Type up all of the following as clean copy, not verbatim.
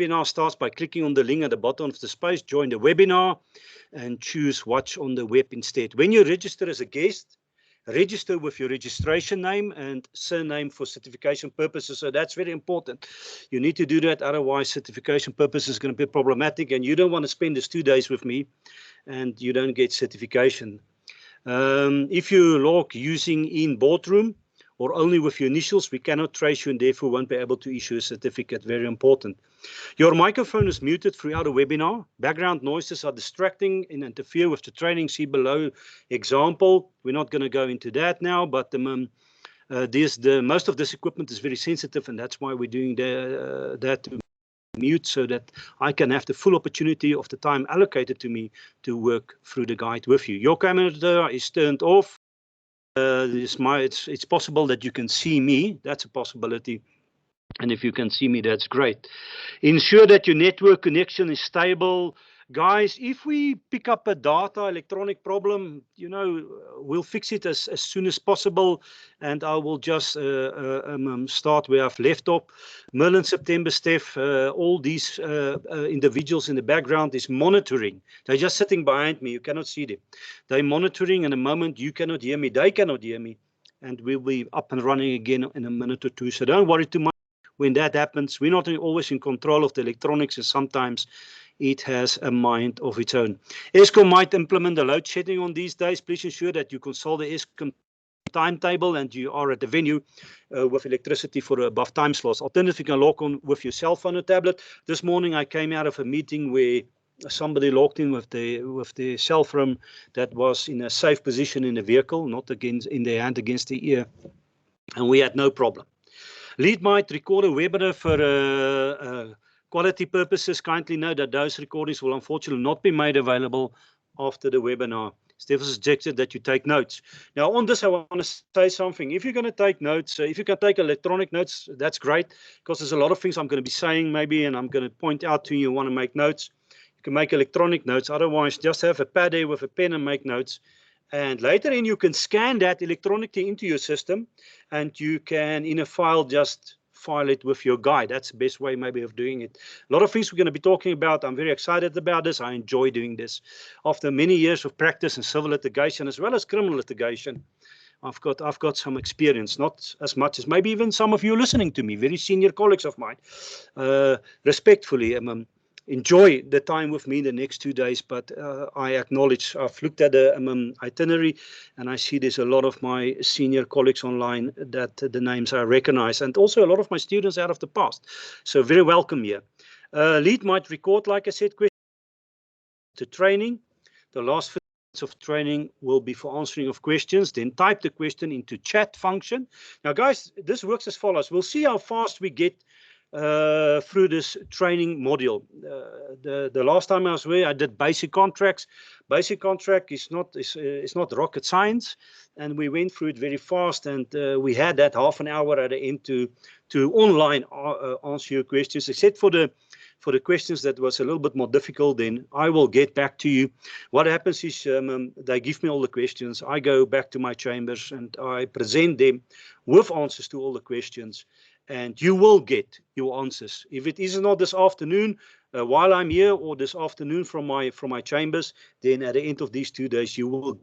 webinar starts by clicking on the link at the bottom of the space, join the webinar, and choose watch on the web instead. When you register as a guest, register with your registration name and surname for certification purposes. So that's very important. You need to do that, otherwise certification purposes is going to be problematic, and you don't want to spend this 2 days with me and you don't get certification. If you log using in boardroom or only with your initials, we cannot trace you and therefore won't be able to issue a certificate. Very important. Your microphone is muted throughout the webinar. Background noises are distracting and interfere with the training. See below example. We're not going to go into that now, but most of this equipment is very sensitive, and that's why we're doing that to mute, so that I can have the full opportunity of the time allocated to me to work through the guide with you. Your camera is turned off. It's possible that you can see me. That's a possibility. And if you can see me, that's great. Ensure that your network connection is stable. Guys, if we pick up a data electronic problem, you know, we'll fix it as soon as possible. And I will just start where I've left off. Merlin, September, Steph, all these individuals in the background is monitoring. They're just sitting behind me. You cannot see them. They're monitoring, and the moment you cannot hear me, they cannot hear me. And we'll be up and running again in a minute or two. So don't worry too much. When that happens, we're not always in control of the electronics, and sometimes it has a mind of its own. Eskom might implement a load shedding on these days. Please ensure that you consult the Eskom timetable and you are at the venue with electricity for the above time slots. Alternatively, you can log on with your cell phone or tablet. This morning I came out of a meeting where somebody logged in with the cell phone that was in a safe position in the vehicle, not in their hand against the ear, and we had no problem. Lead might record a webinar for quality purposes. Kindly note that those recordings will unfortunately not be made available after the webinar. Steph has suggested that you take notes. Now on this, I want to say something. If you're going to take notes, if you can take electronic notes, that's great, because there's a lot of things I'm going to be saying maybe, and I'm going to point out to you want to make notes. You can make electronic notes. Otherwise, just have a pad there with a pen and make notes. And later in, you can scan that electronically into your system, and you can, in a file, just file it with your guide. That's the best way maybe of doing it. A lot of things we're going to be talking about. I'm very excited about this. I enjoy doing this. After many years of practice in civil litigation as well as criminal litigation, I've got some experience, not as much as maybe even some of you listening to me, very senior colleagues of mine. Respectfully, enjoy the time with me in the next 2 days, but I acknowledge I've looked at the itinerary, and I see there's a lot of my senior colleagues online that the names I recognize, and also a lot of my students out of the past. So very welcome here. Lead might record, like I said, questions to training. The last 5 minutes of training will be for answering of questions. Then type the question into chat function. Now, guys, this works as follows. We'll see how fast we get through this training module. The last time I was there, I did basic contracts. Basic contract is not rocket science, and we went through it very fast, and we had that half an hour at the end to online answer your questions, except for the questions that was a little bit more difficult. Then I will get back to you. What happens is they give me all the questions. I go back to my chambers and I present them with answers to all the questions. And you will get your answers. If it is not this afternoon while I'm here, or this afternoon from my chambers, then at the end of these 2 days, you will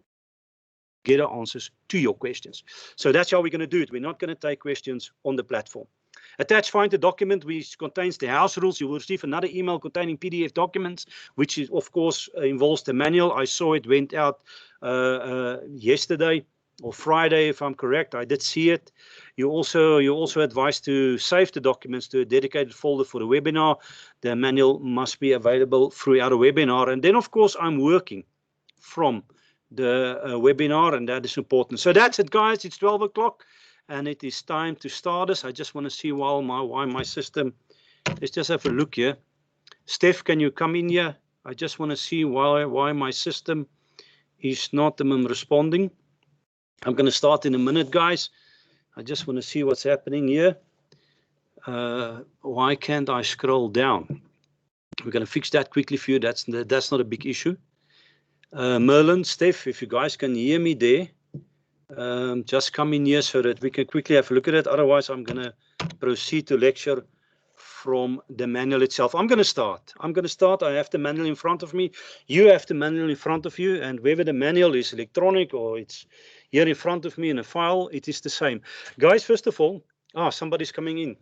get the answers to your questions. So that's how we're going to do it. We're not going to take questions on the platform. Attach find the document which contains the house rules. You will receive another email containing PDF documents, which is, of course, involves the manual. I saw it went out yesterday or Friday, if I'm correct. I did see it. You're also advised to save the documents to a dedicated folder for the webinar. The manual must be available throughout the webinar. And then, of course, I'm working from the webinar, and that is important. So that's it, guys. It's 12 o'clock, and it is time to start this. I just want to see why my system. Let's just have a look here. Steph, can you come in here? I just want to see why my system is not responding. I'm going to start in a minute, guys. I just want to see what's happening here. Why can't I scroll down? We're going to fix that quickly for you. That's not a big issue. Merlin, Steph, if you guys can hear me there, just come in here so that we can quickly have a look at it. Otherwise, I'm going to proceed to lecture from the manual itself. I'm going to start. I have the manual in front of me. You have the manual in front of you. And whether the manual is electronic or it's here in front of me in a file, it is the same. Guys, first of all, somebody's coming in.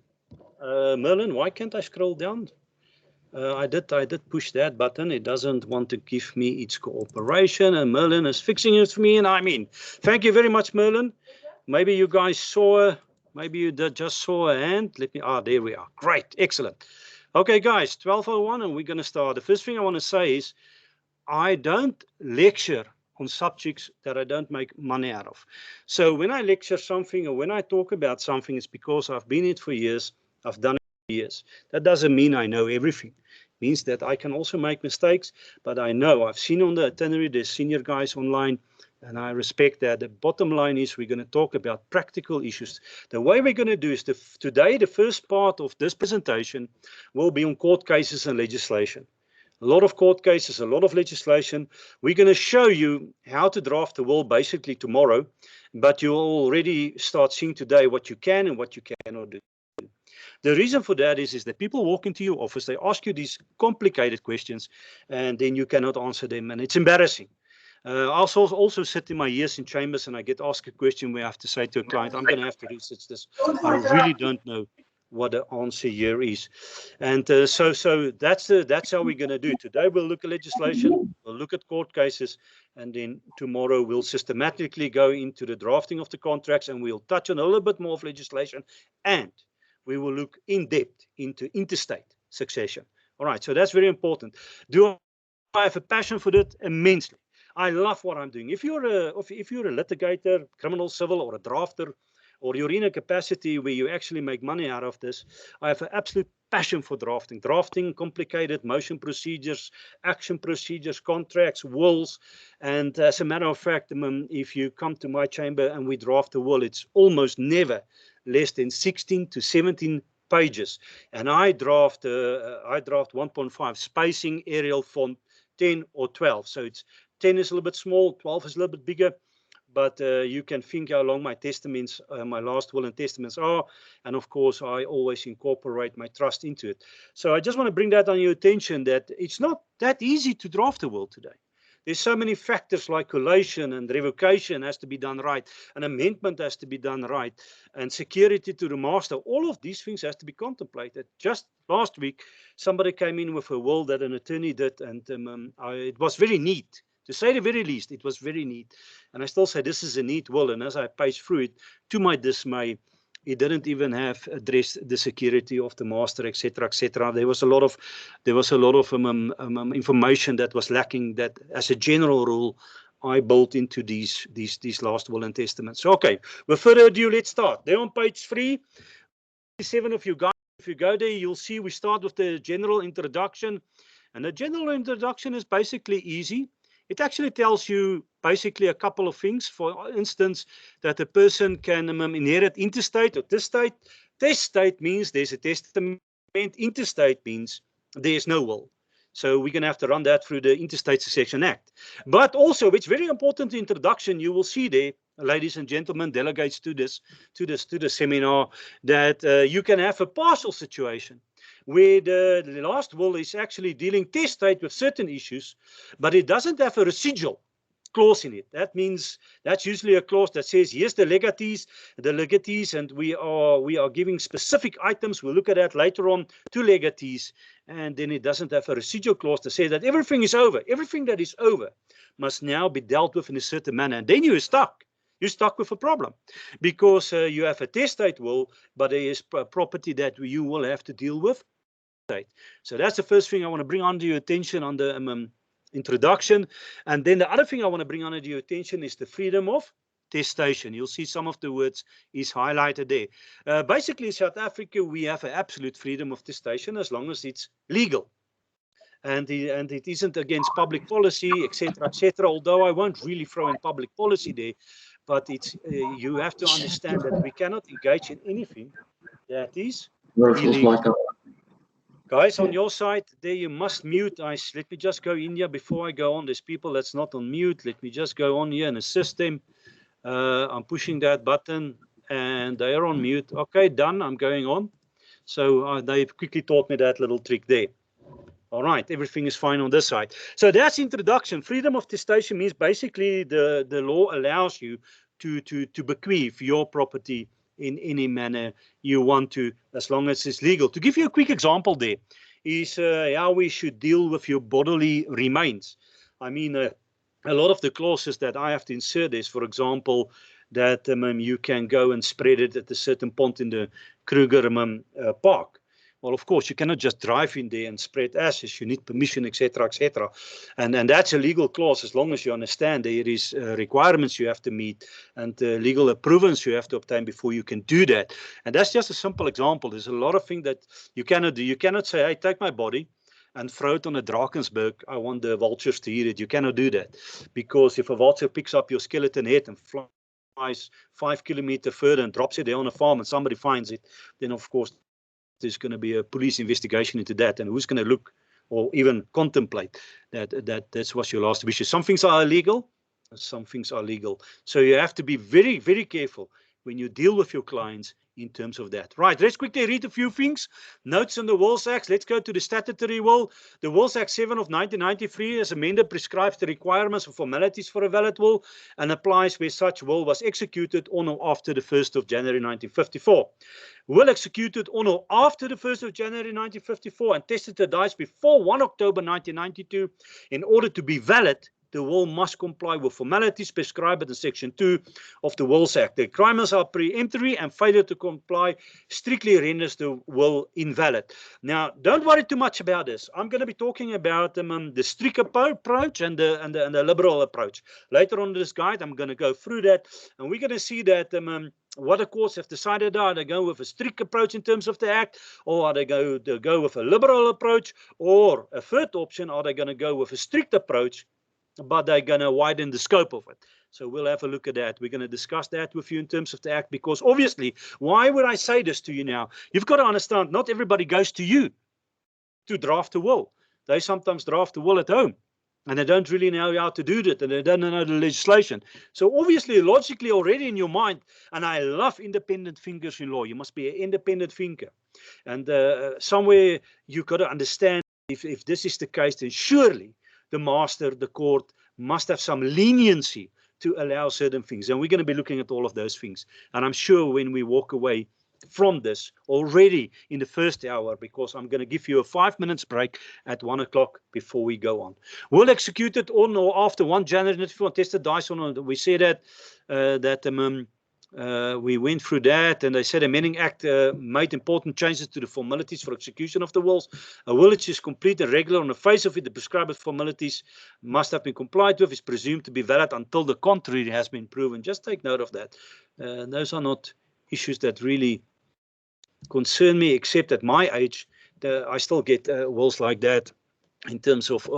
Merlin, why can't I scroll down? I did push that button. It doesn't want to give me its cooperation. And Merlin is fixing it for me. And I'm in. Thank you very much, Merlin. Maybe you guys saw, maybe you just saw a hand. Let me, there we are. Great, excellent. Okay, guys, 12:01 and we're going to start. The first thing I want to say is I don't lecture on subjects that I don't make money out of. So when I lecture something or when I talk about something, it's because I've been in it for years. I've done it for years. That doesn't mean I know everything. It means that I can also make mistakes, but I know. I've seen on the itinerary, there's senior guys online, and I respect that. The bottom line is we're going to talk about practical issues. The way we're going to do is today, the first part of this presentation will be on court cases and legislation. A lot of court cases, a lot of legislation. We're going to show you how to draft the will basically tomorrow, but you'll already start seeing today what you can and what you cannot do. The reason for that is that people walk into your office, they ask you these complicated questions, and then you cannot answer them, and it's embarrassing. I also sit in my years in chambers and I get asked a question where I have to say to a client, I'm going to have to research this. I really don't know what the answer here is. And so that's how we're going to do it. Today we'll look at legislation, we'll look at court cases, and then tomorrow we'll systematically go into the drafting of the contracts and we'll touch on a little bit more of legislation, and we will look in depth into interstate succession. All right, so that's very important. Do I have a passion for that? Immensely. I love what I'm doing. If you're a litigator, criminal, civil, or a drafter, or you're in a capacity where you actually make money out of this, I have an absolute passion for drafting. Drafting complicated motion procedures, action procedures, contracts, wills. And as a matter of fact, if you come to my chamber and we draft a will, it's almost never less than 16 to 17 pages. And I draft 1.5 spacing, Arial font, 10 or 12. So it's 10 is a little bit small, 12 is a little bit bigger, but you can think how long my testaments, my last will and testaments are. And of course, I always incorporate my trust into it. So I just want to bring that on your attention that it's not that easy to draft a will today. There's so many factors like collation and revocation has to be done right. An amendment has to be done right. And security to the master. All of these things has to be contemplated. Just last week, somebody came in with a will that an attorney did. And it was very neat. To say the very least, it was very neat. And I still say this is a neat will. And as I paged through it, to my dismay, it didn't even have addressed the security of the master, etc., etc. There was a lot of information that was lacking. That, as a general rule, I built into these last will and testaments. So, okay, without further ado, let's start. There on page 3, 7 of you guys. If you go there, you'll see we start with the general introduction, and the general introduction is basically easy. It actually tells you basically a couple of things. For instance, that a person can inherit interstate or testate. Testate means there's a testament. Interstate means there's no will. So we're going to have to run that through the Interstate Succession Act. But also, it's very important introduction. You will see there, ladies and gentlemen, delegates to the seminar, that you can have a partial situation where the last will is actually dealing testate with certain issues, but it doesn't have a residual clause in it. That means that's usually a clause that says, yes, the legatees, and we are giving specific items. We'll look at that later on to legatees, and then it doesn't have a residual clause to say that everything is over. Everything that is over must now be dealt with in a certain manner. And then you're stuck. You're stuck with a problem because you have a testate will, but there is property that you will have to deal with. So that's the first thing I want to bring under your attention on the introduction. And then the other thing I want to bring under your attention is the freedom of testation. You'll see some of the words is highlighted there. Basically, in South Africa, we have an absolute freedom of testation as long as it's legal. And it isn't against public policy, etc., etc. Although I won't really throw in public policy there, but it's you have to understand that we cannot engage in anything that is illegal. Guys, on your side, there you must mute. Let me just go in here before I go on. There's people that's not on mute. Let me just go on here and assist them. I'm pushing that button and they are on mute. Okay, done. I'm going on. So they quickly taught me that little trick there. All right, everything is fine on this side. So that's introduction. Freedom of testation means basically the law allows you to bequeath your property in any manner you want to, as long as it's legal. To give you a quick example there is how we should deal with your bodily remains. I mean, a lot of the clauses that I have to insert is, for example, that you can go and spread it at a certain point in the Kruger park. Well, of course, you cannot just drive in there and spread ashes. You need permission, etc., etc. And that's a legal clause, as long as you understand there is requirements you have to meet and legal approvals you have to obtain before you can do that. And that's just a simple example. There's a lot of things that you cannot do. You cannot say, hey, take my body and throw it on a Drakensberg. I want the vultures to eat it. You cannot do that, because if a vulture picks up your skeleton head and flies 5 kilometers further and drops it there on a farm and somebody finds it, then of course there's going to be a police investigation into that, and who's going to look or even contemplate that was your last wishes. Some things are illegal, some things are legal. So you have to be very, very careful when you deal with your clients in terms of that. Right, let's quickly read a few things. Notes on the Wills Act. Let's go to the statutory will. The Wills Act 7 of 1993, as amended, prescribes the requirements and formalities for a valid will and applies where such will was executed on or after the 1st of January 1954. Will executed on or after the 1st of January 1954 and testator dies before 1 October 1992, in order to be valid, the will must comply with formalities prescribed in Section 2 of the Wills Act. The requirements are peremptory, and failure to comply strictly renders the will invalid. Now, don't worry too much about this. I'm going to be talking about the strict approach and the liberal approach. Later on in this guide, I'm going to go through that, and we're going to see that what the courts have decided. Are they going with a strict approach in terms of the act, or are they going to go with a liberal approach, or a third option, are they going to go with a strict approach, but they're going to widen the scope of it? So we'll have a look at that. We're going to discuss that with you in terms of the act, because obviously, why would I say this to you now? You've got to understand, not everybody goes to you to draft a will. They sometimes draft a will at home, and they don't really know how to do that, and they don't know the legislation. So obviously, logically already in your mind, and I love independent thinkers in law. You must be an independent thinker. And somewhere you've got to understand, if this is the case, then surely the master, the court, must have some leniency to allow certain things. And we're going to be looking at all of those things. And I'm sure when we walk away from this already in the first hour, because I'm going to give you a 5 minutes break at 1 o'clock before we go on. Will executed on or after 1 January 1954, tested dies on. We say that we went through that, and they said amending act made important changes to the formalities for execution of the wills. A will which is complete and regular on the face of it, the prescribed formalities must have been complied with, is presumed to be valid until the contrary has been proven. Just take note of that. Those are not issues that really concern me, except at my age, I still get wills like that in terms of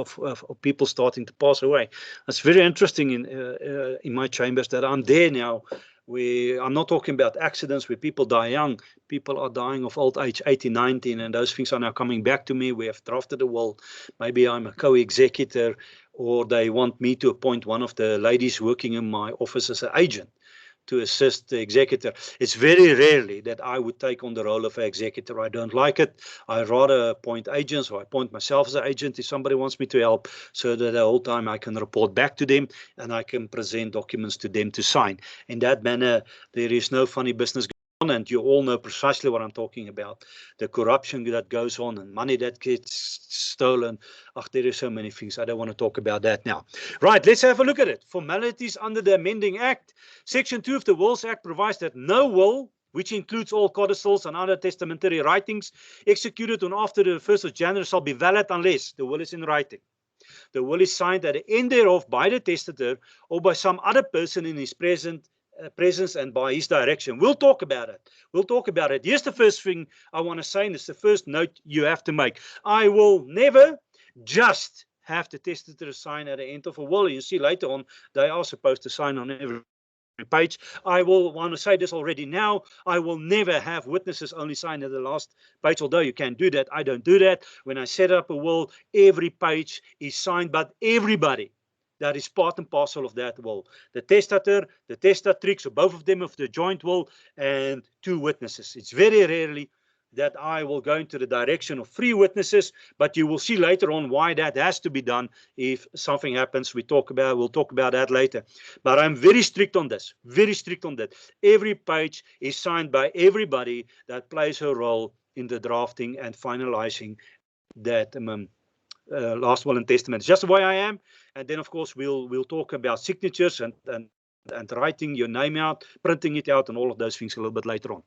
people starting to pass away. It's very interesting in my chambers that I'm there now. I'm not talking about accidents where people die young. People are dying of old age, 18, 19, and those things are now coming back to me. We have drafted a will. Maybe I'm a co-executor, or they want me to appoint one of the ladies working in my office as an agent to assist the executor. It's very rarely that I would take on the role of an executor. I don't like it. I rather appoint agents, or I appoint myself as an agent if somebody wants me to help, so that the whole time I can report back to them and I can present documents to them to sign. In that manner, there is no funny business going on, and you all know precisely what I'm talking about. The corruption that goes on and money that gets stolen. There are so many things. I don't want to talk about that now. Right, let's have a look at it. Formalities under the amending act. Section 2 of the Wills Act provides that no will, which includes all codicils and other testamentary writings, executed on after the 1st of January shall be valid unless the will is in writing. The will is signed at the end thereof by the testator or by some other person in his presence and by his direction. We'll talk about it. We'll talk about it. Here's the first thing I want to say, and it's the first note you have to make. I will never just have the testator sign at the end of a will. You see later on, they are supposed to sign on every page. I will want to say this already now. I will never have witnesses only sign at the last page, although you can do that. I don't do that. When I set up a will, every page is signed, but everybody that is part and parcel of that will. The testator, the testatrix, or both of them of the joint will, and 2 witnesses. It's very rarely that I will go into the direction of 3 witnesses, but you will see later on why that has to be done if something happens. We'll talk about that later. But I'm very strict on this, very strict on that. Every page is signed by everybody that plays a role in the drafting and finalizing that last will and testament. It's just the way I am. And then of course we'll talk about signatures and writing your name out, printing it out, and all of those things a little bit later on.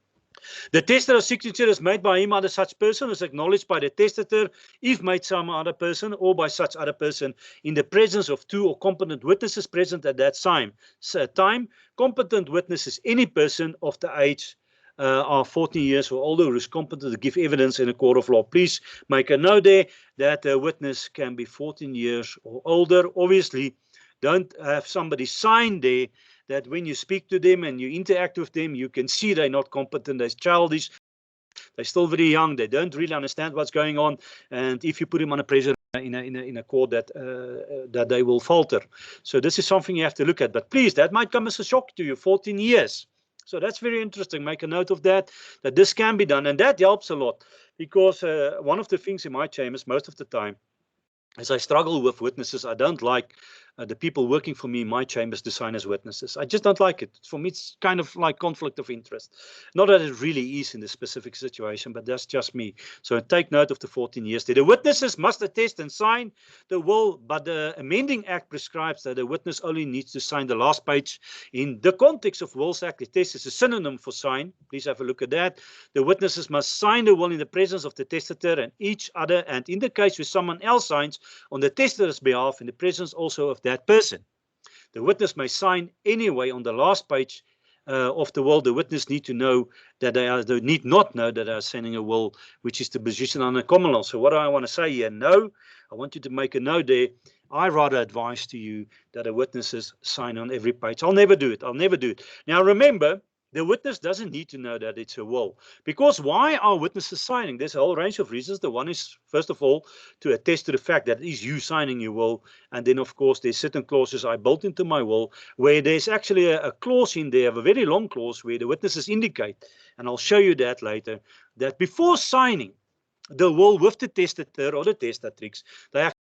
The testator's signature is made by him other such person is acknowledged by the testator if made some other person or by such other person in the presence of 2 or competent witnesses present at that time. Competent witness is any person of the age of 14 years or older who is competent to give evidence in a court of law. Please make a note there that the witness can be 14 years or older. Obviously, don't have somebody sign there that when you speak to them and you interact with them, you can see they're not competent, they're childish, they're still very young, they don't really understand what's going on, and if you put them under pressure in a court that they will falter. So this is something you have to look at, but please, that might come as a shock to you, 14 years. So that's very interesting. Make a note of that this can be done, and that helps a lot, because one of the things in my chambers most of the time, as I struggle with witnesses, I don't like the people working for me in my chambers to sign as witnesses. I just don't like it. For me, it's kind of like conflict of interest. Not that it really is in this specific situation, but that's just me. So take note of the 14 years. The witnesses must attest and sign the will, but the amending act prescribes that the witness only needs to sign the last page. In the context of Wills Act, attest is a synonym for sign. Please have a look at that. The witnesses must sign the will in the presence of the testator and each other, and in the case where someone else signs on the testator's behalf in the presence also of that person. The witness may sign anyway on the last page of the will. The witness need to know that they need not know that they are signing a will, which is the position under common law. So what do I want to say here? No, I want you to make a note there. I rather advise to you that the witnesses sign on every page. I'll never do it. I'll never do it. Now remember, the witness doesn't need to know that it's a will. Because why are witnesses signing? There's a whole range of reasons. The one is, first of all, to attest to the fact that it is you signing your will. And then, of course, there's certain clauses I built into my will where there's actually a clause in there, a very long clause, where the witnesses indicate, and I'll show you that later, that before signing the will with the testator or the testatrix, they have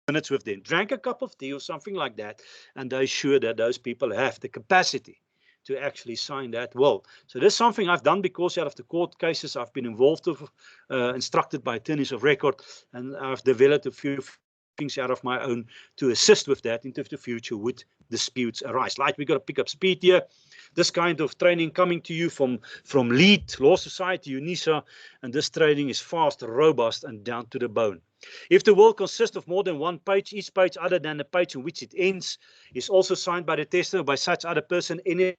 minutes with them, drank a cup of tea or something like that, and they're sure that those people have the capacity to actually sign that will. So this is something I've done because out of the court cases I've been involved with, instructed by attorneys of record, and I've developed a few things out of my own to assist with that into the future would disputes arise. Like we got to pick up speed here. This kind of training coming to you from LEAD, Law Society, UNISA, and this training is fast, robust, and down to the bone. If the will consists of more than one page, each page other than the page in which it ends is also signed by the testator by such other person anywhere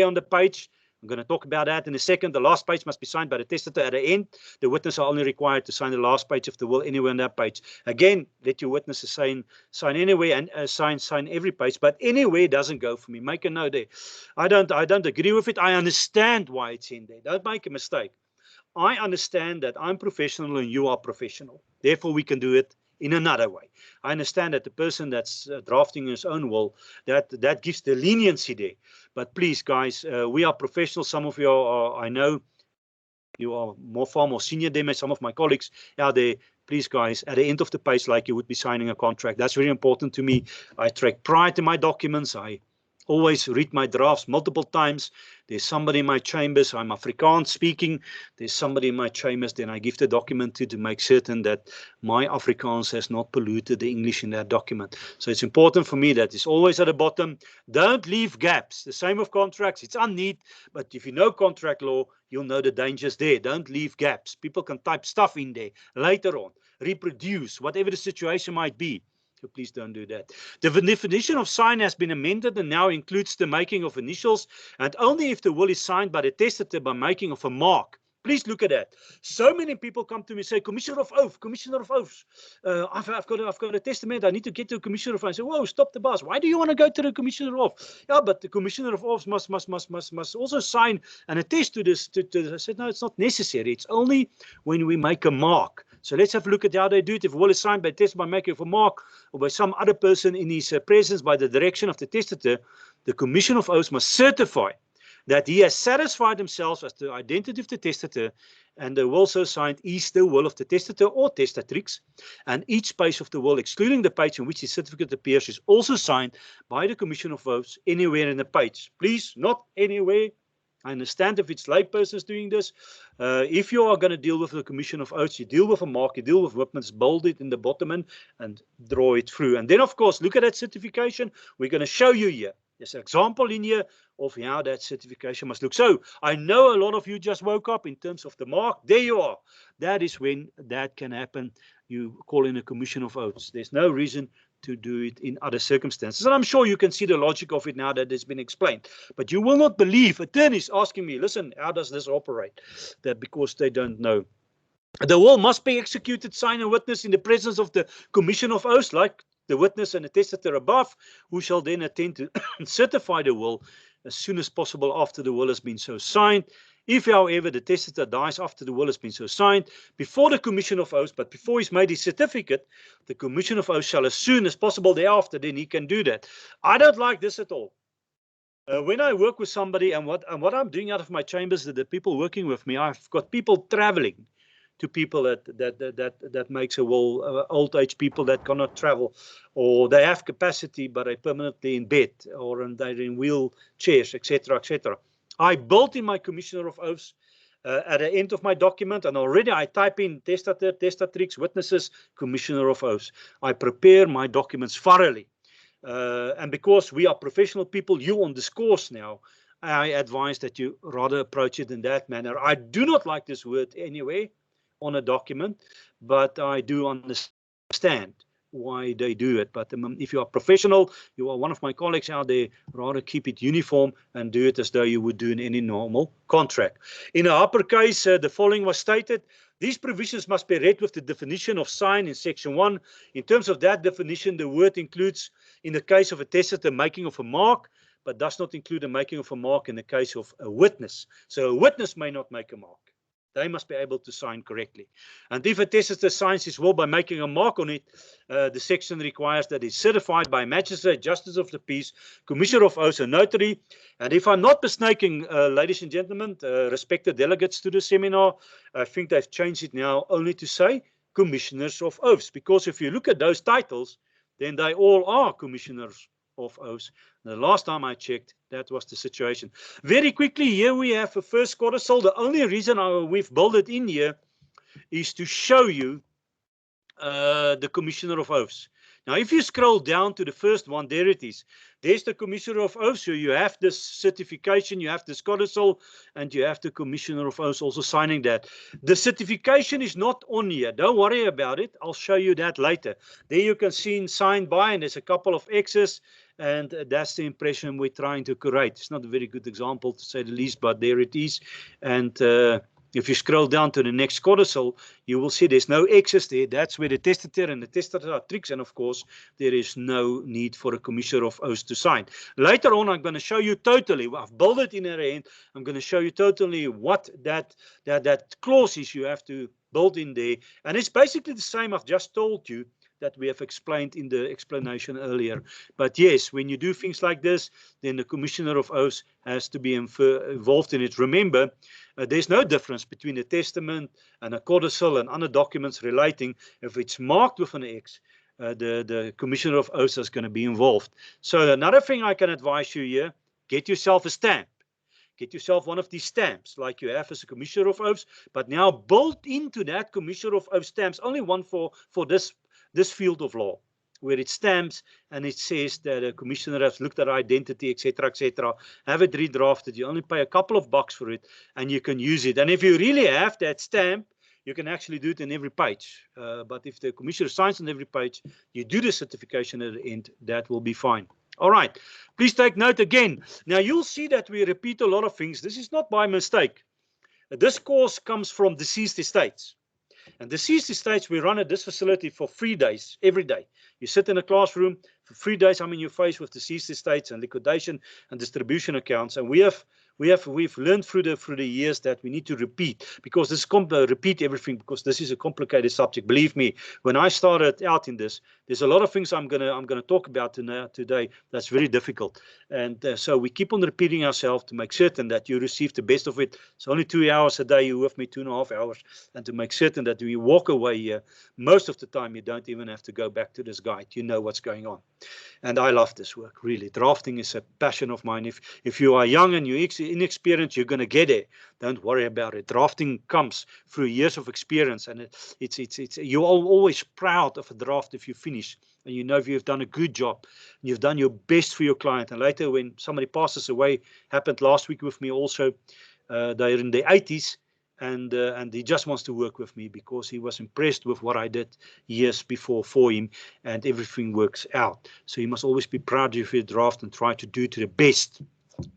on the page. I'm going to talk about that in a second. The last page must be signed by the testator at the end. The witness are only required to sign the last page of the will anywhere on that page. Again, let your witnesses sign anywhere and sign every page, but anywhere doesn't go for me. Make a note there. I don't agree with it. I understand why it's in there. Don't make a mistake. I understand that I'm professional and you are professional. Therefore, we can do it in another way. I understand that the person that's drafting his own will, that gives the leniency there. But please, guys, we are professionals. Some of you are, I know, you are far more senior than some of my colleagues out there. Please, guys, at the end of the page, like you would be signing a contract. That's very important to me. I take pride in my documents. I always read my drafts multiple times. There's somebody in my chambers, I'm Afrikaans speaking. There's somebody in my chambers, then I give the document to make certain that my Afrikaans has not polluted the English in that document. So it's important for me that it's always at the bottom. Don't leave gaps. The same with contracts. It's unneat, but if you know contract law, you'll know the dangers there. Don't leave gaps. People can type stuff in there later on, reproduce, whatever the situation might be. So please don't do that. The definition of sign has been amended and now includes the making of initials, and only if the will is signed by the testator by making of a mark. Please look at that. So many people come to me and say, Commissioner of Oath, Commissioner of Oaths, I've got a testament. I need to get to a Commissioner of Oaths. I say, whoa, stop the bus. Why do you want to go to the Commissioner of Oaths? Yeah, but the Commissioner of Oaths must also sign and attest to this. I said, no, it's not necessary. It's only when we make a mark. So let's have a look at how they do it. If a will is signed by testator by making of a mark or by some other person in his presence by the direction of the testator, the Commissioner of Oaths must certify that he has satisfied himself as to the identity of the testator and the will so signed is the will of the testator or testatrix, and each page of the will, excluding the page in which the certificate appears, is also signed by the Commission of Oaths anywhere in the page. Please, not anywhere. I understand if it's laypersons doing this. If you are going to deal with the Commission of Oaths, you deal with a mark, you deal with Whitman's, bold it in the bottom and draw it through. And then, of course, look at that certification. We're going to show you here. There's an example in here of how that certification must look. So I know a lot of you just woke up in terms of the mark. There you are. That is when that can happen. You call in a Commission of Oaths. There's no reason to do it in other circumstances. And I'm sure you can see the logic of it now that it's been explained. But you will not believe attorneys asking me, listen, how does this operate? That because they don't know. The will must be executed, signed and witnessed in the presence of the Commission of Oaths, like the witness and the testator above, who shall then attend to certify the will as soon as possible after the will has been so signed. If, however, the testator dies after the will has been so signed, before the Commission of Oaths, but before he's made his certificate, the Commission of Oaths shall, as soon as possible thereafter, then he can do that. I don't like this at all. When I work with somebody, and what I'm doing out of my chambers, the people working with me, I've got people traveling to people that makes a will, old age people that cannot travel, or they have capacity but they're permanently in bed, or they're in wheelchairs, etc., etc. I built in my Commissioner of Oaths at the end of my document, and already I type in testator, testatrix, witnesses, Commissioner of Oaths. I prepare my documents thoroughly. And because we are professional people, you on this course now, I advise that you rather approach it in that manner. I do not like this word anyway on a document, but I do understand why they do it. But if you are professional, you are one of my colleagues out there, rather keep it uniform and do it as though you would do in any normal contract. In a uppercase, the following was stated: these provisions must be read with the definition of sign in section 1. In terms of that definition, the word includes, in the case of a testator, making of a mark, but does not include the making of a mark in the case of a witness. So a witness may not make a mark. They must be able to sign correctly. And if a testator signs his will by making a mark on it, the section requires that it's certified by a magistrate, justice of the peace, Commissioner of Oaths, a notary. And if I'm not mistaken, ladies and gentlemen, respected delegates to the seminar, I think they've changed it now only to say Commissioners of Oaths. Because if you look at those titles, then they all are Commissioners of Oaths. The last time I checked, that was the situation. Very quickly, here we have a first codicil. The only reason we've built it in here is to show you the Commissioner of Oaths. Now, if you scroll down to the first one, there it is. There's the Commissioner of Oaths. So you have this certification, you have this codicil, and you have the Commissioner of Oaths also signing that. The certification is not on here. Don't worry about it. I'll show you that later. There you can see signed by, and there's a couple of X's. And that's the impression we're trying to create. It's not a very good example, to say the least, but there it is. And if you scroll down to the next codicil, you will see there's no X's there. That's where the testator and the testatrix, and of course, there is no need for a Commissioner of Oaths to sign. Later on, I'm going to show you totally. I've built it in a end. I'm going to show you totally what that clause is you have to build in there. And it's basically the same I've just told you, that we have explained in the explanation earlier. But yes, when you do things like this, then the Commissioner of Oaths has to be involved in it. Remember, there's no difference between a testament and a codicil and other documents relating. If it's marked with an X, the Commissioner of Oaths is going to be involved. So another thing I can advise you here, get yourself a stamp. Get yourself one of these stamps like you have as a Commissioner of Oaths, but now built into that Commissioner of Oaths stamps, only one for this field of law, where it stamps and it says that a commissioner has looked at identity, etc., etc., have it redrafted. You only pay a couple of bucks for it and you can use it. And if you really have that stamp, you can actually do it in every page. But if the commissioner signs on every page, you do the certification at the end, that will be fine. All right, please take note again. Now you'll see that we repeat a lot of things. This is not by mistake. This course comes from deceased estates. And deceased estates, we run at this facility for 3 days, every day. You sit in a classroom for 3 days. I'm in your face with deceased estates and liquidation and distribution accounts. And we have we've learned through the years that we need to repeat, because this repeat everything, because this is a complicated subject. Believe me, when I started out in this, there's a lot of things I'm gonna talk about today that's very difficult, and so we keep on repeating ourselves to make certain that you receive the best of it. It's only 2 hours a day, you're with me 2.5 hours, and to make certain that when you walk away here, most of the time you don't even have to go back to this guide. You know what's going on. And I love this work, really. Drafting is a passion of mine. If you are young and you're inexperienced, you're going to get it. Don't worry about it. Drafting comes through years of experience, and you're always proud of a draft if you finish, and you know if you've done a good job, and you've done your best for your client. And later, when somebody passes away, happened last week with me also, they're in their 80s. And he just wants to work with me because he was impressed with what I did years before for him, and everything works out. So you must always be proud of your draft and try to do it to the best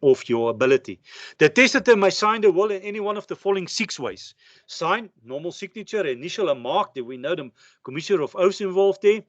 of your ability. The testator may sign the will in any one of the following 6 ways. Sign, normal signature, initial, a mark. That we know the commissioner of oaths involved there.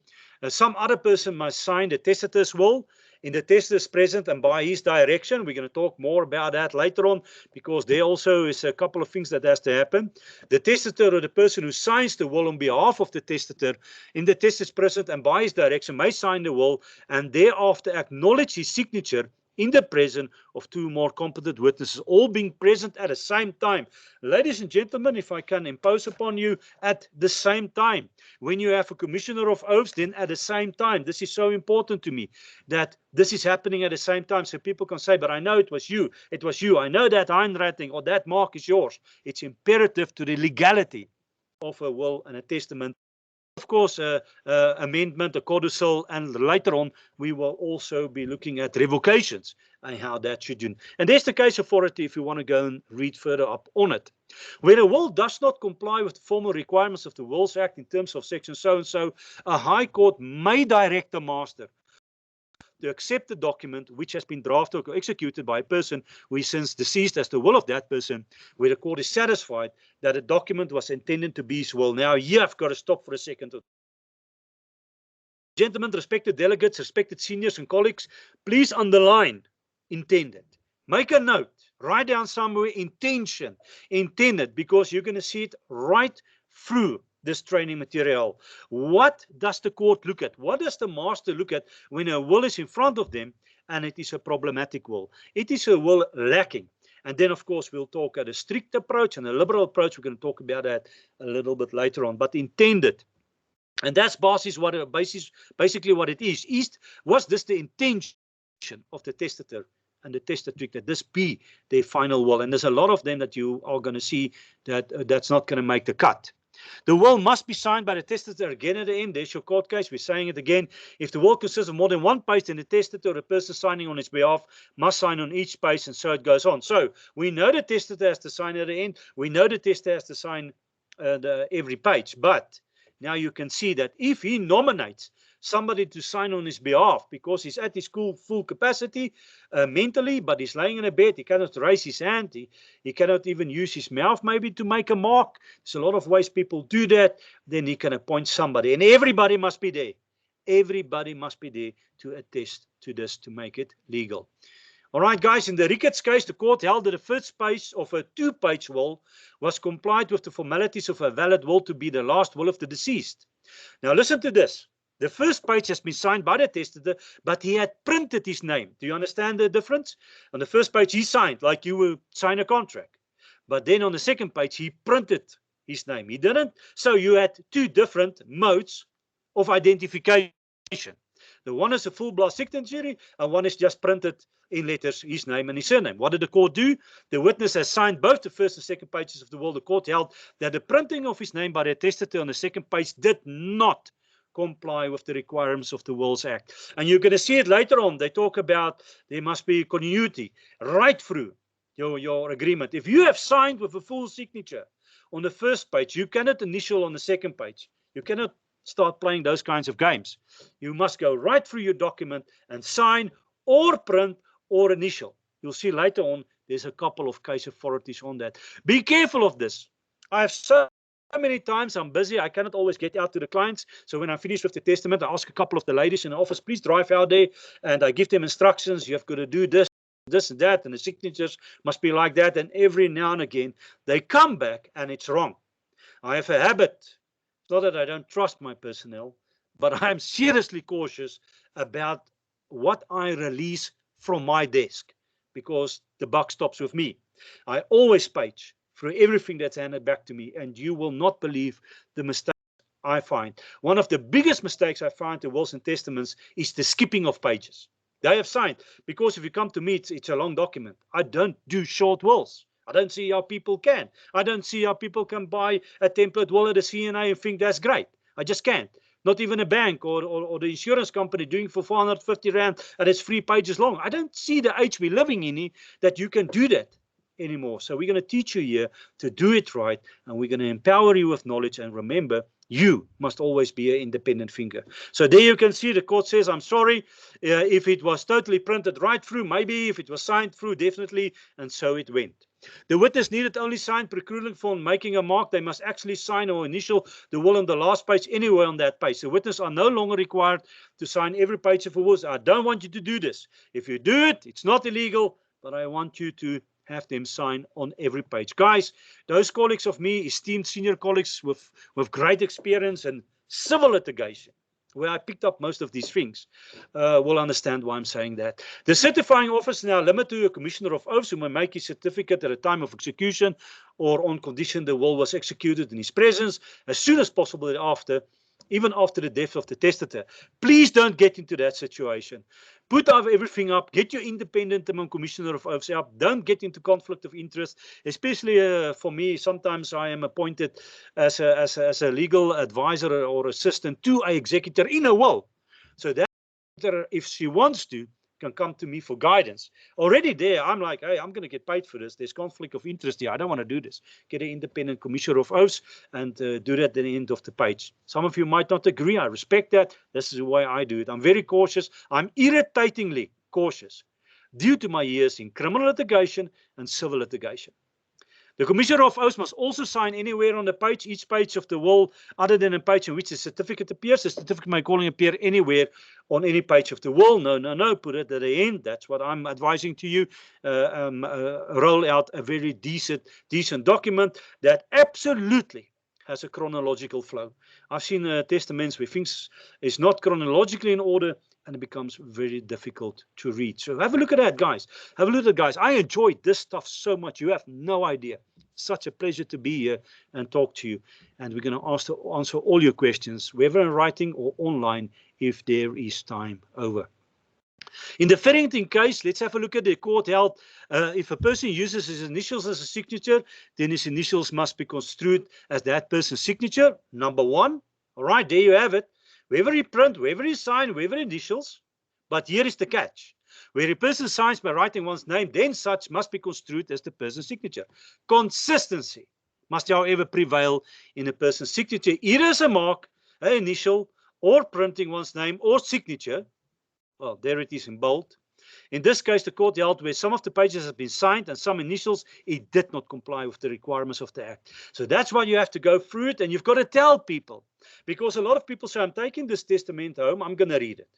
Some other person must sign the testator's will in the testator's presence and by his direction. We're going to talk more about that later on, because there also is a couple of things that has to happen. The testator, or the person who signs the will on behalf of the testator in the testator's presence and by his direction, may sign the will and thereafter acknowledge his signature in the presence of 2 more competent witnesses, all being present at the same time. Ladies and gentlemen, if I can impose upon you, at the same time. When you have a commissioner of oaths, then at the same time. This is so important to me, that this is happening at the same time, so people can say, but I know it was you. I know that handwriting or that mark is yours. It's imperative to the legality of a will and a testament. Of course, amendment, a codicil, and later on we will also be looking at revocations and how that should do. And there's the case authority if you want to go and read further up on it. Where a will does not comply with the formal requirements of the Wills Act in terms of section so-and-so, a high court may direct the master to accept the document which has been drafted or executed by a person who is since deceased as the will of that person, where the court is satisfied that a document was intended to be his will. Now, here I've got to stop for a second. Gentlemen, respected delegates, respected seniors and colleagues, please underline intended. Make a note. Write down somewhere intention, intended, because you're going to see it right through this training material. What does the court look at? What does the master look at when a will is in front of them and it is a problematic will? It is a will lacking. And then, of course, we'll talk at a strict approach and a liberal approach. We're going to talk about that a little bit later on. But intended. And that's basically what it is. Was this the intention of the testator and the testatrix, that this be their final will? And there's a lot of them that you are going to see that that's not going to make the cut. The will must be signed by the testator. Again, at the end, there's your court case. We're saying it again. If the will consists of more than one page, then the testator, or the person signing on his behalf, must sign on each page, and so it goes on. So we know the testator has to sign at the end. We know the testator has to sign every page. But now you can see that if he nominates somebody to sign on his behalf because he's at his full capacity mentally, but he's laying in a bed, he cannot raise his hand, he cannot even use his mouth maybe to make a mark. There's a lot of ways people do that. Then he can appoint somebody, and everybody must be there. Everybody must be there to attest to this, to make it legal. All right, guys, in the Ricketts case, the court held that the first page of a 2-page will was complied with the formalities of a valid will to be the last will of the deceased. Now, listen to this. The first page has been signed by the testator, but he had printed his name. Do you understand the difference? On the first page, he signed like you would sign a contract. But then on the second page, he printed his name. He didn't. So you had 2 different modes of identification. The one is a full blast signature, and one is just printed in letters, his name and his surname. What did the court do? The witness has signed both the first and second pages of the will. The court held that the printing of his name by the testator on the second page did not comply with the requirements of the Wills Act. And you're going to see it later on. They talk about there must be continuity right through your agreement. If you have signed with a full signature on the first page, you cannot initial on the second page. You cannot start playing those kinds of games. You must go right through your document and sign or print or initial. You'll see later on there's a couple of case authorities on that. Be careful of this. I have so many times I'm busy, I cannot always get out to the clients. So when I finish with the testament, I ask a couple of the ladies in the office, please drive out there, and I give them instructions. You have got to do this. this and that, and the signatures must be like that, and every now and again they come back and it's wrong. I have a habit. It's not that I don't trust my personnel, but I'm seriously cautious about what I release from my desk, because the buck stops with me. I always page through everything that's handed back to me, and you will not believe the mistakes I find. One of the biggest mistakes I find in wills and testaments is the skipping of pages. They have signed, because if you come to me, it's a long document. I don't do short wills. I don't see how people can. I don't see how people can buy a template will at a CNA and think that's great. I just can't. Not even a bank or the insurance company doing for 450 Rand and it's 3 pages long. I don't see the age we're living in that you can do that anymore. So we're going to teach you here to do it right, and we're going to empower you with knowledge. And remember, you must always be an independent thinker. So there you can see the court says, I'm sorry if it was totally printed right through, maybe if it was signed through, definitely, and so it went. The witness needed only sign preclusion form making a mark. They must actually sign or initial the will on the last page anywhere on that page. The witness are no longer required to sign every page of a will. I don't want you to do this. If you do it, it's not illegal, but I want you to have them sign on every page. Guys, those colleagues of me, esteemed senior colleagues with great experience in civil litigation, where I picked up most of these things, will understand why I'm saying that. The certifying officer now limited to a commissioner of oaths who may make his certificate at the time of execution or on condition the will was executed in his presence as soon as possible thereafter, even after the death of the testator. Please don't get into that situation. Put everything up, get your independent commissioner of oaths up. Don't get into conflict of interest, especially for me. Sometimes I am appointed as a legal advisor or assistant to an executor in a will. So that if she wants to, can come to me for guidance. Already there, I'm like, hey, I'm going to get paid for this. There's conflict of interest here. I don't want to do this. Get an independent commissioner of oaths and do that at the end of the page. Some of you might not agree. I respect that. This is the way I do it. I'm very cautious. I'm irritatingly cautious due to my years in criminal litigation and civil litigation. The commissioner of oaths must also sign anywhere on the page, each page of the will, other than a page in which the certificate appears. The certificate may calling appear anywhere on any page of the will. No, put it at the end. That's what I'm advising to you. Roll out a very decent document that absolutely has a chronological flow. I've seen testaments where things is not chronologically in order, and it becomes very difficult to read. So have a look at that, guys. Have a look at that, guys. I enjoyed this stuff so much. You have no idea. Such a pleasure to be here and talk to you. And we're going to answer all your questions, whether in writing or online, if there is time over. In the Farrington case, let's have a look at the court held. If a person uses his initials as a signature, then his initials must be construed as that person's signature, number one. All right, there you have it. Wherever he print, wherever he sign, wherever initials. But here is the catch. Where a person signs by writing one's name, then such must be construed as the person's signature. Consistency must, however, prevail in a person's signature, either as a mark, an initial, or printing one's name or signature. Well, there it is in bold. In this case, the court held where some of the pages have been signed and some initials, it did not comply with the requirements of the Act. So that's why you have to go through it, and you've got to tell people. Because a lot of people say, I'm taking this testament home, I'm going to read it.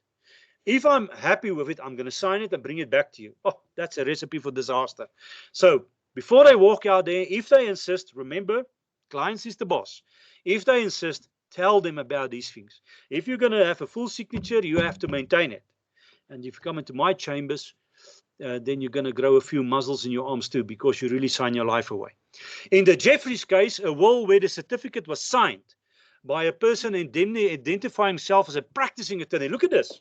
If I'm happy with it, I'm going to sign it and bring it back to you. Oh, that's a recipe for disaster. So before they walk out there, if they insist, remember, clients is the boss. If they insist, tell them about these things. If you're going to have a full signature, you have to maintain it. And if you come into my chambers, then you're going to grow a few muscles in your arms too, because you really sign your life away. In the Jeffries case, a will where the certificate was signed by a person identifying himself as a practicing attorney. Look at this.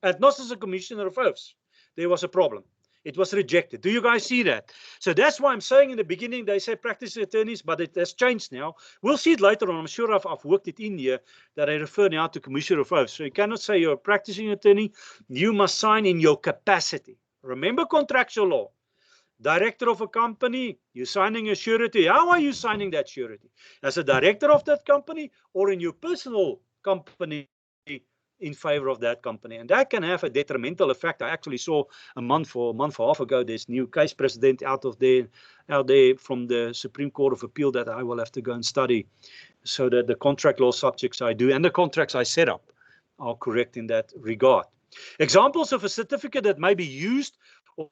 And not as a commissioner of oaths. There was a problem. It was rejected. Do you guys see that? So that's why I'm saying in the beginning, they say practicing attorneys, but it has changed now. We'll see it later on. I'm sure I've worked it in here that I refer now to commissioner of oaths. So you cannot say you're a practicing attorney. You must sign in your capacity. Remember contractual law. Director of a company, you're signing a surety. How are you signing that surety? As a director of that company or in your personal company in favor of that company? And that can have a detrimental effect. I actually saw a month or a half ago, this new case precedent out there from the Supreme Court of Appeal that I will have to go and study, so that the contract law subjects I do and the contracts I set up are correct in that regard. Examples of a certificate that may be used or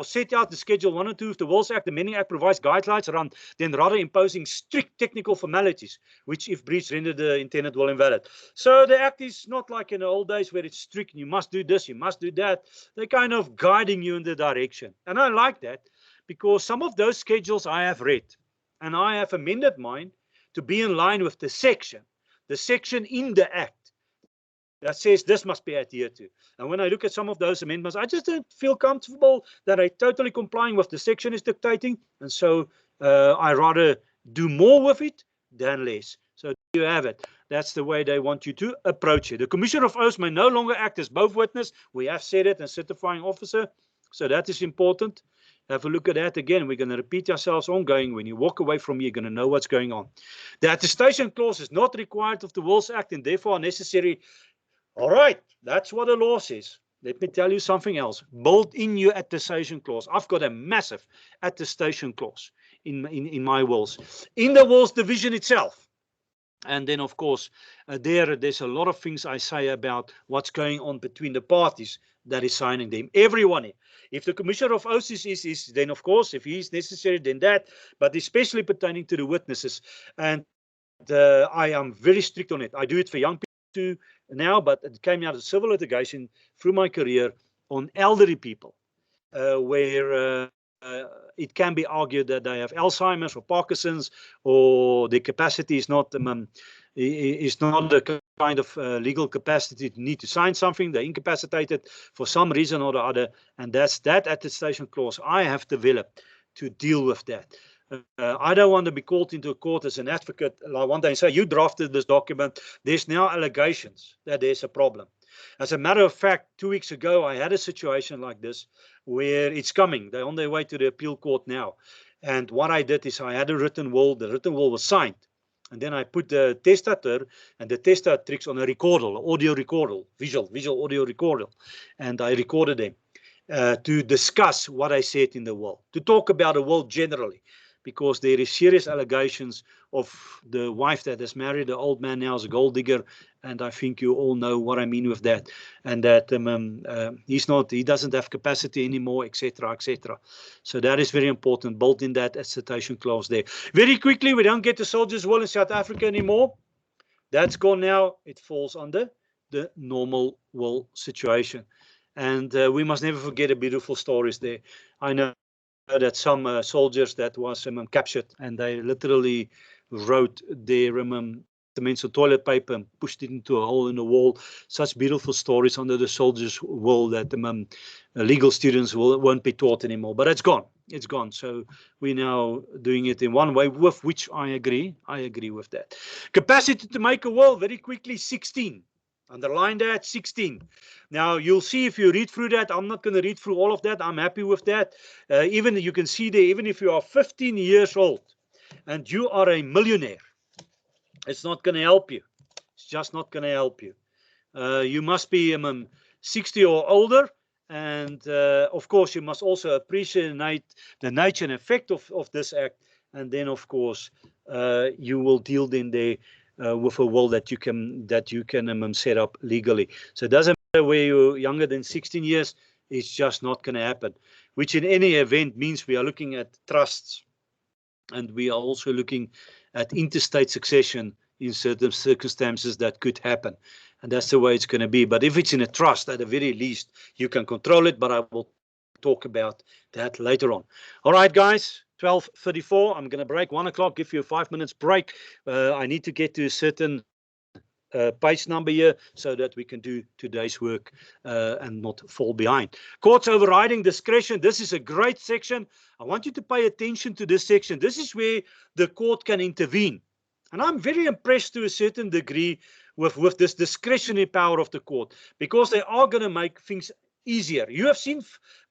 set out the Schedule 1 and 2 of the Wills Act. The Amending Act provides guidelines around then rather imposing strict technical formalities, which if breached render the intended will invalid. So the Act is not like in the old days where it's strict, you must do this, you must do that. They're kind of guiding you in the direction. And I like that because some of those schedules I have read and I have amended mine to be in line with the section in the Act that says this must be adhered to. And when I look at some of those amendments, I just don't feel comfortable that I totally complying with the section is dictating. And so I rather do more with it than less. So there you have it. That's the way they want you to approach it. The Commissioner of Oaths may no longer act as both witness. We have said it, and certifying officer. So that is important. Have a look at that again. We're going to repeat ourselves ongoing. When you walk away from here, you're going to know what's going on. The attestation clause is not required of the Wills Act and therefore unnecessary. All right, that's what the law says. Let me tell you something else. Build in your attestation clause. I've got a massive attestation clause in my wills. In the wills division itself. And then, of course, there's a lot of things I say about what's going on between the parties that is signing them. Everyone. If the Commissioner of Oaths is then, of course, if he is necessary, then that. But especially pertaining to the witnesses. And I am very strict on it. I do it for young people too now, but it came out of civil litigation through my career on elderly people, where it can be argued that they have Alzheimer's or Parkinson's, or the capacity is not the kind of legal capacity to need to sign something. They're incapacitated for some reason or the other, and that's that attestation clause I have developed to deal with that. I don't want to be called into a court as an advocate like one day and say, you drafted this document. There's now allegations that there's a problem. As a matter of fact, 2 weeks ago, I had a situation like this where it's coming. They're on their way to the appeal court now. And what I did is I had a written will. The written will was signed. And then I put the testator and the testatrix on a recorder, audio recorder, visual audio recorder. And I recorded them to discuss what I said in the will, to talk about the will generally. Because there is serious allegations of the wife that has married the old man now as a gold digger, and I think you all know what I mean with that, and that he doesn't have capacity anymore, etc., etc. So that is very important, built in that attestation clause there. Very quickly, we don't get the soldiers' will in South Africa anymore. That's gone now. It falls under the normal will situation, and we must never forget the beautiful stories there. I know that some soldiers that was captured, and they literally wrote their dimensional toilet paper and pushed it into a hole in the wall. Such beautiful stories under the soldiers' will that legal students won't be taught anymore. But it's gone. It's gone. So we're now doing it in one way, with which I agree. I agree with that. Capacity to make a will, very quickly, 16. Underline that, 16. Now, you'll see if you read through that. I'm not going to read through all of that. I'm happy with that. Even you can see there, even if you are 15 years old and you are a millionaire, it's not going to help you. It's just not going to help you. You must be 60 or older. And, of course, you must also appreciate the nature and effect of this act. And then, of course, you will deal then there with a will that you can set up legally. So it doesn't matter where you're younger than 16 years, it's just not going to happen. Which in any event means we are looking at trusts, and we are also looking at interstate succession in certain circumstances that could happen. And that's the way it's going to be. But if it's in a trust, at the very least, you can control it. But I will talk about that later on. All right, guys. 12:34. I'm going to break 1 o'clock, give you a 5 minutes break. I need to get to a certain page number here so that we can do today's work and not fall behind. Courts overriding discretion. This is a great section. I want you to pay attention to this section. This is where the court can intervene. And I'm very impressed to a certain degree with this discretionary power of the court, because they are going to make things easier. You have seen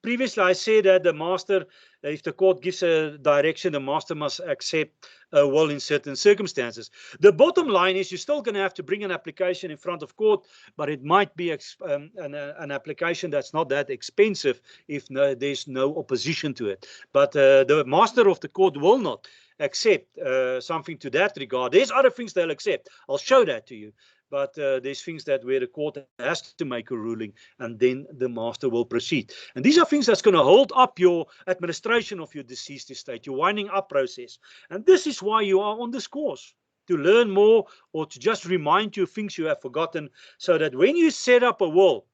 previously I said that the master, if the court gives a direction, the master must accept a will in certain circumstances. The bottom line is you're still going to have to bring an application in front of court, but it might be an application that's not that expensive if there's no opposition to it. But the master of the court will not accept something to that regard. There's other things they'll accept. I'll show that to you. But there's things that where the court has to make a ruling, and then the master will proceed. And these are things that's going to hold up your administration of your deceased estate, your winding up process. And this is why you are on this course, to learn more or to just remind you of things you have forgotten, so that when you set up a will,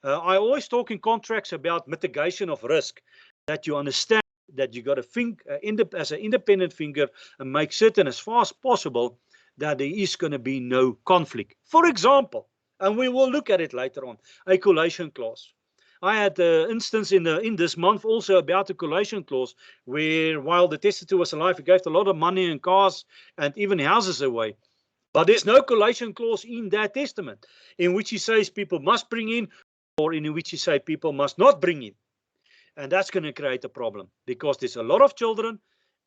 I always talk in contracts about mitigation of risk, that you understand that you got to think as an independent thinker and make certain as far as possible that there is going to be no conflict. For example, and we will look at it later on, a collation clause. I had an instance in this month also about a collation clause where, while the testator was alive, he gave a lot of money and cars and even houses away. But there's no collation clause in that testament in which he says people must bring in, or in which he says people must not bring in. And that's going to create a problem, because there's a lot of children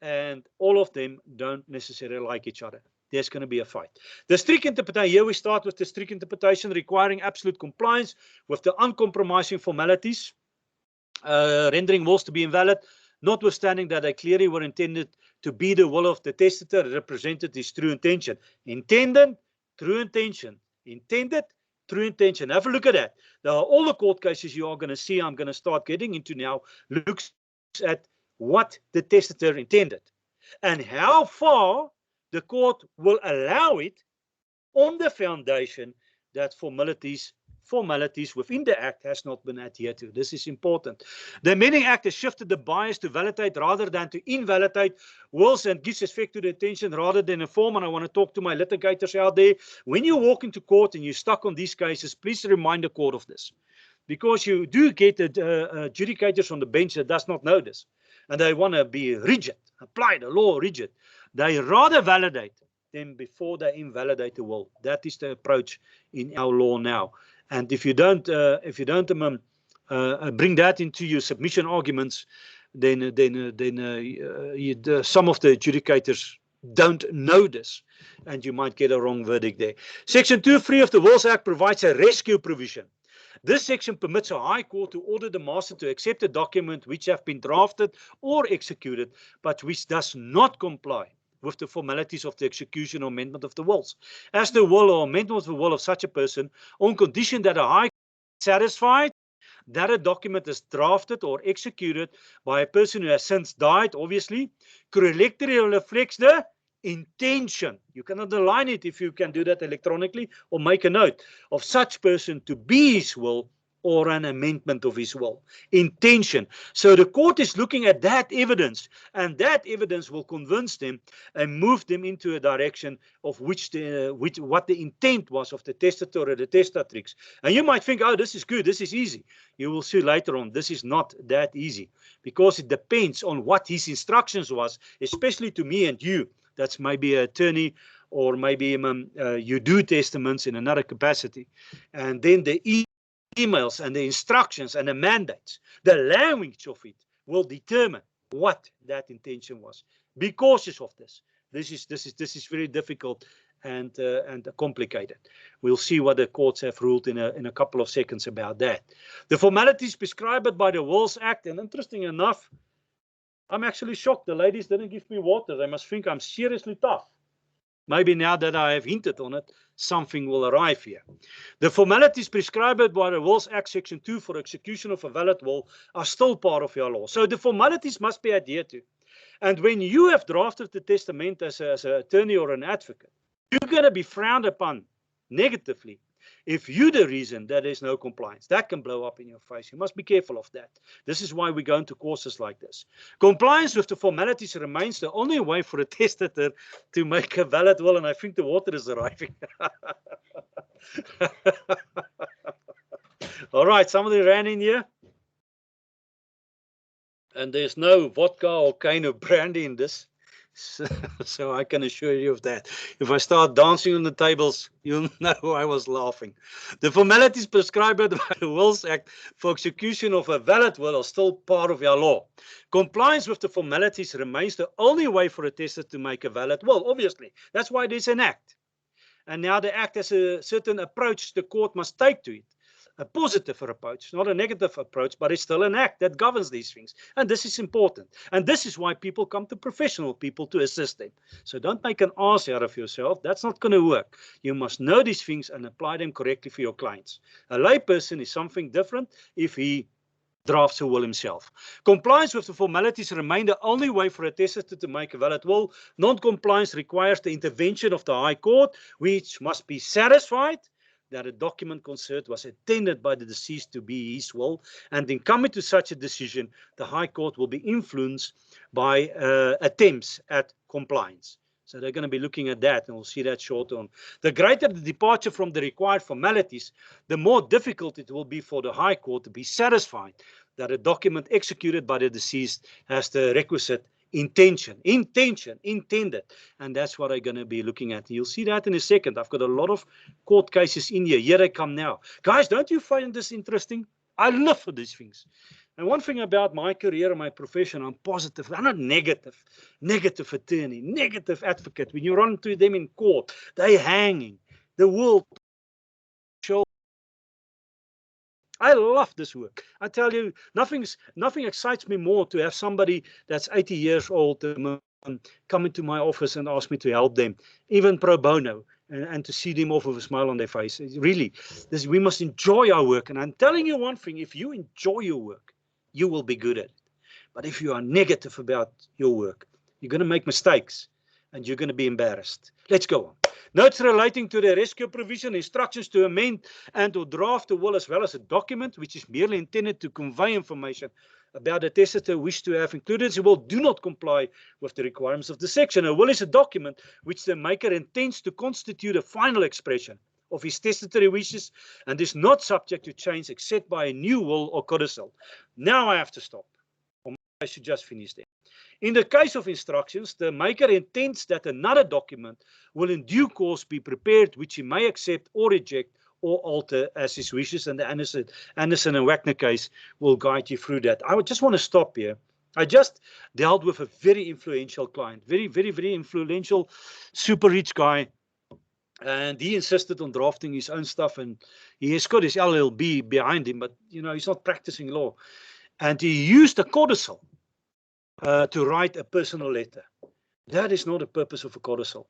and all of them don't necessarily like each other. There's going to be a fight. The strict interpretation, here we start with the strict interpretation requiring absolute compliance with the uncompromising formalities, rendering wills to be invalid, notwithstanding that they clearly were intended to be the will of the testator, represented his true intention. Intended, true intention. Intended, true intention. Have a look at that. Now, all the court cases you are going to see, I'm going to start getting into now, looks at what the testator intended and how far the court will allow it on the foundation that formalities within the Act has not been adhered to. This is important. The Amending Act has shifted the bias to validate rather than to invalidate wills, and gives effect to the intention rather than inform. And I want to talk to my litigators out there. When you walk into court and you're stuck on these cases, please remind the court of this, because you do get adjudicators on the bench that does not know this, and they want to be rigid, apply the law rigid. They rather validate them before they invalidate the will. That is the approach in our law now. And if you don't bring that into your submission arguments, then some of the adjudicators don't know this, and you might get a wrong verdict there. Section 2(3) of the Wills Act provides a rescue provision. This section permits a high court to order the master to accept a document which have been drafted or executed, but which does not comply with the formalities of the execution or amendment of the wills, as the will or amendment of the will of such a person, on condition that a high court is satisfied that a document is drafted or executed by a person who has since died, obviously, correctly reflects the intention. You can underline it if you can do that electronically, or make a note of such person to be his will or an amendment of his will. Intention. So the court is looking at that evidence, and that evidence will convince them and move them into a direction of what the intent was of the testator or the testatrix. And you might think, oh, this is good, this is easy. You will see later on, this is not that easy, because it depends on what his instructions was, especially to me and you. That's maybe an attorney, or maybe you do testaments in another capacity. And then the emails and the instructions and the mandates, the language of it will determine what that intention was. Be cautious of this. This is very difficult and complicated. We'll see what the courts have ruled in a couple of seconds about that. The formalities prescribed by the Wills Act, and interesting enough, I'm actually shocked the ladies didn't give me water. They must think I'm seriously tough. Maybe now that I have hinted on it, something will arrive here. The formalities prescribed by the Wills Act Section 2 for execution of a valid will are still part of your law. So the formalities must be adhered to. And when you have drafted the testament as an attorney or an advocate, you're going to be frowned upon negatively if you're the reason that there's no compliance. That can blow up in your face. You must be careful of that. This is why we go into courses like this. Compliance with the formalities remains the only way for a testator to make a valid will, and I think the water is arriving. All right, somebody ran in here. And there's no vodka or kind of brandy in this. So I can assure you of that. If I start dancing on the tables, you'll know I was laughing. The formalities prescribed by the Wills Act for execution of a valid will are still part of our law. Compliance with the formalities remains the only way for a testator to make a valid will, obviously. That's why there's an act. And now the act has a certain approach the court must take to it. a positive approach, not a negative approach, but it's still an act that governs these things. And this is important. And this is why people come to professional people to assist them. So don't make an ass out of yourself. That's not going to work. You must know these things and apply them correctly for your clients. A layperson is something different if he drafts a will himself. Compliance with the formalities remain the only way for a testator to make a valid will. Non-compliance requires the intervention of the High Court, which must be satisfied that a document concerned was intended by the deceased to be his will, and in coming to such a decision, the High Court will be influenced by attempts at compliance. So they're going to be looking at that, and we'll see that short on. The greater the departure from the required formalities, the more difficult it will be for the High Court to be satisfied that a document executed by the deceased has the requisite intended, and that's what I'm going to be looking at. You'll see that in a second. I've got a lot of court cases in here. Here they come now. Guys, don't you find this interesting? I live for these things. And one thing about my career and my profession, I'm positive. I'm not negative. Negative attorney, negative advocate. When you run into them in court, they're hanging. The world. I love this work. I tell you, nothing excites me more to have somebody that's 80 years old come into my office and ask me to help them, even pro bono, and to see them off with a smile on their face. Really, we must enjoy our work. And I'm telling you one thing, if you enjoy your work, you will be good at it. But if you are negative about your work, you're going to make mistakes and you're going to be embarrassed. Let's go on. Notes relating to the rescue provision, instructions to amend and or draft a will, as well as a document which is merely intended to convey information about the testator wish to have included in the will do not comply with the requirements of the section. A will is a document which the maker intends to constitute a final expression of his testatory wishes and is not subject to change except by a new will or codicil. Now I have to stop. Or I should just finish there. In the case of instructions, the maker intends that another document will in due course be prepared, which he may accept or reject or alter as his wishes, and the Anderson and Wagner case will guide you through that. I would just want to stop here. I just dealt with a very influential client, very, very, very influential, super rich guy, and he insisted on drafting his own stuff, and he has got his LLB behind him, but you know, he's not practicing law, and he used a codicil to write a personal letter. That is not the purpose of a codicil.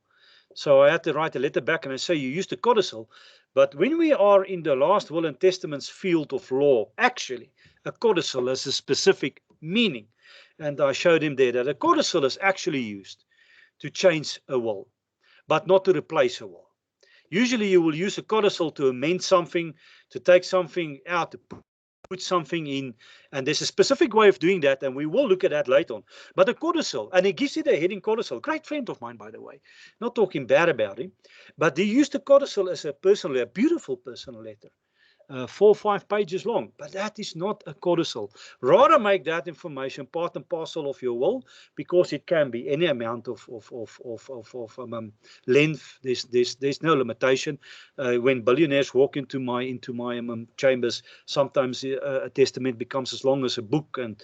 So I had to write a letter back and I say, you used a codicil, but when we are in the last will and testaments field of law, actually a codicil has a specific meaning. And I showed him there that a codicil is actually used to change a will, but not to replace a will. Usually you will use a codicil to amend something, to take something out, to put something in, and there's a specific way of doing that, and we will look at that later on. But a codicil, and he gives you the heading codicil, great friend of mine, by the way, not talking bad about him, but he used a codicil as a beautiful personal letter, 4 or 5 pages long, but that is not a codicil. Rather make that information part and parcel of your will, because it can be any amount of length. There's no limitation. When billionaires walk into my chambers, sometimes a testament becomes as long as a book, and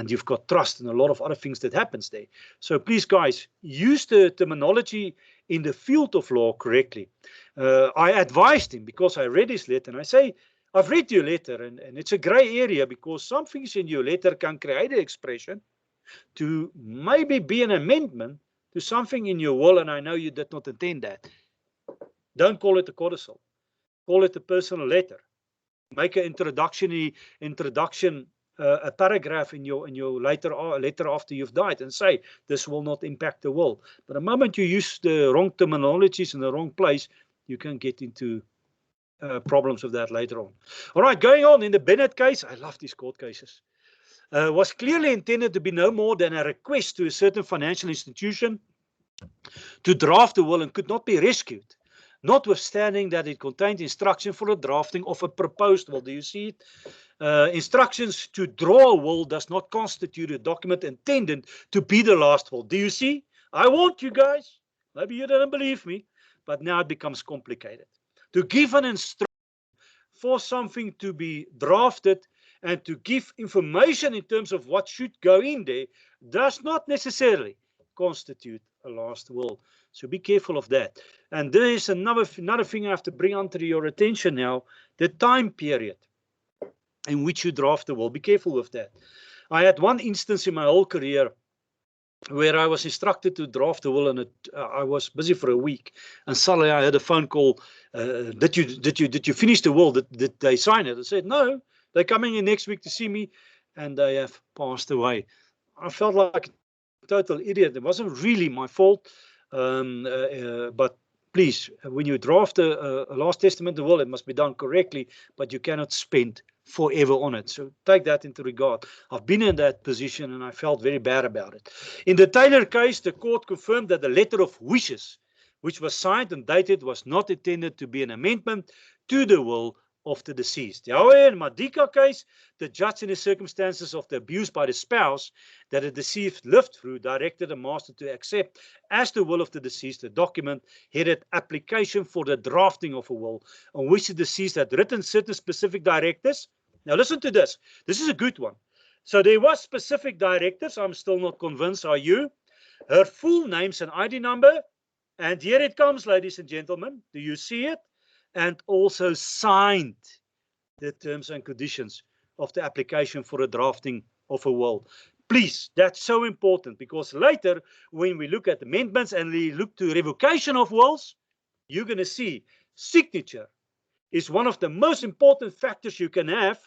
you've got trust and a lot of other things that happens there. So please, guys, use the terminology in the field of law correctly. I advised him, because I read his letter, and I say, I've read your letter, and it's a gray area, because some things in your letter can create an expression to maybe be an amendment to something in your will, and I know you did not intend that. Don't call it a codicil. Call it a personal letter. Make an introduction, a paragraph in your letter after you've died, and say this will not impact the will. But the moment you use the wrong terminologies in the wrong place, you can get into problems with that later on. All right, going on in the Bennett case, I love these court cases, was clearly intended to be no more than a request to a certain financial institution to draft a will and could not be rescued, notwithstanding that it contained instruction for the drafting of a proposed will. Do you see it? Instructions to draw a will does not constitute a document intended to be the last will. Do you see? I want you guys, maybe you don't believe me, but now it becomes complicated. To give an instruction for something to be drafted and to give information in terms of what should go in there does not necessarily constitute a last will. So be careful of that. And there is another thing I have to bring under your attention now, the time period. in which you draft the will. Be careful with that. I had one instance in my whole career where I was instructed to draft the will, and I was busy for a week, and suddenly I had a phone call. Did you finish the will? Did they sign it? I said no. They're coming in next week to see me, and they have passed away. I felt like a total idiot. It wasn't really my fault, but please, when you draft a last testament, the will, it must be done correctly, but you cannot spend forever on it. So take that into regard. I've been in that position and I felt very bad about it. In the Taylor case, the court confirmed that the letter of wishes, which was signed and dated, was not intended to be an amendment to the will of the deceased. However, in Madika case, the judge, in the circumstances of the abuse by the spouse that the deceased lived through, directed the master to accept as the will of the deceased a document headed application for the drafting of a will, on which the deceased had written certain specific directives. Now listen to this. This is a good one. So there was specific directives. I'm still not convinced. Are you? Her full names and ID number. And here it comes, ladies and gentlemen. Do you see it? And also signed the terms and conditions of the application for a drafting of a will. Please, that's so important, because later when we look at amendments and we look to revocation of wills, you're going to see signature is one of the most important factors you can have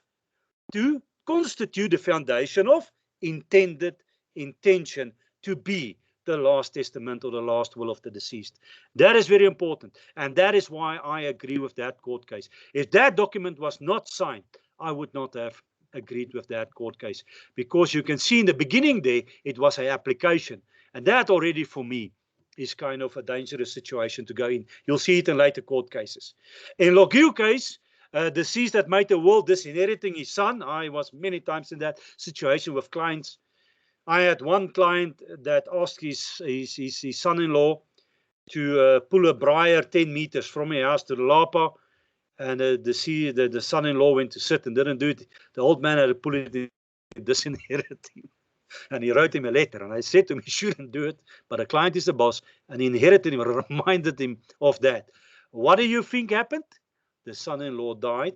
to constitute the foundation of intended intention to be the last testament or the last will of the deceased. That is very important, and that is why I agree with that court case. If that document was not signed, I would not have agreed with that court case, because you can see in the beginning there it was an application, and that already for me is kind of a dangerous situation to go in. You'll see it in later court cases. In Logue case, deceased that made a will disinheriting his son. I was many times in that situation with clients. I had one client that asked his son-in-law to pull a briar 10 meters from his house to the Lapa, and the son-in-law went to sit and didn't do it. The old man had to pull it and disinherit him. And he wrote him a letter, and I said to him, he shouldn't do it, but the client is the boss, and he inherited him, reminded him of that. What do you think happened? The son-in-law died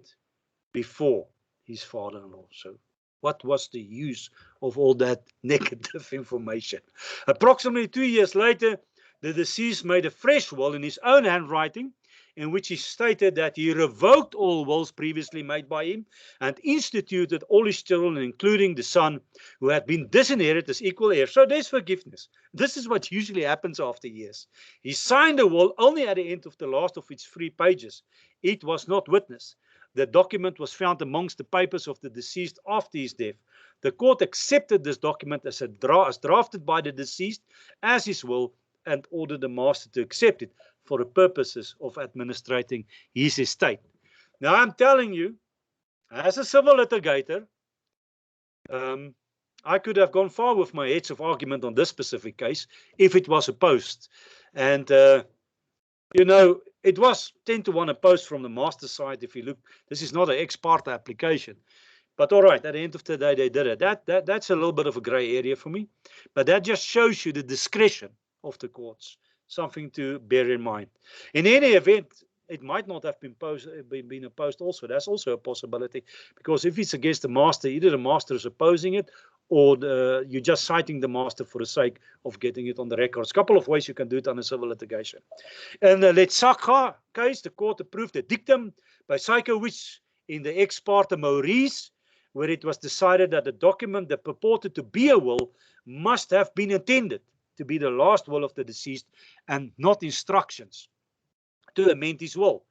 before his father-in-law. So what was the use of all that negative information? Approximately 2 years later, the deceased made a fresh will in his own handwriting, in which he stated that he revoked all wills previously made by him and instituted all his children, including the son, who had been disinherited, as equal heirs. So there's forgiveness. This is what usually happens after years. He signed the will only at the end of the last of its 3 pages. It was not witnessed. The document was found amongst the papers of the deceased after his death. The court accepted this document as drafted by the deceased as his will, and ordered the master to accept it for the purposes of administrating his estate. Now, I'm telling you, as a civil litigator, I could have gone far with my heads of argument on this specific case if it was opposed. And, you know, it was 10 to 1 opposed from the master side. If you look, this is not an ex parte application. But all right, at the end of the day, they did it. That's a little bit of a gray area for me. But that just shows you the discretion of the courts, something to bear in mind. In any event, it might not have been opposed also. That's also a possibility, because if it's against the master, either the master is opposing it, or you're just citing the master for the sake of getting it on the records. A couple of ways you can do it under civil litigation. In the LSSA case, the court approved a dictum by Sykowicz in the ex parte Maurice, where it was decided that the document that purported to be a will must have been intended to be the last will of the deceased and not instructions to amend his will.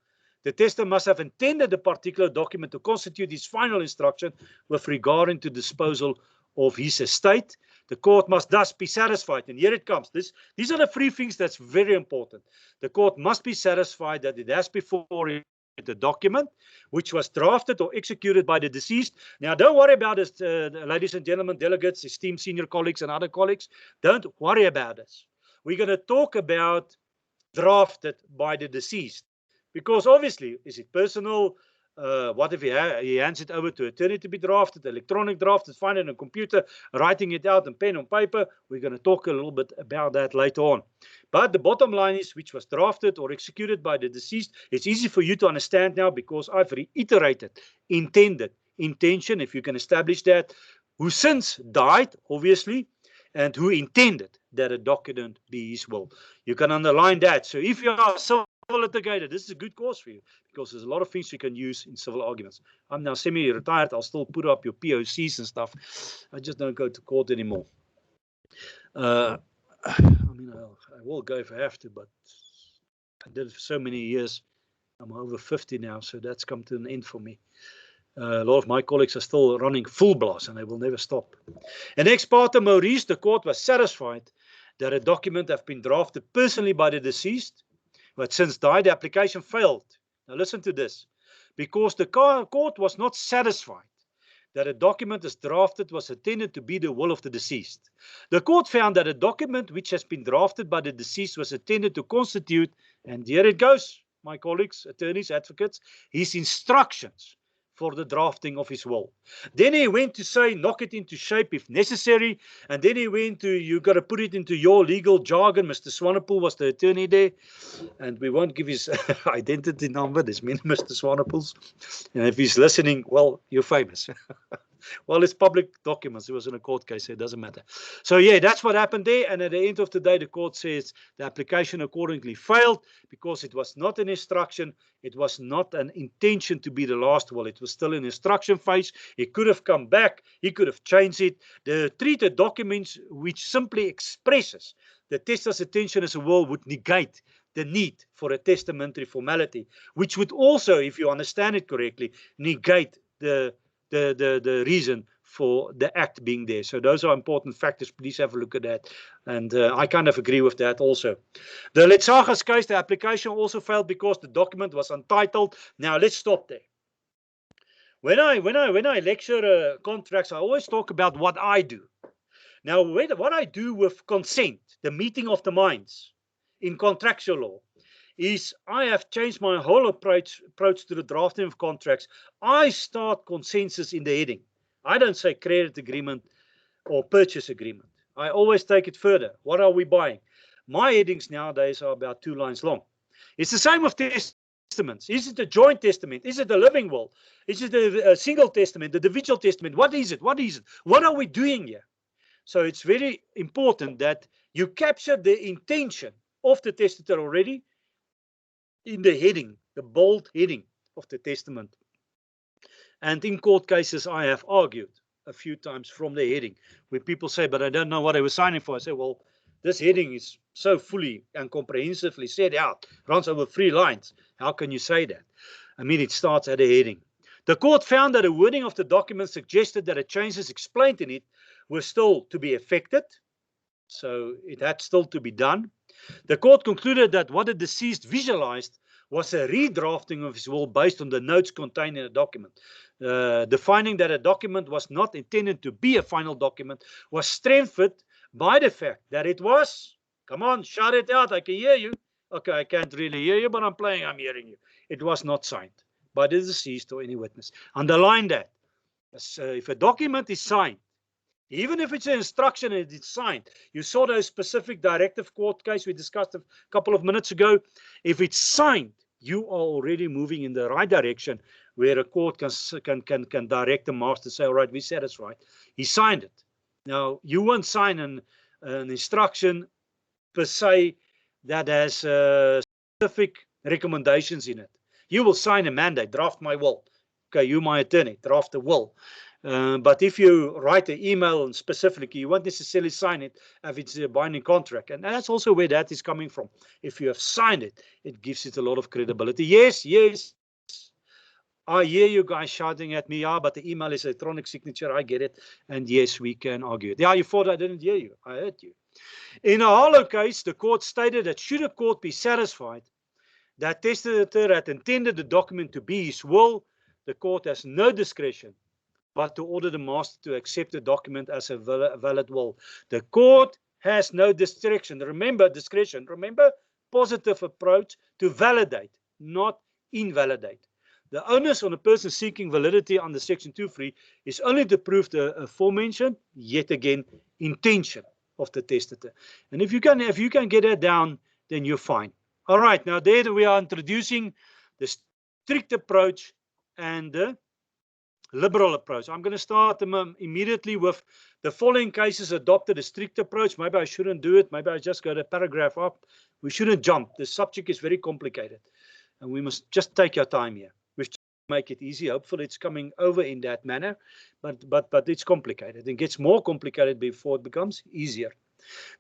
The testator must have intended the particular document to constitute his final instruction with regard to disposal of his estate. The court must thus be satisfied, and here it comes. These are the 3 things that's very important. The court must be satisfied that it has before it the document which was drafted or executed by the deceased. Now, don't worry about this, ladies and gentlemen, delegates, esteemed senior colleagues and other colleagues. Don't worry about this. We're going to talk about drafted by the deceased, because obviously, is it personal? What if he hands it over to attorney to be drafted, electronic drafted, find it on a computer, writing it out in pen on paper? We're going to talk a little bit about that later on. But the bottom line is, which was drafted or executed by the deceased. It's easy for you to understand now, because I've reiterated intended intention, if you can establish that, who since died, obviously, and who intended that a document be his will. You can underline that. So if you are a civil litigator, this is a good course for you, because there's a lot of things you can use in civil arguments. I'm now semi-retired. I'll still put up your POCs and stuff. I just don't go to court anymore. I mean, I will go if I have to, but I did it for so many years. I'm over 50 now, so that's come to an end for me. A lot of my colleagues are still running full blast, and they will never stop. And ex parte Maurice, the court was satisfied that a document had been drafted personally by the deceased, but since died, the application failed. Now listen to this. Because the court was not satisfied that a document as drafted was intended to be the will of the deceased. The court found that a document which has been drafted by the deceased was intended to constitute, and here it goes, my colleagues, attorneys, advocates, his instructions for the drafting of his will. Then he went to say, knock it into shape if necessary. And then he went to, you got to put it into your legal jargon. Mr. Swanepoel was the attorney there. And we won't give his identity number. There's many Mr. Swanepoels. And if he's listening, well, you're famous. Well, it's public documents. It was in a court case, so it doesn't matter. So yeah, that's what happened there. And at the end of the day, the court says the application accordingly failed because it was not an instruction. It was not an intention to be the last will. It was still an instruction phase. He could have come back. He could have changed it. The treated documents which simply expresses the testator's intention as a will would negate the need for a testamentary formality, which would also, if you understand it correctly, negate the reason for the act being there. So those are important factors. Please have a look at that. And I kind of agree with that also. The Letsagas case, the application also failed because the document was untitled. Now let's stop there. When I lecture contracts, I always talk about what I do. Now, what I do with consent, the meeting of the minds in contractual law, is I have changed my whole approach to the drafting of contracts. I start consensus in the heading. I don't say credit agreement or purchase agreement. I always take it further. What are we buying? My headings nowadays are about 2 lines long. It's the same with testaments. Is it a joint testament? Is it a living will? Is it a single testament, the individual testament? What is it? What is it? What are we doing here? So it's very important that you capture the intention of the testator already in the heading, the bold heading of the testament. And in court cases, I have argued a few times from the heading, where people say, but I don't know what I was signing for. I say, well, this heading is so fully and comprehensively set out, runs over 3 lines. How can you say that? I mean, it starts at a heading. The court found that the wording of the document suggested that the changes explained in it were still to be effected. So it had still to be done. The court concluded that what the deceased visualized was a redrafting of his will based on the notes contained in the document. The finding that a document was not intended to be a final document was strengthened by the fact that it was, come on, shout it out, I can hear you. Okay, I can't really hear you, but I'm hearing you. It was not signed by the deceased or any witness. Underline that. If a document is signed, even if it's an instruction and it's signed, you saw those specific directive court case we discussed a couple of minutes ago. If it's signed, you are already moving in the right direction, where a court can direct the master, say, all right, we're satisfied. He signed it. Now, you won't sign an instruction per se that has specific recommendations in it. You will sign a mandate, draft my will. Okay, you my attorney, draft the will. But if you write an email and specifically, you won't necessarily sign it if it's a binding contract. And that's also where that is coming from. If you have signed it, it gives it a lot of credibility. Yes, I hear you guys shouting at me, yeah, but the email is electronic signature, I get it. And yes, we can argue it. Yeah, you thought I didn't hear you. I heard you. In a hollow case, the court stated that should a court be satisfied that testator had intended the document to be his will, the court has no discretion but to order the master to accept the document as a valid will. The court has no discretion. Remember, discretion. Remember, positive approach to validate, not invalidate. The onus on a person seeking validity under Section 2.3 is only to prove the aforementioned, yet again, intention of the testator. And if you can get that down, then you're fine. All right, now there we are introducing the strict approach and the liberal approach. I'm going to start immediately with the following cases adopted a strict approach. Maybe I shouldn't do it. Maybe I just go to paragraph up. We shouldn't jump. The subject is very complicated, and we must just take our time here. We've tried to make it easy. Hopefully, it's coming over in that manner, but it's complicated. It gets more complicated before it becomes easier.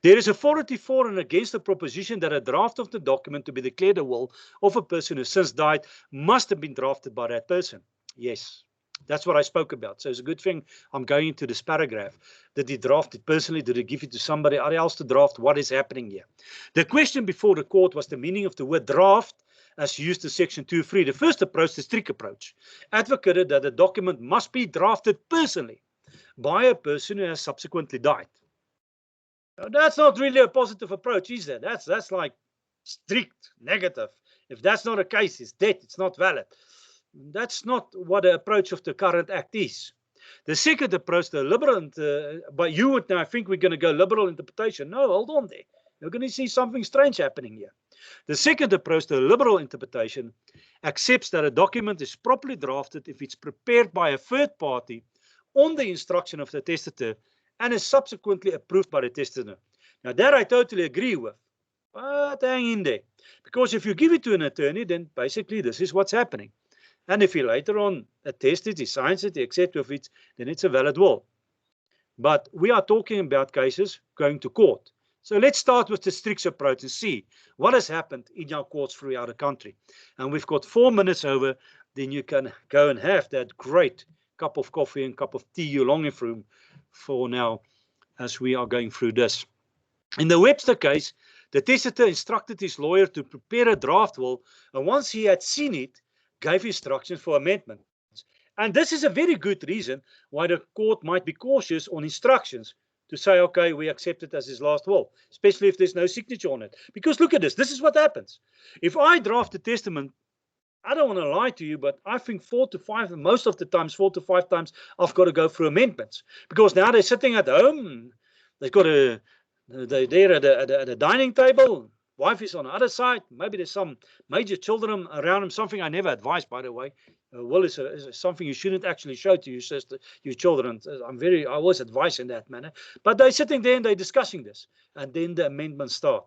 There is authority for and against the proposition that a draft of the document to be declared a will of a person who has since died must have been drafted by that person. Yes, that's what I spoke about. So it's a good thing I'm going into this paragraph. Did he draft it personally? Did he give it to somebody else to draft? What is happening here? The question before the court was the meaning of the word draft as used in section 2.3. The first approach, the strict approach, advocated that a document must be drafted personally by a person who has subsequently died. Now, that's not really a positive approach, is it? That's like strict, negative. If that's not a case, it's dead, it's not valid. That's not what the approach of the current act is. The second approach, the liberal, but you would now think we're going to go liberal interpretation. No, hold on there. You're going to see something strange happening here. The second approach, the liberal interpretation, accepts that a document is properly drafted if it's prepared by a third party on the instruction of the testator and is subsequently approved by the testator. Now that I totally agree with, but hang in there. Because if you give it to an attorney, then basically this is what's happening. And if he later on attests it, he signs it, he accepts of it, then it's a valid will. But we are talking about cases going to court. So let's start with the strict approach and see what has happened in our courts throughout the country. And we've got 4 minutes over, then you can go and have that great cup of coffee and cup of tea you're longing for now as we are going through this. In the Webster case, the testator instructed his lawyer to prepare a draft will, and once he had seen it, gave instructions for amendments. And this is a very good reason why the court might be cautious on instructions to say, okay, we accept it as his last will, especially if there's no signature on it. Because look at this, this is what happens. If I draft a testament, I don't want to lie to you, but I think 4 to 5, and most of the times 4 to 5 times, I've got to go through amendments. Because now they're sitting at home, they've got they're there at the dining table, wife is on the other side, maybe there's some major children around him, something I never advise, by the way. Will is something you shouldn't actually show to your sister, your children. I always advise in that manner. But they're sitting there and they're discussing this. And then the amendments start.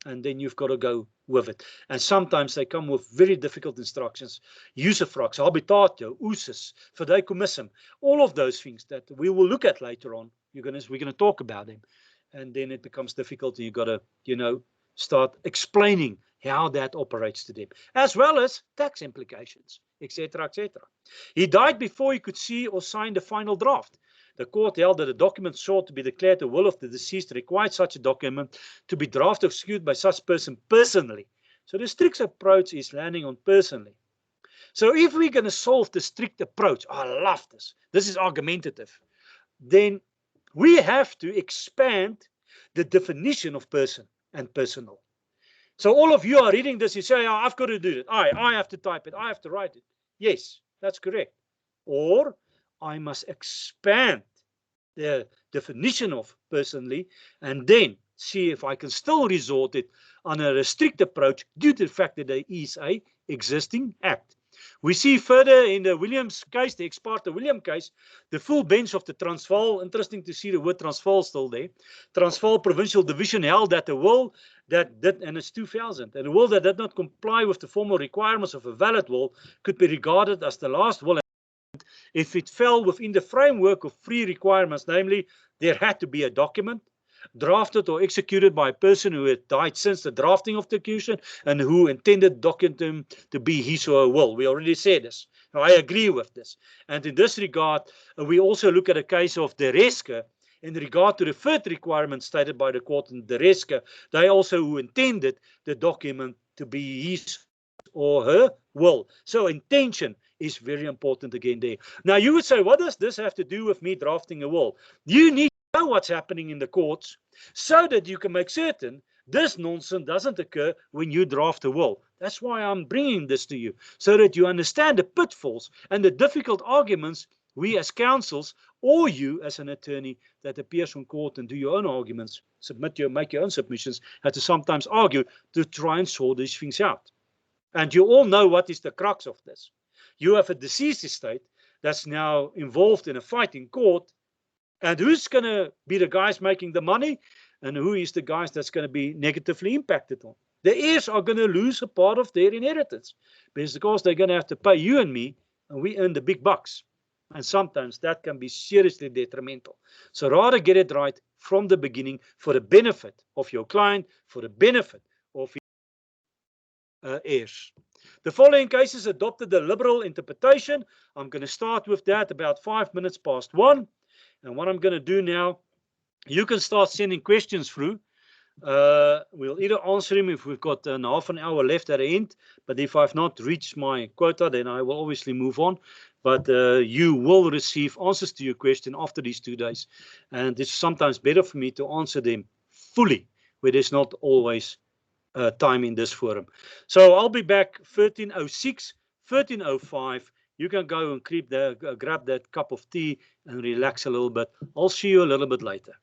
And then you've got to go with it. And sometimes they come with very difficult instructions. Usufruct, habitatio, usus, fideicomissum, all of those things that we will look at later on. We're going to talk about them. And then it becomes difficult. You've got to, start explaining how that operates to them, as well as tax implications, etc., etc. He died before he could see or sign the final draft. The court held that a document sought to be declared the will of the deceased required such a document to be drafted or executed by such person personally. So the strict approach is landing on personally. So if we're going to solve the strict approach, I love this. This is argumentative. Then we have to expand the definition of person and personal. So all of you are reading this, you say, oh, I've got to do it. I have to type it. I have to write it. Yes, that's correct. Or I must expand the definition of personally and then see if I can still resort it under a strict approach due to the fact that there is a existing act. We see further in the Williams case, the ex parte William case, the full bench of the Transvaal, interesting to see the word Transvaal still there, Transvaal Provincial Division held that the will that did, and it's 2000, and a will that did not comply with the formal requirements of a valid will could be regarded as the last will if it fell within the framework of 3 requirements, namely, there had to be a document, drafted or executed by a person who had died since the drafting of the execution and who intended the document to be his or her will. We already said this. Now, I agree with this. And in this regard, we also look at a case of de Reske in regard to the third requirement stated by the court in de Reske. They also who intended the document to be his or her will. So intention is very important again there. Now you would say, what does this have to do with me drafting a will? You need know what's happening in the courts so that you can make certain this nonsense doesn't occur when you draft a will. That's why I'm bringing this to you, so that you understand the pitfalls and the difficult arguments we as counsels or you as an attorney that appears on court and do your own arguments, make your own submissions, have to sometimes argue to try and sort these things out. And you all know what is the crux of this. You have a deceased estate that's now involved in a fight in court, and who's going to be the guys making the money, and who is the guys that's going to be negatively impacted on. The heirs are going to lose a part of their inheritance because they're going to have to pay you and me, and we earn the big bucks. And sometimes that can be seriously detrimental. So rather get it right from the beginning for the benefit of your client, for the benefit of heirs. The following cases adopted the liberal interpretation. I'm going to start with that about 5 minutes past 1. And what I'm going to do now, you can start sending questions through. We'll either answer them if we've got half an hour left at the end. But if I've not reached my quota, then I will obviously move on. But you will receive answers to your question after these 2 days. And it's sometimes better for me to answer them fully, where there's not always time in this forum. So I'll be back 13:06, 13:05. You can go and grab that cup of tea and relax a little bit. I'll see you a little bit later.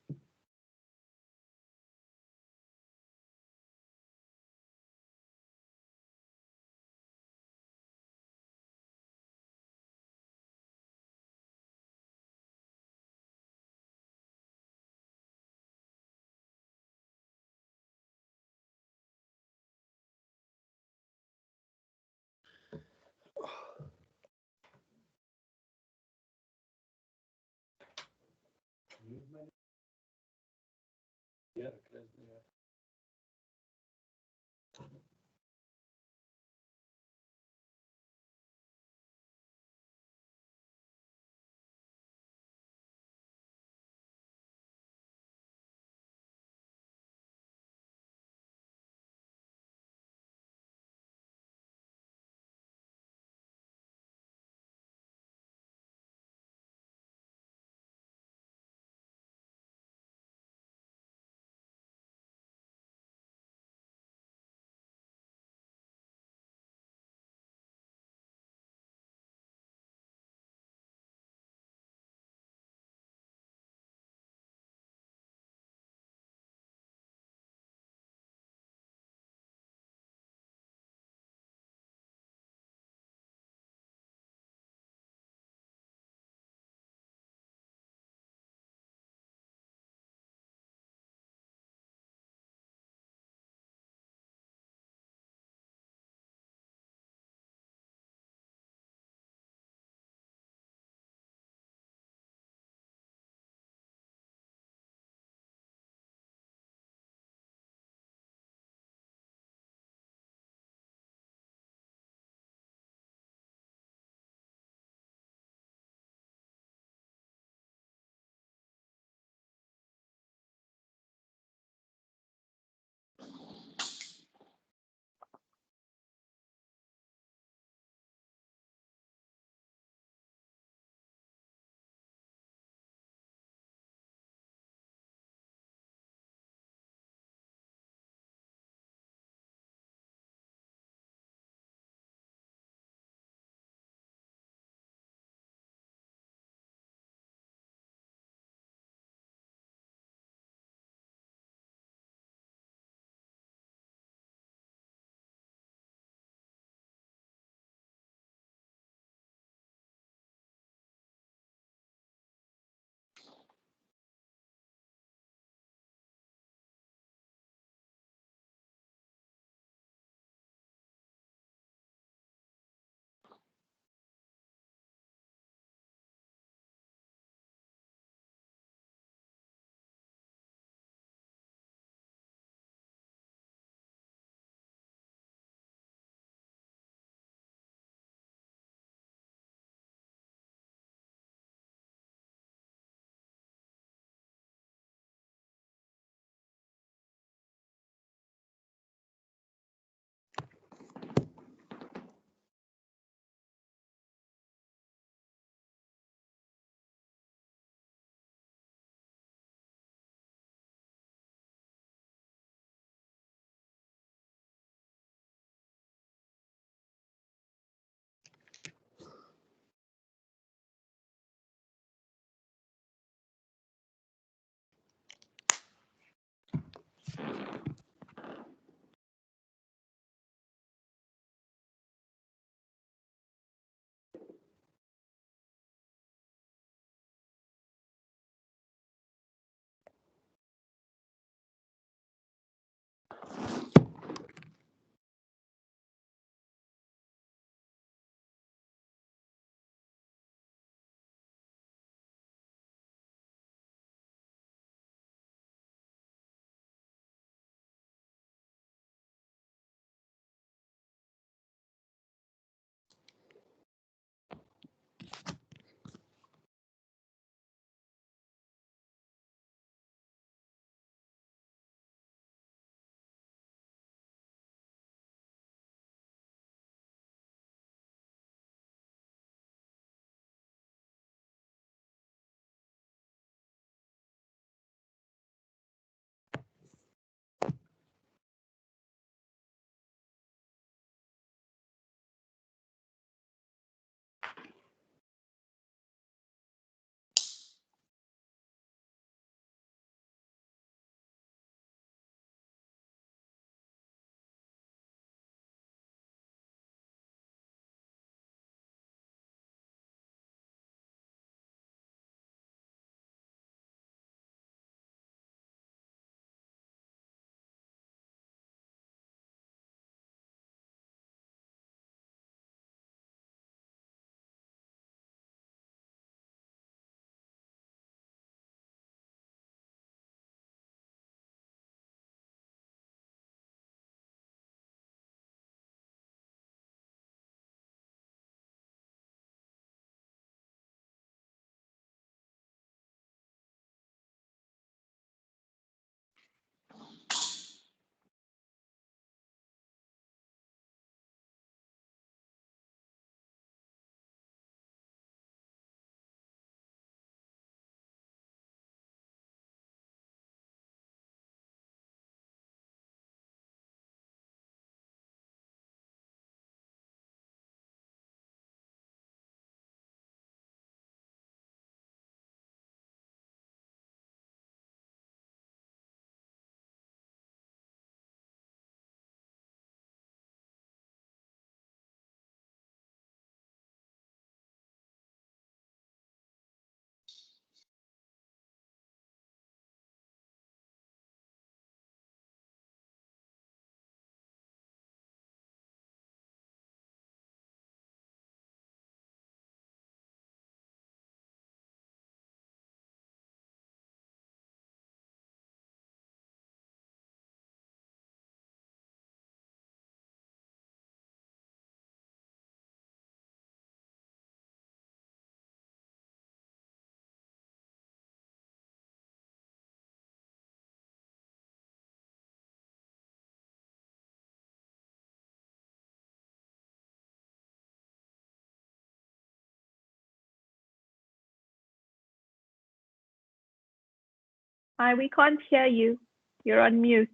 Hi, we can't hear you. You're on mute.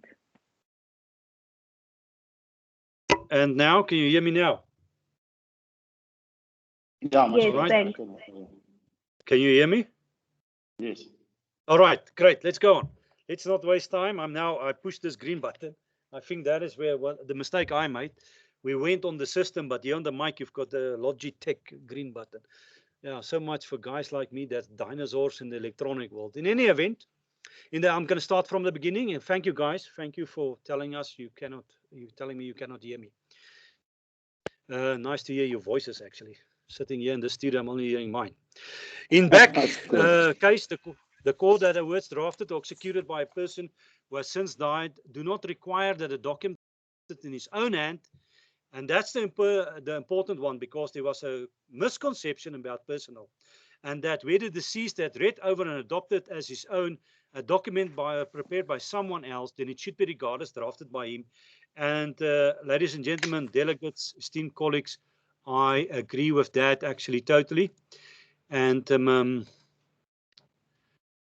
And now, can you hear me now? Yeah, Yes, right. thanks. Can you hear me? Yes. All right, great. Let's go on. Let's not waste time. I pushed this green button. I think that is where the mistake I made. We went on the system, but here on the mic, you've got the Logitech green button. Yeah, so much for guys like me, that's dinosaurs in the electronic world. In any event, I'm going to start from the beginning. And thank you, guys. Thank you for telling us you're telling me you cannot hear me. Nice to hear your voices, actually. Sitting here in the studio, I'm only hearing mine. In back case, the code that the words drafted or executed by a person who has since died do not require that a document in his own hand. And that's the important one, because there was a misconception about personal. And that where the deceased had read over and adopted as his own a document prepared by someone else, then it should be regarded as drafted by him. And ladies and gentlemen, delegates, esteemed colleagues, I agree with that actually totally. And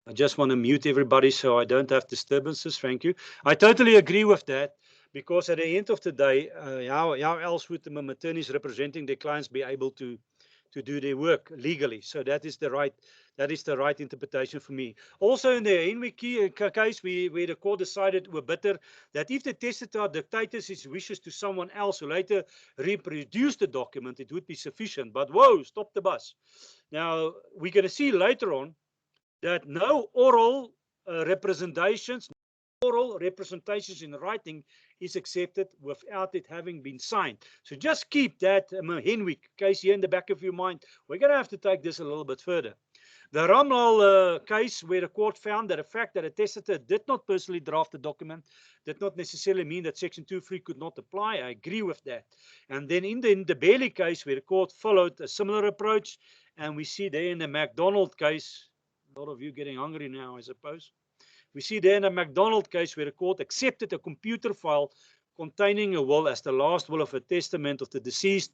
I just want to mute everybody so I don't have disturbances. Thank you. I totally agree with that, because at the end of the day, how else would the attorneys representing their clients be able to do their work legally? So that is the right interpretation for me. Also, in the Henwick case, where the court decided were bitter that if the testator dictates his wishes to someone else who later reproduced the document, it would be sufficient. But whoa, stop the bus. Now we're going to see later on that no oral representations in writing is accepted without it having been signed. So just keep that Henwick case here in the back of your mind. We're going to have to take this a little bit further. The Ramlal case, where the court found that the fact that a testator did not personally draft the document did not necessarily mean that Section 2.3 could not apply. I agree with that. And then in the Bailey case, where the court followed a similar approach, and we see there in the McDonald case, a lot of you getting hungry now, I suppose. We see there in the McDonald case where the court accepted a computer file containing a will as the last will of a testament of the deceased.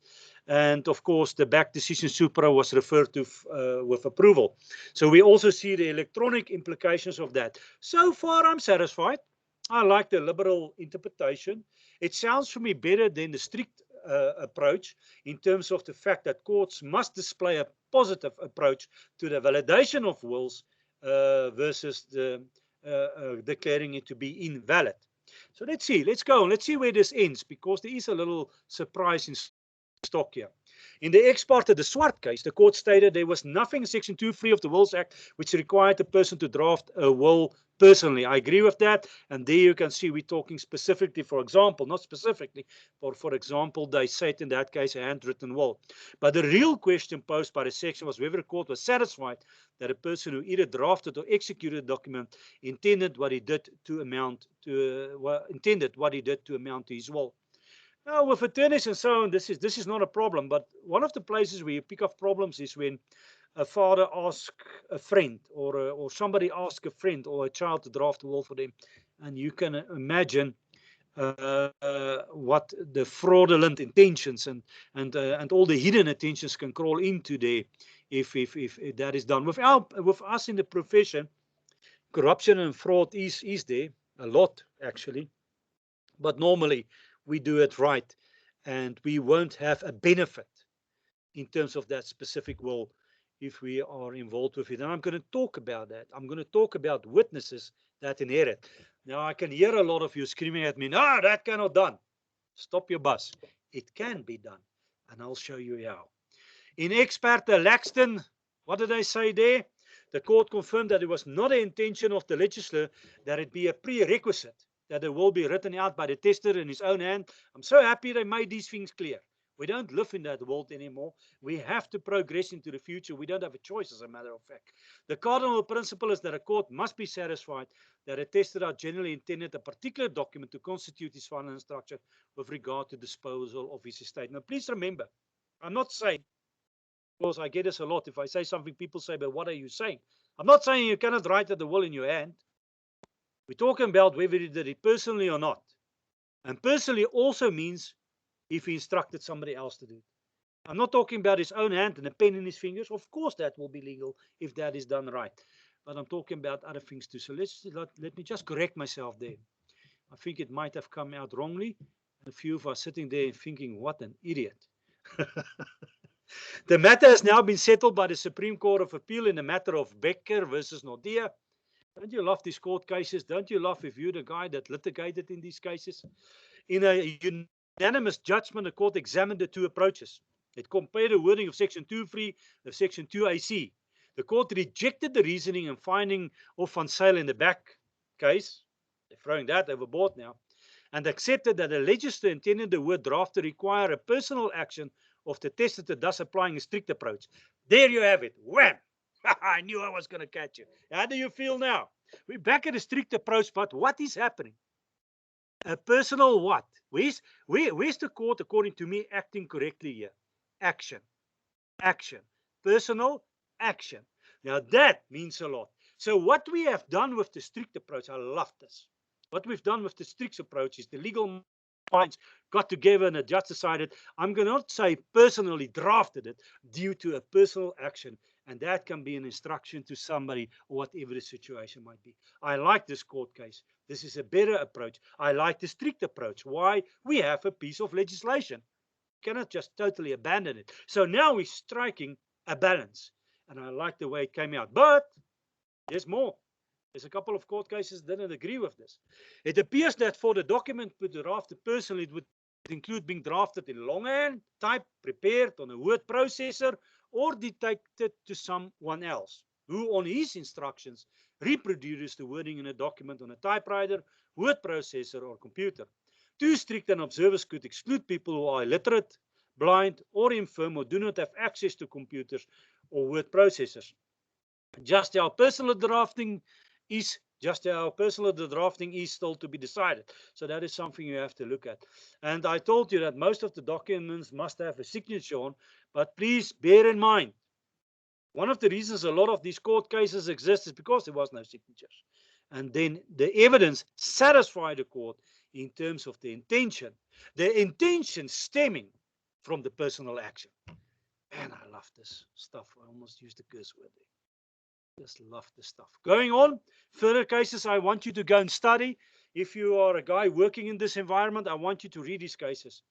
And of course, the back decision supra was referred to with approval. So we also see the electronic implications of that. So far, I'm satisfied. I like the liberal interpretation. It sounds to me better than the strict approach, in terms of the fact that courts must display a positive approach to the validation of wills versus the declaring it to be invalid. So let's see, let's go on, let's see where this ends, because there is a little surprise in stock here. In the ex parte de Swart case, the court stated there was nothing in Section 2.3 of the Wills Act which required the person to draft a will personally. I agree with that. And there you can see we're talking specifically, for example, not specifically, but for example, they said in that case a handwritten will. But the real question posed by the section was whether the court was satisfied that a person who either drafted or executed a document intended what he did to amount to his will. Now, with attorneys and so on, this is not a problem. But one of the places where you pick up problems is when a father asks a friend, or somebody asks a friend or a child to draft a will for them, and you can imagine what the fraudulent intentions and all the hidden intentions can crawl into there if that is done. With us in the profession, corruption and fraud is there a lot actually, but normally we do it right, and we won't have a benefit in terms of that specific will if we are involved with it. And I'm going to talk about that. I'm going to talk about witnesses that inherit. Now, I can hear a lot of you screaming at me, no, that cannot done. Stop your bus. It can be done, and I'll show you how. In ex parte Laxton, what did I say there? The court confirmed that it was not the intention of the legislature that it be a prerequisite that it will be written out by the testator in his own hand. I'm so happy they made these things clear. We don't live in that world anymore. We have to progress into the future. We don't have a choice, as a matter of fact. The cardinal principle is that a court must be satisfied that a testator generally intended a particular document to constitute his final structure with regard to disposal of his estate. Now, please remember, I'm not saying, because I get this a lot, if I say something, people say, but what are you saying? I'm not saying you cannot write the will in your hand. We're talking about whether he did it personally or not. And personally also means if he instructed somebody else to do it. I'm not talking about his own hand and a pen in his fingers. Of course, that will be legal if that is done right. but I'm talking about other things too. So let me just correct myself there. I think it might have come out wrongly. And a few of us sitting there thinking, what an idiot. The matter has now been settled by the Supreme Court of Appeal in the matter of Becker versus Nordea. Don't you love these court cases? Don't you love if you're the guy that litigated in these cases? In a unanimous judgment, the court examined the two approaches. It compared the wording of Section 2.3 of Section 2AC. The court rejected the reasoning and finding of Van Zyl in the back case. They're throwing that overboard now. And accepted that the legislature intended the word draft to require a personal action of the testator, thus applying a strict approach. There you have it. Wham! I knew I was going to catch you. How do you feel now? We're back at a strict approach, but what is happening? A personal what? Where's the court, according to me, acting correctly here? Action. Action. Personal action. Now that means a lot. So what we have done with the strict approach, I love this. What we've done with the strict approach is the legal minds got together and the judge decided, I'm going to not say personally drafted it due to a personal action. And that can be an instruction to somebody, or whatever the situation might be. I like this court case. This is a better approach. I like the strict approach. Why? We have a piece of legislation. We cannot just totally abandon it. So now we're striking a balance. And I like the way it came out. But there's more. There's a couple of court cases that didn't agree with this. It appears that for the document to be drafted personally, it would include being drafted in longhand, type, prepared on a word processor, or dictated to someone else, who on his instructions reproduces the wording in a document on a typewriter, word processor, or computer. Too strict an observers could exclude people who are illiterate, blind, or infirm, or do not have access to computers or word processors. Just how personal drafting is still to be decided. So that is something you have to look at. And I told you that most of the documents must have a signature on, but please bear in mind, one of the reasons a lot of these court cases exist is because there was no signatures. And then the evidence satisfied the court in terms of the intention stemming from the personal action. And I love this stuff. I almost used the curse word there. Just love the stuff. Going on, further cases I want you to go and study. If you are a guy working in this environment, I want you to read these cases.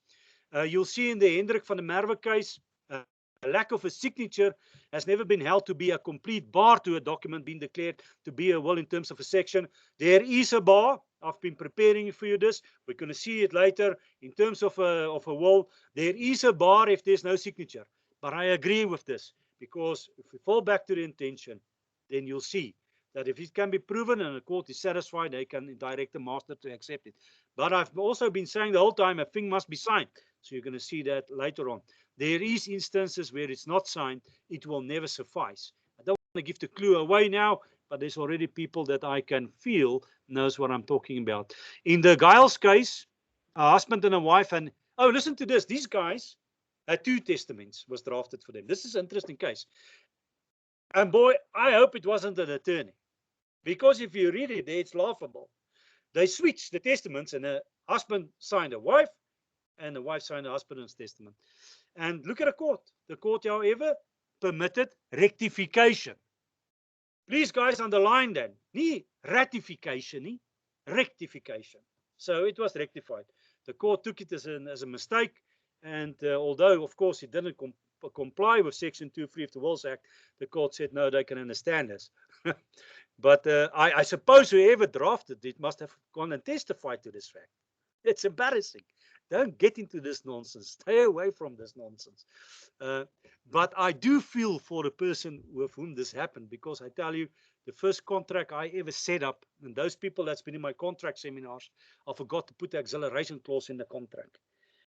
You'll see in the Hendrik van der Merwe case, a lack of a signature has never been held to be a complete bar to a document being declared to be a will in terms of a section. There is a bar. I've been preparing for you this. We're going to see it later in terms of a will. There is a bar if there's no signature. But I agree with this, because if we fall back to the intention, then you'll see that if it can be proven and the court is satisfied, they can direct the master to accept it. But I've also been saying the whole time a thing must be signed. So you're going to see that later on. There is instances where it's not signed. It will never suffice. I don't want to give the clue away now, but there's already people that I can feel knows what I'm talking about. In the Giles case, a husband and a wife, and oh, listen to this. These guys had 2 testaments was drafted for them. This is an interesting case. And boy, I hope it wasn't an attorney, because if you read it, it's laughable. They switched the testaments, and the husband signed a wife, and the wife signed a husband's testament. And look at the court. The court, however, permitted rectification. Please, guys, underline that. Nie ratification, nie rectification. So it was rectified. The court took it as a mistake, and although, of course, it didn't comply with Section 2.3 of the Wills Act, the court said, no, they can understand this. But I suppose whoever drafted it must have gone and testified to this fact. It's embarrassing. Don't get into this nonsense. Stay away from this nonsense. But I do feel for the person with whom this happened, because I tell you, the first contract I ever set up, and those people that's been in my contract seminars, I forgot to put the acceleration clause in the contract.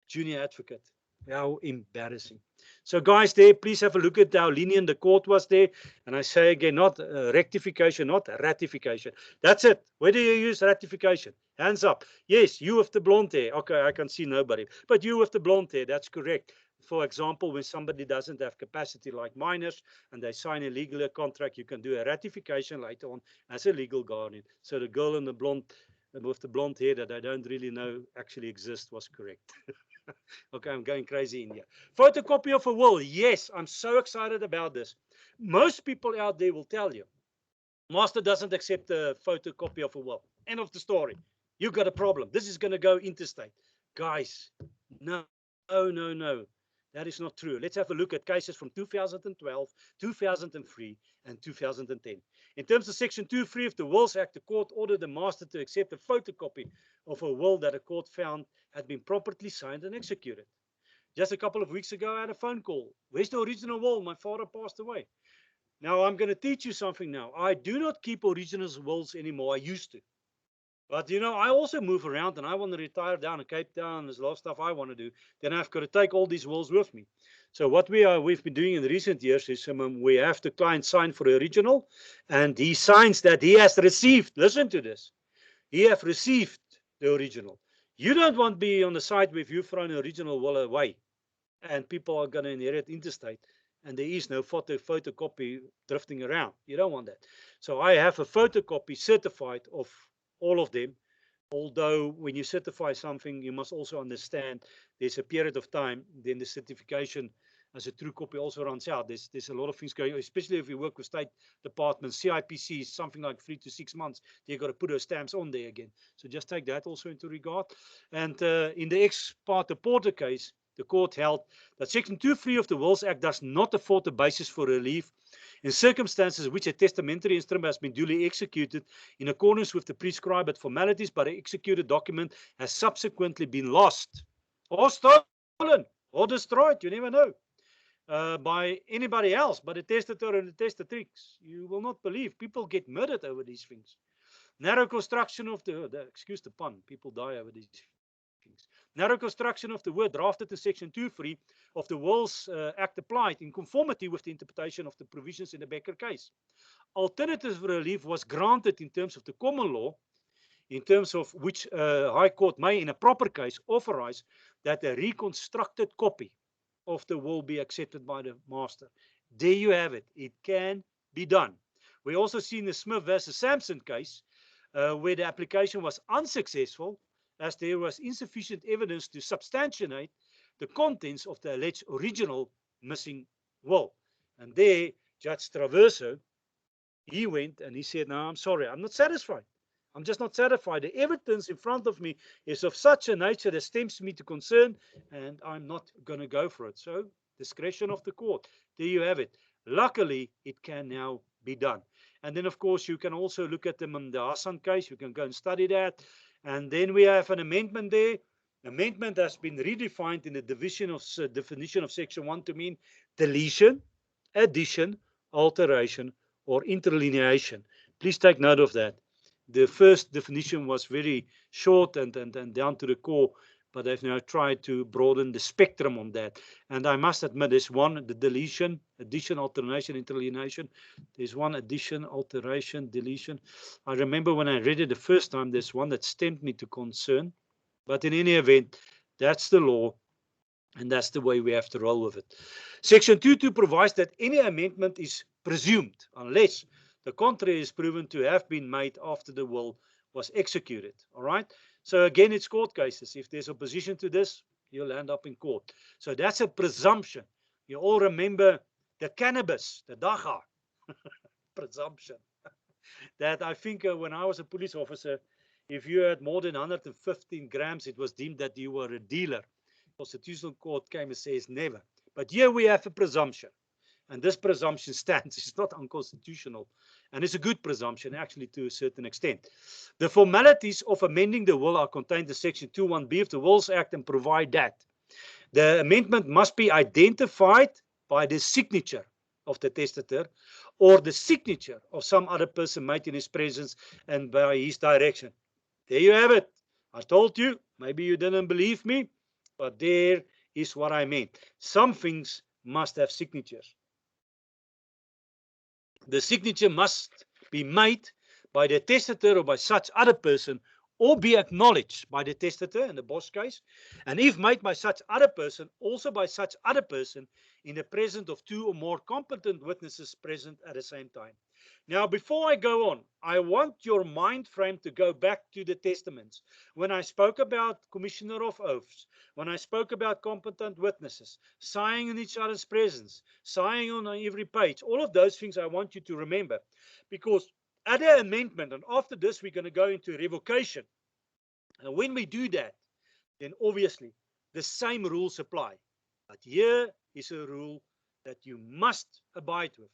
Junior advocate. How embarrassing. So guys, there, please have a look at how lenient the court was there. And I say again, not rectification, not ratification. That's it. Where do you use ratification? Hands up. Yes, you with the blonde hair. Okay, I can see nobody. But you with the blonde hair, that's correct. For example, when somebody doesn't have capacity like minors and they sign a legal contract, you can do a ratification later on as a legal guardian. So the girl in the blonde with the blonde hair that I don't really know actually exists was correct. Okay, I'm going crazy in here. Photocopy of a will. Yes, I'm so excited about this. Most people out there will tell you Master doesn't accept a photocopy of a will. End of the story. You got a problem. This is going to go interstate. Guys, no, no, no. That is not true. Let's have a look at cases from 2012, 2003, and 2010. In terms of Section 2.3 of the Wills Act, the court ordered the master to accept a photocopy of a will that a court found had been properly signed and executed. Just a couple of weeks ago, I had a phone call. Where's the original will? My father passed away. Now, I'm going to teach you something now. I do not keep original wills anymore. I used to. But, I also move around and I want to retire down in Cape Town. There's a lot of stuff I want to do. Then I've got to take all these wills with me. So what we've been doing in the recent years is we have the client sign for the original. And he signs that he has received. Listen to this. He has received the original. You don't want to be on the side where you've thrown the original will away. And people are going to inherit interstate. And there is no photocopy drifting around. You don't want that. So I have a photocopy certified of all of them. Although when you certify something, you must also understand there's a period of time, then the certification as a true copy also runs out. There's a lot of things going on, especially if you work with state departments. CIPC is something like 3 to 6 months. You've got to put those stamps on there again. So just take that also into regard. And in the ex parte Porter case, the court held that Section 2.3 of the Wills Act does not afford a basis for relief in circumstances in which a testamentary instrument has been duly executed in accordance with the prescribed formalities, but the executed document has subsequently been lost or stolen or destroyed, you never know, by anybody else, by the testator or the testatrix. You will not believe. People get murdered over these things. Narrow construction of excuse the pun, people die over these things. Narrow construction of the word drafted in Section 2.3 of the Wills Act applied in conformity with the interpretation of the provisions in the Becker case. Alternative relief was granted in terms of the common law, in terms of which High Court may, in a proper case, authorize that a reconstructed copy of the will be accepted by the master. There you have it. It can be done. We also see in the Smith versus Sampson case, where the application was unsuccessful, as there was insufficient evidence to substantiate the contents of the alleged original missing will. And there, Judge Traverso, he went and he said, no, I'm sorry, I'm not satisfied. I'm just not satisfied. The evidence in front of me is of such a nature that stems me to concern, and I'm not going to go for it. So, discretion of the court. There you have it. Luckily, it can now be done. And then, of course, you can also look at them in the Hassan case. You can go and study that. And then we have an amendment there. Amendment has been redefined in the definition of Section 1 to mean deletion, addition, alteration, or interlineation. Please take note of that. The first definition was very short and down to the core, but they've now tried to broaden the spectrum on that. And I must admit, there's one, the deletion, addition, alternation, interlineation. There's one addition, alteration, deletion. I remember when I read it the first time, there's one that stemmed me to concern. But in any event, that's the law, and that's the way we have to roll with it. Section 2.2 provides that any amendment is presumed unless the contrary is proven to have been made after the will was executed. All right. So again, it's court cases. If there's opposition to this, you'll end up in court. So that's a presumption. You all remember the cannabis, the daga presumption. That I think when I was a police officer, if you had more than 115 grams, it was deemed that you were a dealer. Constitutional court came and says never. But here we have a presumption. And this presumption stands. It's not unconstitutional. And it's a good presumption, actually, to a certain extent. The formalities of amending the will are contained in Section 2.1b of the Wills Act and provide that the amendment must be identified by the signature of the testator or the signature of some other person made in his presence and by his direction. There you have it. I told you. Maybe you didn't believe me, but there is what I meant. Some things must have signatures. The signature must be made by the testator or by such other person, or be acknowledged by the testator in the Bosch case, and if made by such other person, also by such other person in the presence of 2 or more competent witnesses present at the same time. Now, before I go on, I want your mind frame to go back to the testaments. When I spoke about Commissioner of Oaths, when I spoke about competent witnesses, signing in each other's presence, signing on every page, all of those things I want you to remember. Because add an amendment, and after this, we're going to go into revocation. And when we do that, then obviously the same rules apply. But here is a rule that you must abide with.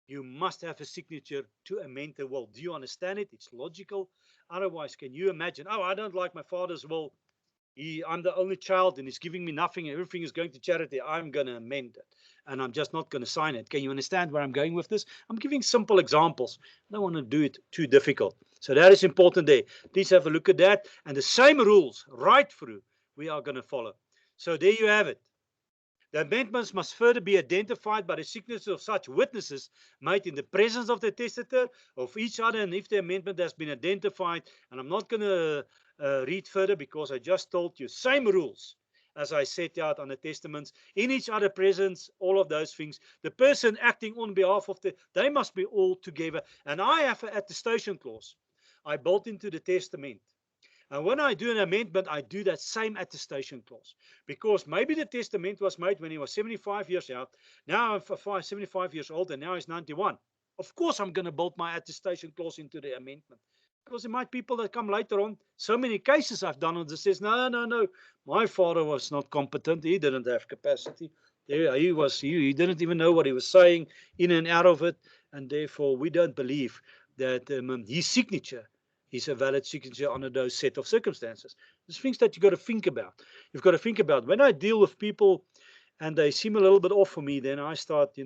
You must have a signature to amend the will. Do you understand it? It's logical. Otherwise, can you imagine, oh, I don't like my father's will. I'm the only child and he's giving me nothing. Everything is going to charity. I'm going to amend it. And I'm just not going to sign it. Can you understand where I'm going with this? I'm giving simple examples. I don't want to do it too difficult. So that is important there. Please have a look at that. And the same rules right through we are going to follow. So there you have it. The amendments must further be identified by the signatures of such witnesses made in the presence of the testator, of each other, and if the amendment has been identified. And I'm not going to read further because I just told you same rules as I set out on the testaments, in each other presence, all of those things. The person acting on behalf of they must be all together. And I have an attestation clause I built into the testament. And when I do an amendment, I do that same attestation clause. Because maybe the testament was made when he was 75 years old. Now I'm 75 years old and now he's 91. Of course, I'm going to build my attestation clause into the amendment. Because there might be people that come later on. So many cases I've done on this says, no, my father was not competent. He didn't have capacity. He didn't even know what he was saying in and out of it. And therefore, we don't believe that his signature is a valid signature under those set of circumstances. There's things that you've got to think about. You've got to think about. When I deal with people and they seem a little bit off for me, then I start,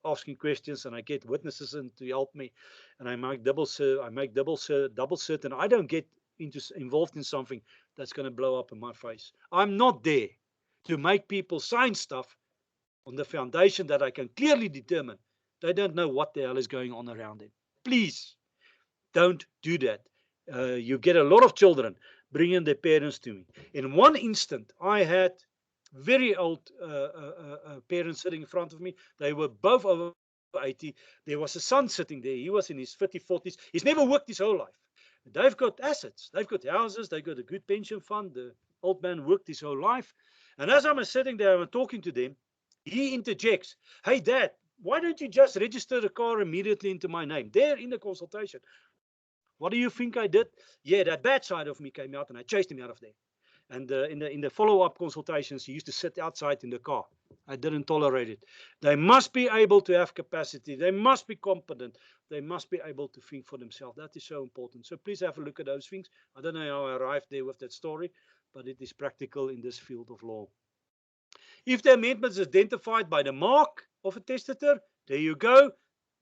asking questions and I get witnesses in to help me, and I make double certain I don't get involved in something that's going to blow up in my face. I'm not there to make people sign stuff on the foundation that I can clearly determine they don't know what the hell is going on around them. Please don't do that. You get a lot of children bringing their parents to me. In one instant, I had very old parents sitting in front of me. They were both over 80. There was a son sitting there. He was in his 30s, 40s. He's never worked his whole life. They've got assets. They've got houses. They've got a good pension fund. The old man worked his whole life. And as I'm sitting there and talking to them, he interjects, "Hey, Dad, why don't you just register the car immediately into my name?" There in the consultation. What do you think I did? Yeah, that bad side of me came out and I chased him out of there. And in the follow-up consultations, he used to sit outside in the car. I didn't tolerate it. They must be able to have capacity. They must be competent. They must be able to think for themselves. That is so important. So please have a look at those things. I don't know how I arrived there with that story, but it is practical in this field of law. If the amendment is identified by the mark of a testator, there you go,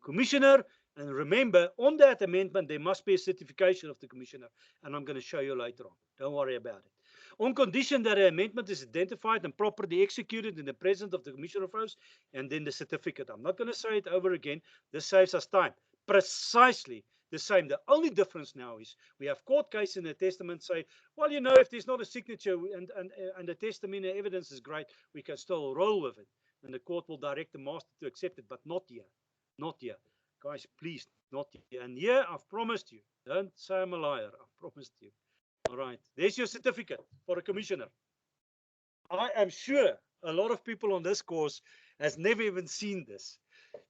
commissioner. And remember, on that amendment, there must be a certification of the commissioner. And I'm going to show you later on. Don't worry about it. On condition that an amendment is identified and properly executed in the presence of the commissioner of oaths, and then the certificate. I'm not going to say it over again. This saves us time. Precisely the same. The only difference now is we have court cases in the testament say, well, if there's not a signature and the testimony evidence is great, we can still roll with it. And the court will direct the master to accept it, but not here. Not here. Guys, please, not here. And here, I've promised you. Don't say I'm a liar. I've promised you. All right. There's your certificate for a commissioner. I am sure a lot of people on this course has never even seen this,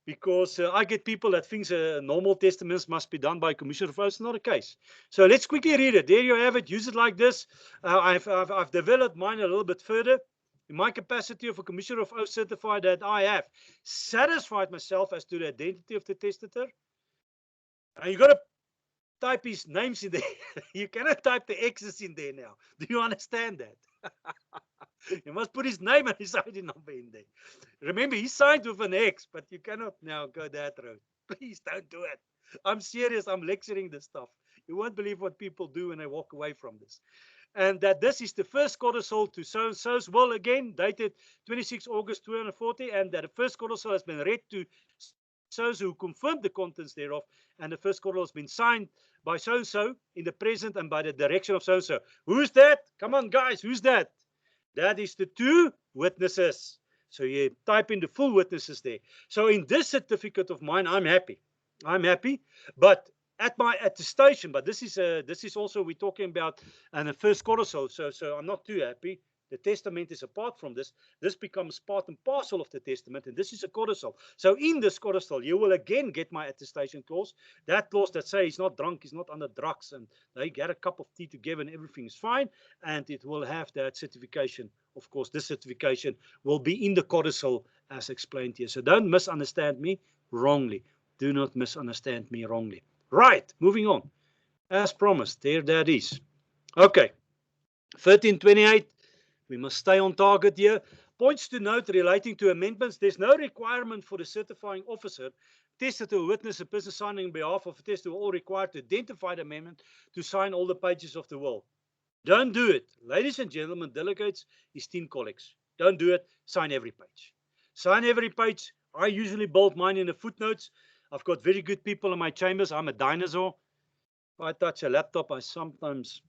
because I get people that think normal testaments must be done by commissioner of oaths. It's not the case. So let's quickly read it. There you have it. Use it like this. I've developed mine a little bit further. In my capacity of a commissioner of oaths certified that I have satisfied myself as to the identity of the testator. And you got to type his names in there. You cannot type the X's in there now. Do you understand that? You must put his name and his ID number in there. Remember, he signed with an X, but you cannot now go that road. Please don't do it. I'm serious. I'm lecturing this stuff. You won't believe what people do when they walk away from this. And that this is the first codicil to so-and-so's will, again, dated 26 August 2040, and that the first codicil has been read to so-and-so who confirmed the contents thereof, and the first codicil has been signed by so-and-so in the present and by the direction of so-and-so. Who's that? Come on, guys, who's that? That is the two witnesses. So you type in the full witnesses there. So in this certificate of mine, I'm happy. I'm happy. But at my attestation, but this is also we're talking about and the first codicil. So I'm not too happy. The testament is apart from this. This becomes part and parcel of the testament, and this is a codicil. So in this codicil, you will again get my attestation clause. That clause that says he's not drunk, he's not under drugs, and they get a cup of tea together and everything is fine. And it will have that certification. Of course, this certification will be in the codicil as explained here. So don't misunderstand me wrongly. Do not misunderstand me wrongly. Right, moving on. As promised, there that is. Okay, 1328. We must stay on target here. Points to note relating to amendments. There's no requirement for the certifying officer, testator, or witness, a person signing on behalf of a testator, all required to identify the amendment to sign all the pages of the will. Don't do it. Ladies and gentlemen, delegates, esteemed colleagues, don't do it. Sign every page. Sign every page. I usually bold mine in the footnotes. I've got very good people in my chambers. I'm a dinosaur. If I touch a laptop, I sometimes,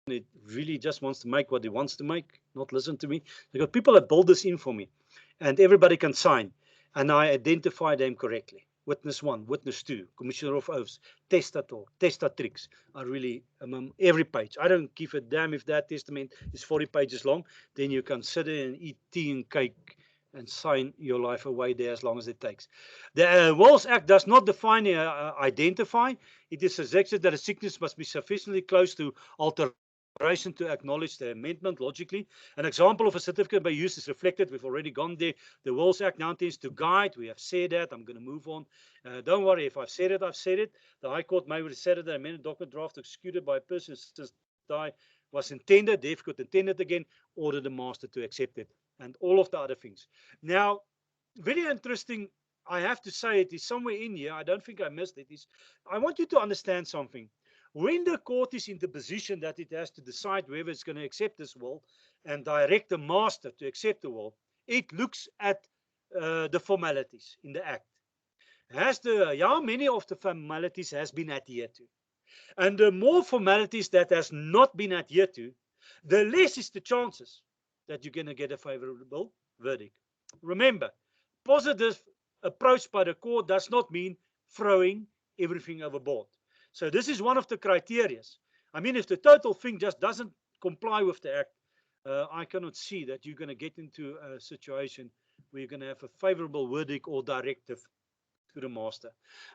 it really just wants to make what it wants to make, not listen to me. I've got people that build this in for me, and everybody can sign, and I identify them correctly. Witness 1, witness 2, commissioner of oaths, testator, testatrix. I really, every page. I don't give a damn if that testament is 40 pages long. Then you can sit there and eat tea and cake and sign your life away there as long as it takes. The Wills Act does not define identify. It is suggested that a signature must be sufficiently close to alteration to acknowledge the amendment logically. An example of a certificate by use is reflected. We've already gone there. The Wills Act now intends to guide. We have said that. I'm going to move on. Don't worry. If I've said it, I've said it. The High Court may have said that the amended document draft executed by a person since die was intended, therefore intended again, order the master to accept it, and all of the other things. Now, very interesting. I have to say it is somewhere in here. I don't think I missed it. I want you to understand something. When the court is in the position that it has to decide whether it's going to accept this will and direct the master to accept the will, it looks at the formalities in the act. How many of the formalities has been adhered to? And the more formalities that has not been adhered to, the less is the chances that you're going to get a favorable verdict. Remember, positive approach by the court does not mean throwing everything overboard. So this is one of the criteria. I mean, if the total thing just doesn't comply with the act, I cannot see that you're going to get into a situation where you're going to have a favorable verdict or directive to the master.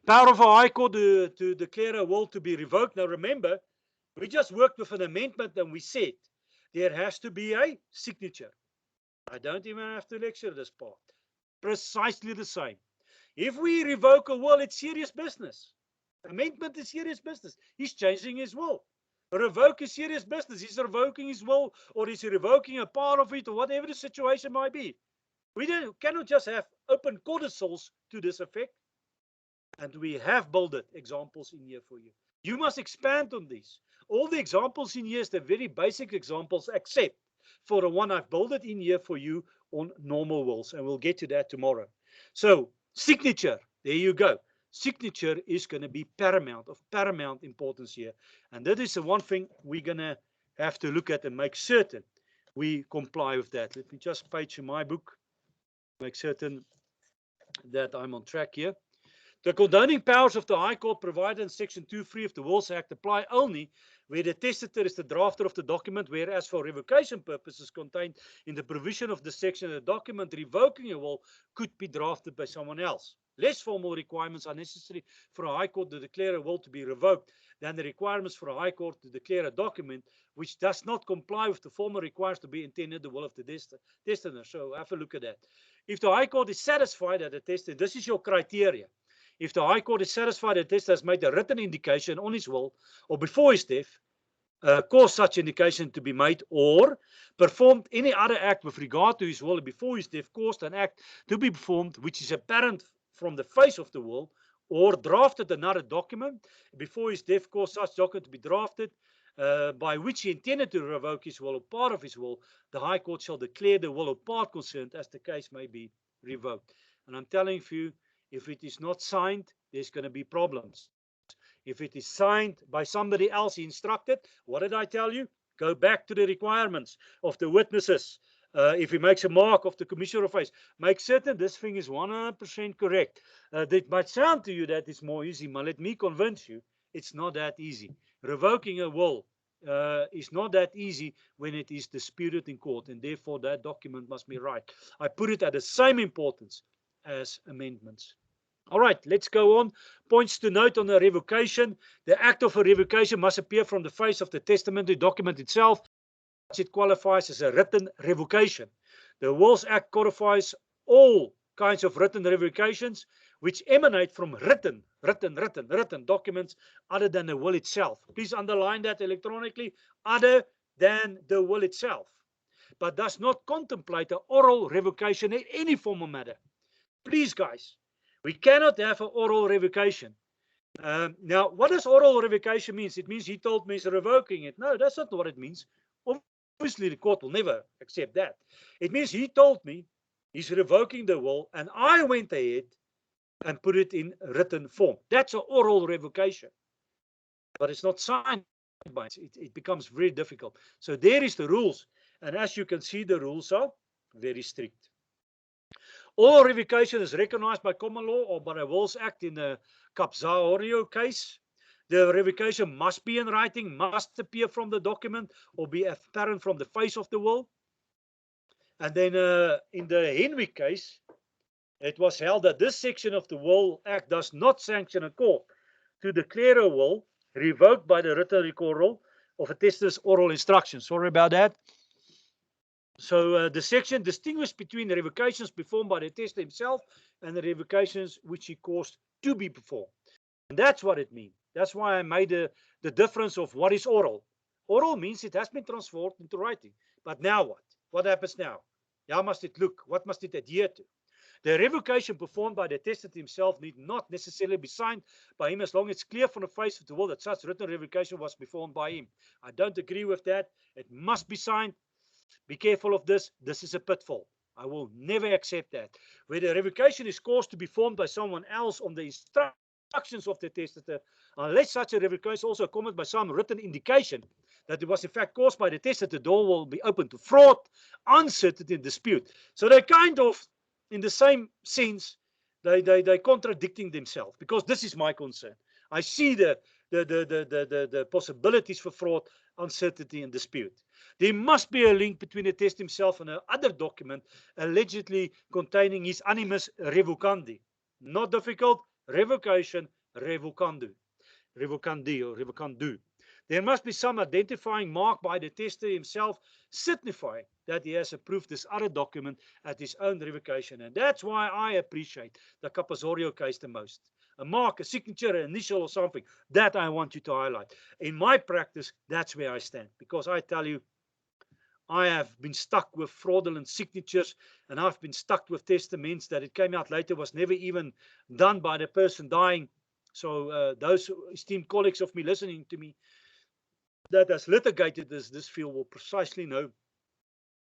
Power of a High Court to declare a will to be revoked. Now remember, we just worked with an amendment and we said there has to be a signature. I don't even have to lecture this part. Precisely the same. If we revoke a will, it's serious business. Amendment is serious business. He's changing his will. Revoke is serious business. He's revoking his will, or he's revoking a part of it, or whatever the situation might be. We cannot just have open codicils to this effect. And we have bolded examples in here for you. You must expand on these. All the examples in here is the very basic examples, except for the one I've bolded in here for you on normal wills, and we'll get to that tomorrow. So, signature, there you go. Signature is going to be of paramount importance here. And that is the one thing we're going to have to look at and make certain we comply with that. Let me just page in my book, make certain that I'm on track here. The condoning powers of the High Court provided in Section 2.3 of the Wills Act apply only where the testator is the drafter of the document, whereas for revocation purposes contained in the provision of the section, the document revoking a will could be drafted by someone else. Less formal requirements are necessary for a High Court to declare a will to be revoked than the requirements for a High Court to declare a document which does not comply with the former requires to be intended the will of the testator. So have a look at that. If the High Court is satisfied that the testator, this is your criteria. If the High Court is satisfied that the testator has made a written indication on his will or before his death, caused such indication to be made, or performed any other act with regard to his will before his death, caused an act to be performed which is apparent from the face of the will, or drafted another document before his death, caused such document to be drafted by which he intended to revoke his will or part of his will, the High Court shall declare the will or part concerned as the case may be revoked. And I'm telling you, if it is not signed, there's going to be problems. If it is signed by somebody else he instructed, what did I tell you? Go back to the requirements of the witnesses. If he makes a mark of the commissioner of oaths, make certain this thing is 100% correct. That might sound to you that it's more easy, but let me convince you, it's not that easy. Revoking a will is not that easy when it is disputed in court, and therefore that document must be right. I put it at the same importance as amendments. All right, let's go on. Points to note on a revocation. The act of a revocation must appear from the face of the testamentary document itself. It qualifies as a written revocation. The Wills Act codifies all kinds of written revocations which emanate from written documents other than the will itself. Please underline that electronically, other than the will itself, but does not contemplate an oral revocation in any form or matter. Please, guys, we cannot have an oral revocation. Now, what does oral revocation mean? It means he told me he's revoking it. No, that's not what it means. Obviously, the court will never accept that. It means he told me he's revoking the will, and I went ahead and put it in written form. That's an oral revocation. But it's not signed by it. It becomes very difficult. So there is the rules. And as you can see, the rules are very strict. Oral revocation is recognized by common law or by the Wills Act in the Capzaorio case. The revocation must be in writing, must appear from the document, or be apparent from the face of the will. And then in the Henwick case, it was held that this section of the Will Act does not sanction a court to declare a will revoked by the written recordal of a testator's oral instruction. Sorry about that. So the section distinguished between the revocations performed by the testator himself and the revocations which he caused to be performed. And that's what it means. That's why I made the difference of what is oral. Oral means it has been transformed into writing. But now what? What happens now? How must it look? What must it adhere to? The revocation performed by the testator himself need not necessarily be signed by him as long as it's clear from the face of the will that such written revocation was performed by him. I don't agree with that. It must be signed. Be careful of this. This is a pitfall. I will never accept that. Where the revocation is caused to be formed by someone else on the instructions of the testator, unless such a revocation is also accompanied by some written indication that it was in fact caused by the testator, the door will be open to fraud, uncertainty, and dispute. So they're kind of, in the same sense, they're contradicting themselves, because this is my concern. I see the possibilities for fraud, uncertainty, and dispute. There must be a link between the test himself and another document allegedly containing his animus revocandi. Not difficult. Revocation, revocandi, or revocandu. There must be some identifying mark by the testator himself signifying that he has approved this other document at his own revocation. And that's why I appreciate the Capzaorio case the most. A mark, a signature, an initial or something, that I want you to highlight. In my practice, that's where I stand. Because I tell you, I have been stuck with fraudulent signatures, and I've been stuck with testaments that it came out later was never even done by the person dying. So those esteemed colleagues of me listening to me that has litigated this field will precisely know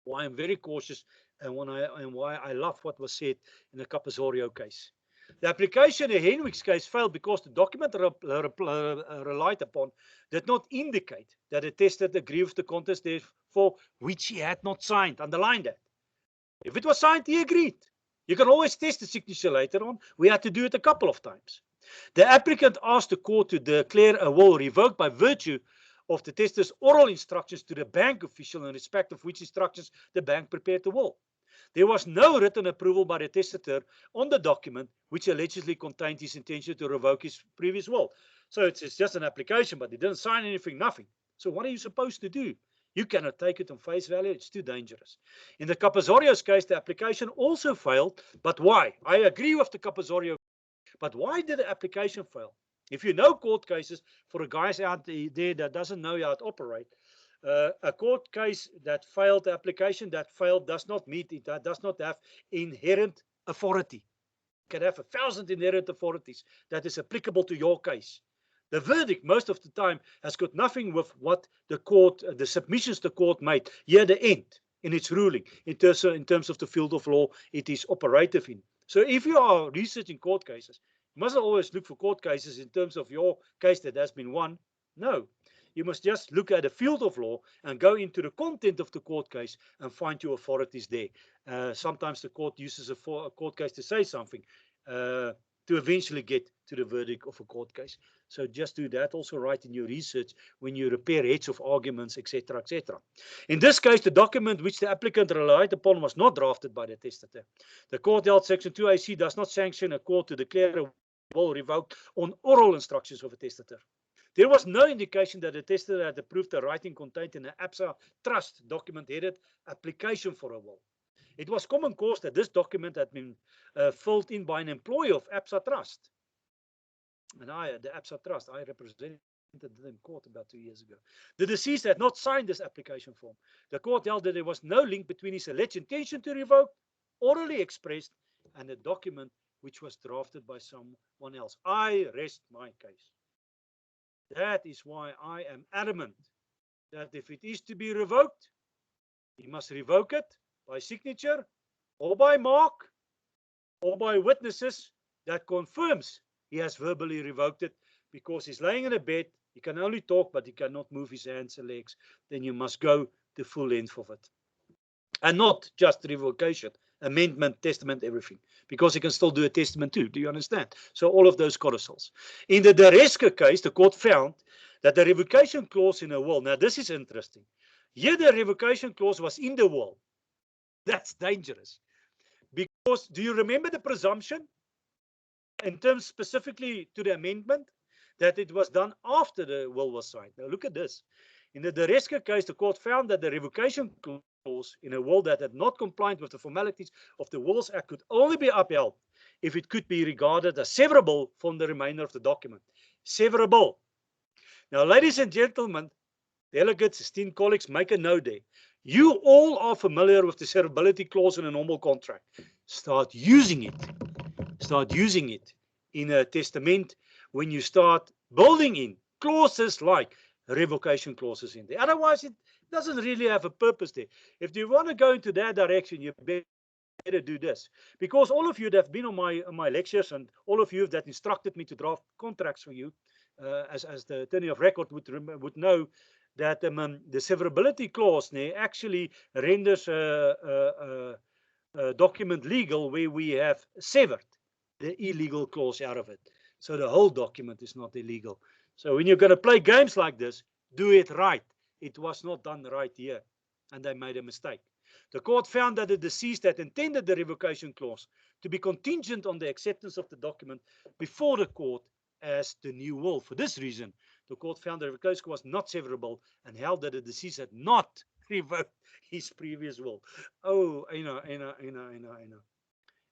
why I'm very cautious and why I love what was said in the Capzaorio case. The application in Henwick's case failed because the document relied upon did not indicate that the testator agreed with the contents, therefore, which he had not signed. Underline that. If it was signed, he agreed. You can always test the signature later on. We had to do it a couple of times. The applicant asked the court to declare a will revoked by virtue of the testator's oral instructions to the bank official in respect of which instructions the bank prepared the will. There was no written approval by the testator on the document which allegedly contained his intention to revoke his previous will. So it's just an application, but he didn't sign anything, nothing. So what are you supposed to do? You cannot take it on face value. It's too dangerous. In the Capzaorio's case, the application also failed. But why? I agree with the Capzaorio. But why did the application fail? If you know court cases, for the guys out there that doesn't know how to operate, a court case that failed, the application that failed does not meet it, that does not have inherent authority. You can have 1,000 inherent authorities that is applicable to your case. The verdict most of the time has got nothing with what the court, the submissions the court made. Here the end in its ruling, in terms of the field of law it is operative in. So if you are researching court cases, you mustn't always look for court cases in terms of your case that has been won. No, you must just look at the field of law and go into the content of the court case and find your authorities there. Sometimes the court uses a court case to say something. to eventually get to the verdict of a court case. So just do that. Also write in your research when you repair heads of arguments, etc., etc. In this case, the document which the applicant relied upon was not drafted by the testator. The court held Section 2AC does not sanction a court to declare a will revoked on oral instructions of a testator. There was no indication that the testator had approved the writing contained in the ABSA trust document headed application for a will. It was common cause that this document had been filled in by an employee of ABSA Trust. And the ABSA Trust, I represented them in court about 2 years ago. The deceased had not signed this application form. The court held that there was no link between his alleged intention to revoke, orally expressed, and the document which was drafted by someone else. I rest my case. That is why I am adamant that if it is to be revoked, he must revoke it by signature or by mark or by witnesses that confirms he has verbally revoked it, because he's laying in a bed, he can only talk, but he cannot move his hands and legs. Then you must go the full length of it. And not just revocation, amendment, testament, everything. Because he can still do a testament too. Do you understand? So all of those codicils. In the Dereska case, the court found that the revocation clause in a will, now this is interesting. Here the revocation clause was in the will. That's dangerous. Because do you remember the presumption in terms specifically to the amendment that it was done after the will was signed? Now look at this. In the Dereska case, the court found that the revocation clause in a will that had not complied with the formalities of the Wills Act could only be upheld if it could be regarded as severable from the remainder of the document. Severable. Now, ladies and gentlemen, delegates, esteemed colleagues, make a note there. You all are familiar with the severability clause in a normal contract. Start using it. Start using it in a testament when you start building in clauses like revocation clauses in there. Otherwise, it doesn't really have a purpose there. If you want to go into that direction, you better do this. Because all of you that have been on my lectures, and all of you that instructed me to draft contracts for you, as the attorney of record would know, that the severability clause actually renders a document legal where we have severed the illegal clause out of it. So the whole document is not illegal. So when you're going to play games like this, do it right. It was not done right here, and they made a mistake. The court found that the deceased had intended the revocation clause to be contingent on the acceptance of the document before the court as the new will. For this reason, the court found the revocation clause not severable and held that the deceased had not revoked his previous will. Oh, I know.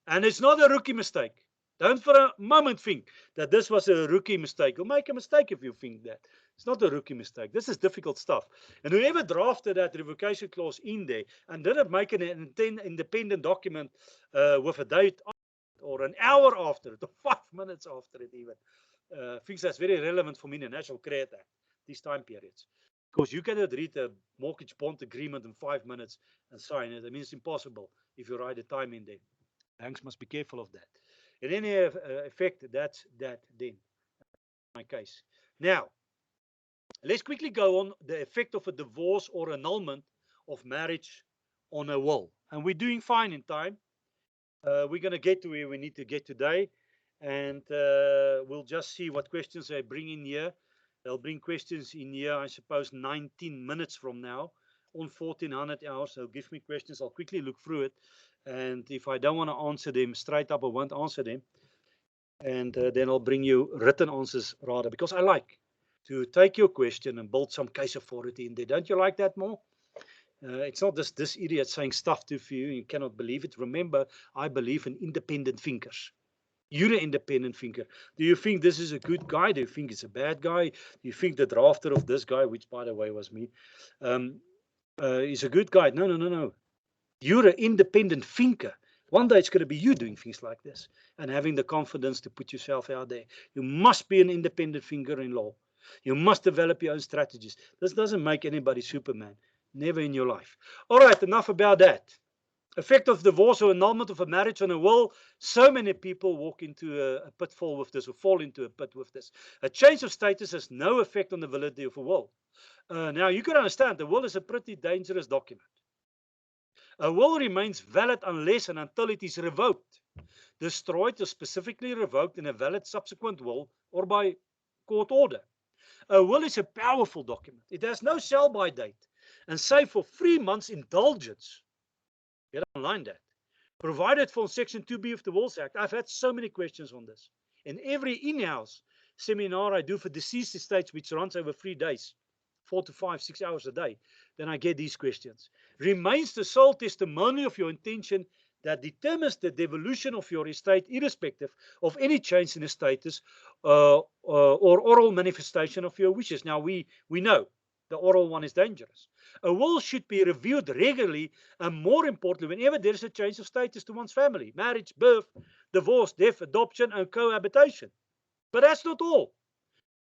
And it's not a rookie mistake. Don't for a moment think that this was a rookie mistake. You'll make a mistake if you think that. It's not a rookie mistake. This is difficult stuff. And whoever drafted that revocation clause in there and didn't make an independent document with a date or an hour after it or 5 minutes after it even, thinks that's very relevant for me in the National Credit Act, these time periods. Because you cannot read a mortgage bond agreement in 5 minutes and sign it. I mean, it's impossible if you write the time in there. Banks must be careful of that. In any effect, that's that then, my case. Now, let's quickly go on the effect of a divorce or annulment of marriage on a will. And we're doing fine in time. We're going to get to where we need to get today. And we'll just see what questions they bring in here. They'll bring questions in here, I suppose, 19 minutes from now. On 1400 hours, they'll give me questions. I'll quickly look through it. And if I don't want to answer them straight up, I won't answer them. And then I'll bring you written answers rather, because I like to take your question and build some case authority in there. Don't you like that more? It's not this idiot saying stuff to you. You cannot believe it. Remember, I believe in independent thinkers. You're an independent thinker. Do you think this is a good guy? Do you think it's a bad guy? Do you think the drafter of this guy, which by the way was me, is a good guy? No. You're an independent thinker. One day it's going to be you doing things like this and having the confidence to put yourself out there. You must be an independent thinker in law. You must develop your own strategies. This doesn't make anybody Superman. Never in your life. All right, enough about that. Effect of divorce or annulment of a marriage on a will. So many people walk into a pitfall with this or fall into a pit with this. A change of status has no effect on the validity of a will. Now, you can understand the will is a pretty dangerous document. A will remains valid unless and until it is revoked. destroyed or specifically revoked in a valid subsequent will or by court order. A will is a powerful document. It has no sell-by date and save for 3 months indulgence. Get online that. Provided for Section 2B of the Wills Act. I've had so many questions on this. In every in-house seminar I do for deceased estates, which runs over 3 days, 4 to 5, 6 hours a day, then I get these questions. Remains the sole testimony of your intention that determines the devolution of your estate, irrespective of any change in the status or oral manifestation of your wishes. Now, we know the oral one is dangerous. A will should be reviewed regularly, and more importantly, whenever there is a change of status to one's family, marriage, birth, divorce, death, adoption, and cohabitation. But that's not all.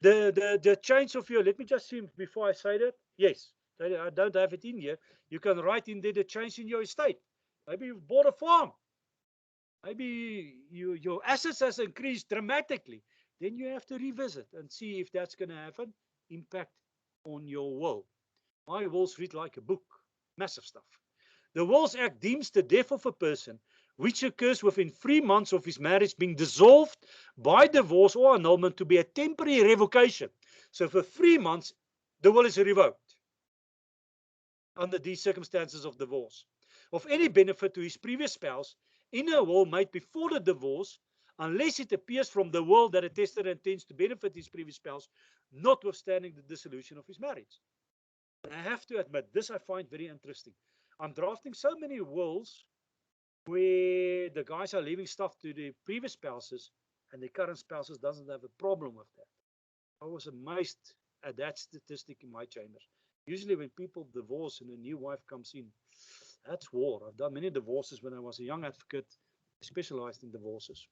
The change of your, let me just see before I say that. Yes, I don't have it in here. You can write in there the change in your estate. Maybe you've bought a farm. Maybe your assets has increased dramatically. Then you have to revisit and see if that's going to have an impact on your will. My wills read like a book. Massive stuff. The Wills Act deems the death of a person which occurs within 3 months of his marriage being dissolved by divorce or annulment to be a temporary revocation. So for 3 months, the will is revoked under these circumstances of divorce. Of any benefit to his previous spouse in a will made before the divorce, unless it appears from the will that a testator intends to benefit his previous spouse, notwithstanding the dissolution of his marriage. And I have to admit, this I find very interesting. I'm drafting so many wills where the guys are leaving stuff to the previous spouses and the current spouses doesn't have a problem with that. I was amazed at that statistic in my chambers. Usually when people divorce and a new wife comes in, that's war. I've done many divorces when I was a young advocate, specialized in divorces.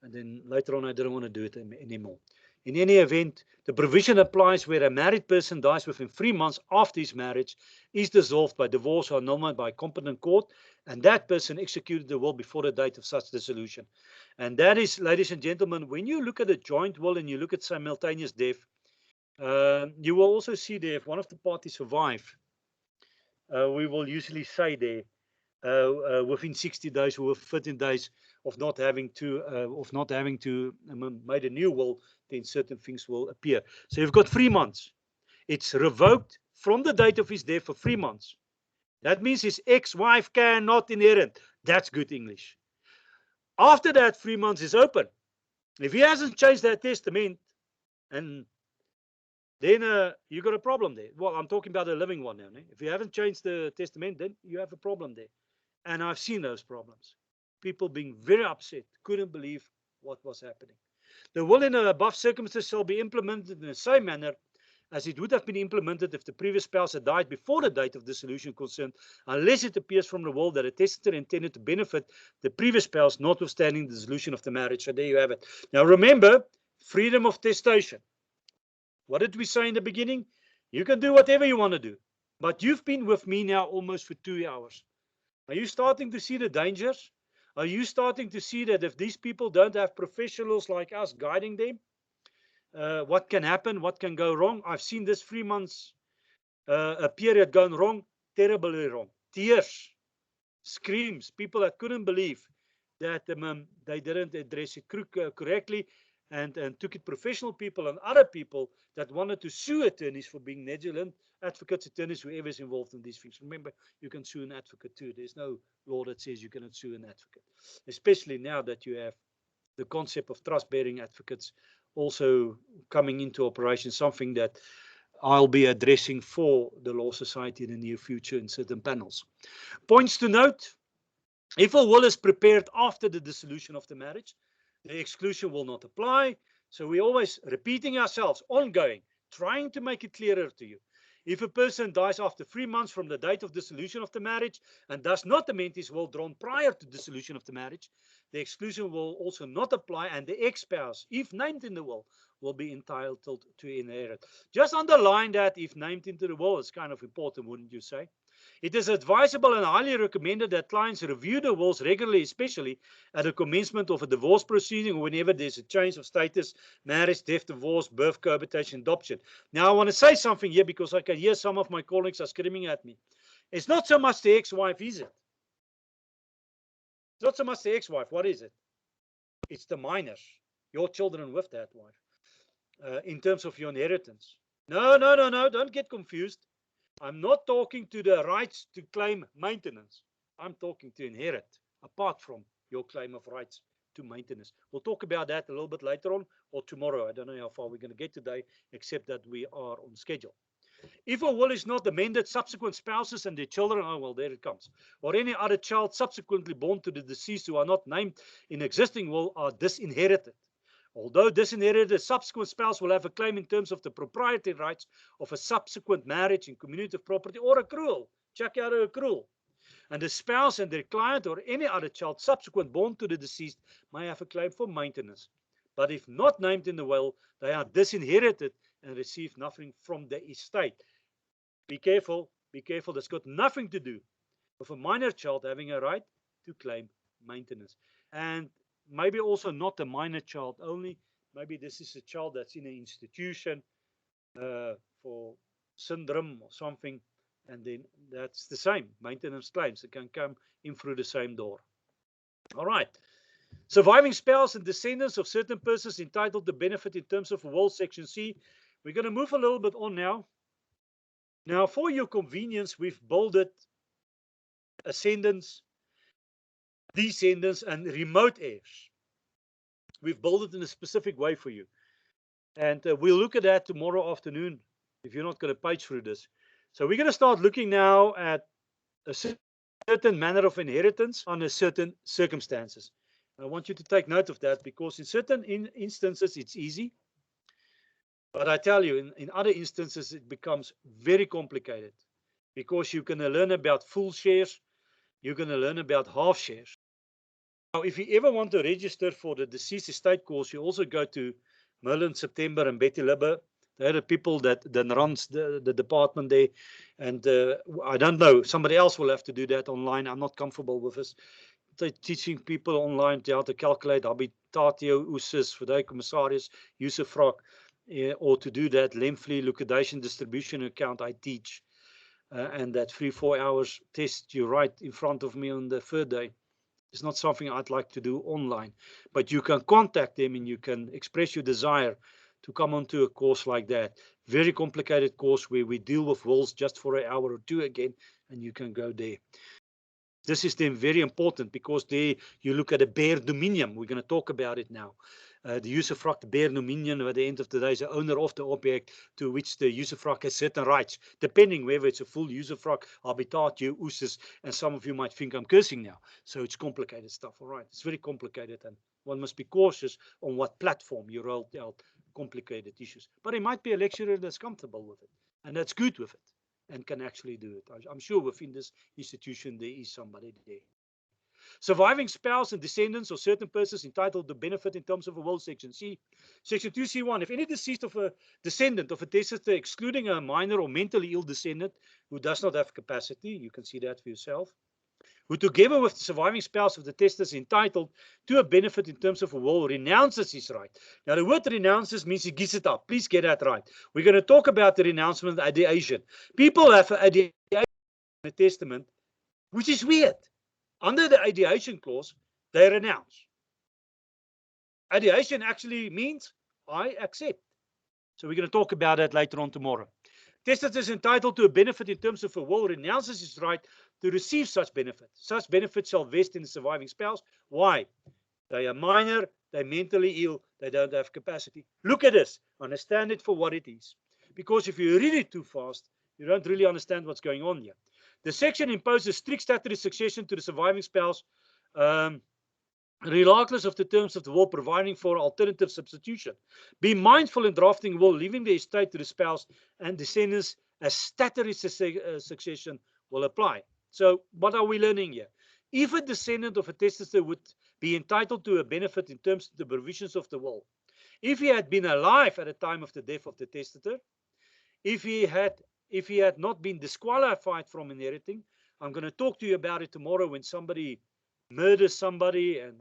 And then later on, I didn't want to do it anymore. In any event, the provision applies where a married person dies within 3 months after his marriage, is dissolved by divorce or annulment by a competent court, and that person executed the will before the date of such dissolution. And that is, ladies and gentlemen, when you look at a joint will and you look at simultaneous death, you will also see there if one of the parties survive, we will usually say there within 60 days or 15 days of not having to made a new will, then certain things will appear. So you've got 3 months. It's revoked from the date of his death for 3 months. That means his ex-wife cannot inherit. That's good English. After that, 3 months is open. If he hasn't changed that testament, and then you got a problem there. Well, I'm talking about a living one now. If you haven't changed the testament, then you have a problem there. And I've seen those problems. People being very upset, couldn't believe what was happening. The will in the above circumstances shall be implemented in the same manner as it would have been implemented if the previous spouse had died before the date of dissolution concerned, unless it appears from the will that a testator intended to benefit the previous spouse, notwithstanding the dissolution of the marriage. So there you have it. Now remember, freedom of testation. What did we say in the beginning? You can do whatever you want to do. But you've been with me now almost for 2 hours. Are you starting to see the dangers? Are you starting to see that if these people don't have professionals like us guiding them, what can happen, what can go wrong? I've seen this 3 months, a period going wrong, terribly wrong. Tears, screams, people that couldn't believe that they didn't address it correctly, and took it professional people and other people that wanted to sue attorneys for being negligent, advocates, attorneys, whoever is involved in these things. Remember, you can sue an advocate too. There's no law that says you cannot sue an advocate, especially now that you have the concept of trust-bearing advocates also coming into operation, something that I'll be addressing for the Law Society in the near future in certain panels. Points to note: if a will is prepared after the dissolution of the marriage, the exclusion will not apply. So we're always repeating ourselves, ongoing, trying to make it clearer to you. If a person dies after 3 months from the date of dissolution of the marriage and does not amend his will drawn prior to dissolution of the marriage, the exclusion will also not apply, and the ex-spouse, if named in the will, will be entitled to inherit. Just underline that, if named into the will. It's kind of important, wouldn't you say? It is advisable and highly recommended that clients review the wills regularly, especially at the commencement of a divorce proceeding or whenever there's a change of status, marriage, death, divorce, birth, cohabitation, adoption. Now, I want to say something here because I can hear some of my colleagues are screaming at me. It's not so much the ex-wife, is it? It's not so much the ex-wife. What is it? It's the minors, your children with that wife, in terms of your inheritance. No, don't get confused. I'm not talking to the rights to claim maintenance. I'm talking to inherit, apart from your claim of rights to maintenance. We'll talk about that a little bit later on or tomorrow. I don't know how far we're going to get today, except that we are on schedule. If a will is not amended, subsequent spouses and their children, oh well, there it comes, or any other child subsequently born to the deceased who are not named in existing will are disinherited. Although disinherited, a subsequent spouse will have a claim in terms of the proprietary rights of a subsequent marriage in communitative property or accrual. Check out an accrual. And the spouse and their client or any other child subsequent born to the deceased may have a claim for maintenance. But if not named in the will, they are disinherited and receive nothing from the estate. Be careful, be careful. That's got nothing to do with a minor child having a right to claim maintenance. And maybe also not a minor child only. Maybe this is a child that's in an institution for syndrome or something, and then that's the same. Maintenance claims that can come in through the same door. All right. Surviving spouse and descendants of certain persons entitled to benefit in terms of a will, section C. We're going to move a little bit on now. Now, for your convenience, we've bolded ascendants, descendants, and remote heirs. We've bolded in a specific way for you. And we'll look at that tomorrow afternoon if you're not going to page through this. So we're going to start looking now at a certain manner of inheritance under certain circumstances. I want you to take note of that, because in certain instances it's easy. But I tell you, in other instances, it becomes very complicated, because you're going to learn about full shares. You're going to learn about half shares. Now, if you ever want to register for the deceased estate course, you also go to Merlin September and Betty Libber. They're the people that runs the department there. And I don't know, somebody else will have to do that online. I'm not comfortable with this. They're teaching people online how to calculate habitatio usus, verdui commissarius, usufruct, or to do that lengthy liquidation distribution account I teach. And that 3-4 hours test you right in front of me on the third day. It's not something I'd like to do online, but you can contact them and you can express your desire to come onto a course like that. Very complicated course where we deal with wills just for an hour or two again, and you can go there. This is then very important, because there you look at a bare dominium. We're going to talk about it now. The usufruct bare dominium at the end of the day is the owner of the object to which the usufruct has certain rights, depending whether it's a full usufruct, habitatio usus, and some of you might think I'm cursing now. So it's complicated stuff, all right? It's very complicated, and one must be cautious on what platform you roll out complicated issues. But it might be a lecturer that's comfortable with it, and that's good with it, and can actually do it. I'm sure within this institution there is somebody there. Surviving spouse and descendants of certain persons entitled to benefit in terms of a will, section C. Section 2C1, if any deceased of a descendant of a testator, excluding a minor or mentally ill descendant who does not have capacity, you can see that for yourself, who together with the surviving spouse of the testator is entitled to a benefit in terms of a will, renounces his right. Now the word renounces means he gives it up. Please get that right. We're going to talk about the renouncement ideation. People have an ideation in the testament, which is weird. Under the ideation clause, they renounce. Ideation actually means I accept. So we're going to talk about that later on tomorrow. Testator is entitled to a benefit in terms of a will, renounces his right to receive such benefit. Such benefit shall vest in the surviving spouse. Why? They are minor, they're mentally ill, they don't have capacity. Look at this. Understand it for what it is. Because if you read it too fast, you don't really understand what's going on here. The section imposes strict statutory succession to the surviving spouse, regardless of the terms of the will, providing for alternative substitution. Be mindful in drafting will, leaving the estate to the spouse and descendants as statutory succession will apply. So what are we learning here? If a descendant of a testator would be entitled to a benefit in terms of the provisions of the will, if he had been alive at the time of the death of the testator, if he had not been disqualified from inheriting, I'm going to talk to you about it tomorrow when somebody murders somebody and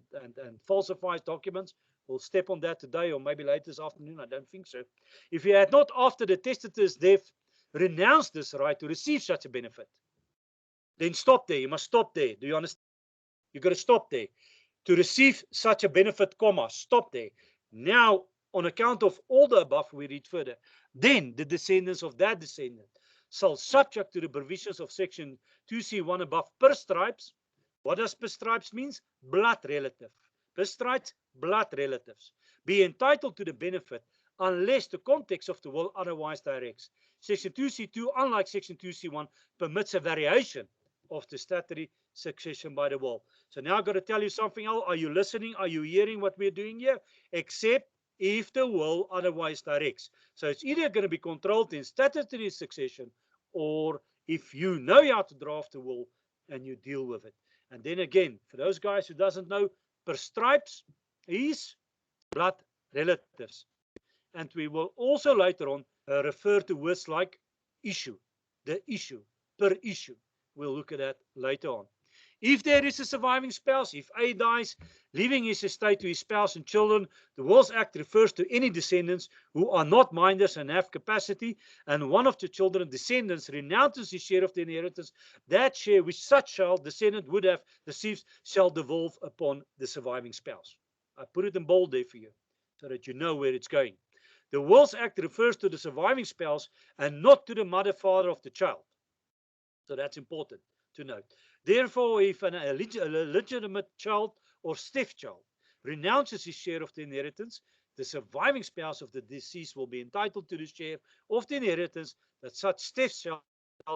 falsifies documents. We'll step on that today or maybe later this afternoon. I don't think so. If he had not, after the testator's death, renounced this right to receive such a benefit, then stop there. You must stop there. Do you understand? You've got to stop there. To receive such a benefit, comma, stop there. Now, on account of all the above, we read further. Then the descendants of that descendant shall, subject to the provisions of section 2C1 above, per stripes. What does per stripes means? Blood relative. Per stripes, blood relatives. Be entitled to the benefit unless the context of the will otherwise directs. Section 2C2, unlike section 2C1, permits a variation of the statutory succession by the will. So now I've got to tell you something else. Are you listening? Are you hearing what we're doing here? Except if the will otherwise directs. So it's either going to be controlled in statutory succession, or if you know how to draft a will and you deal with it. And then again, for those guys who doesn't know, per stripes is blood relatives. And we will also later on refer to words like issue, the issue, per issue. We'll look at that later on. If there is a surviving spouse, if A dies, leaving his estate to his spouse and children, the Wills Act refers to any descendants who are not minders and have capacity, and one of the children descendants renounces his share of the inheritance, that share which such child descendant would have received shall devolve upon the surviving spouse. I put it in bold there for you, so that you know where it's going. The Wills Act refers to the surviving spouse and not to the mother, father of the child. So that's important to note. Therefore, if a legitimate child or stepchild renounces his share of the inheritance, the surviving spouse of the deceased will be entitled to the share of the inheritance that such stepchild,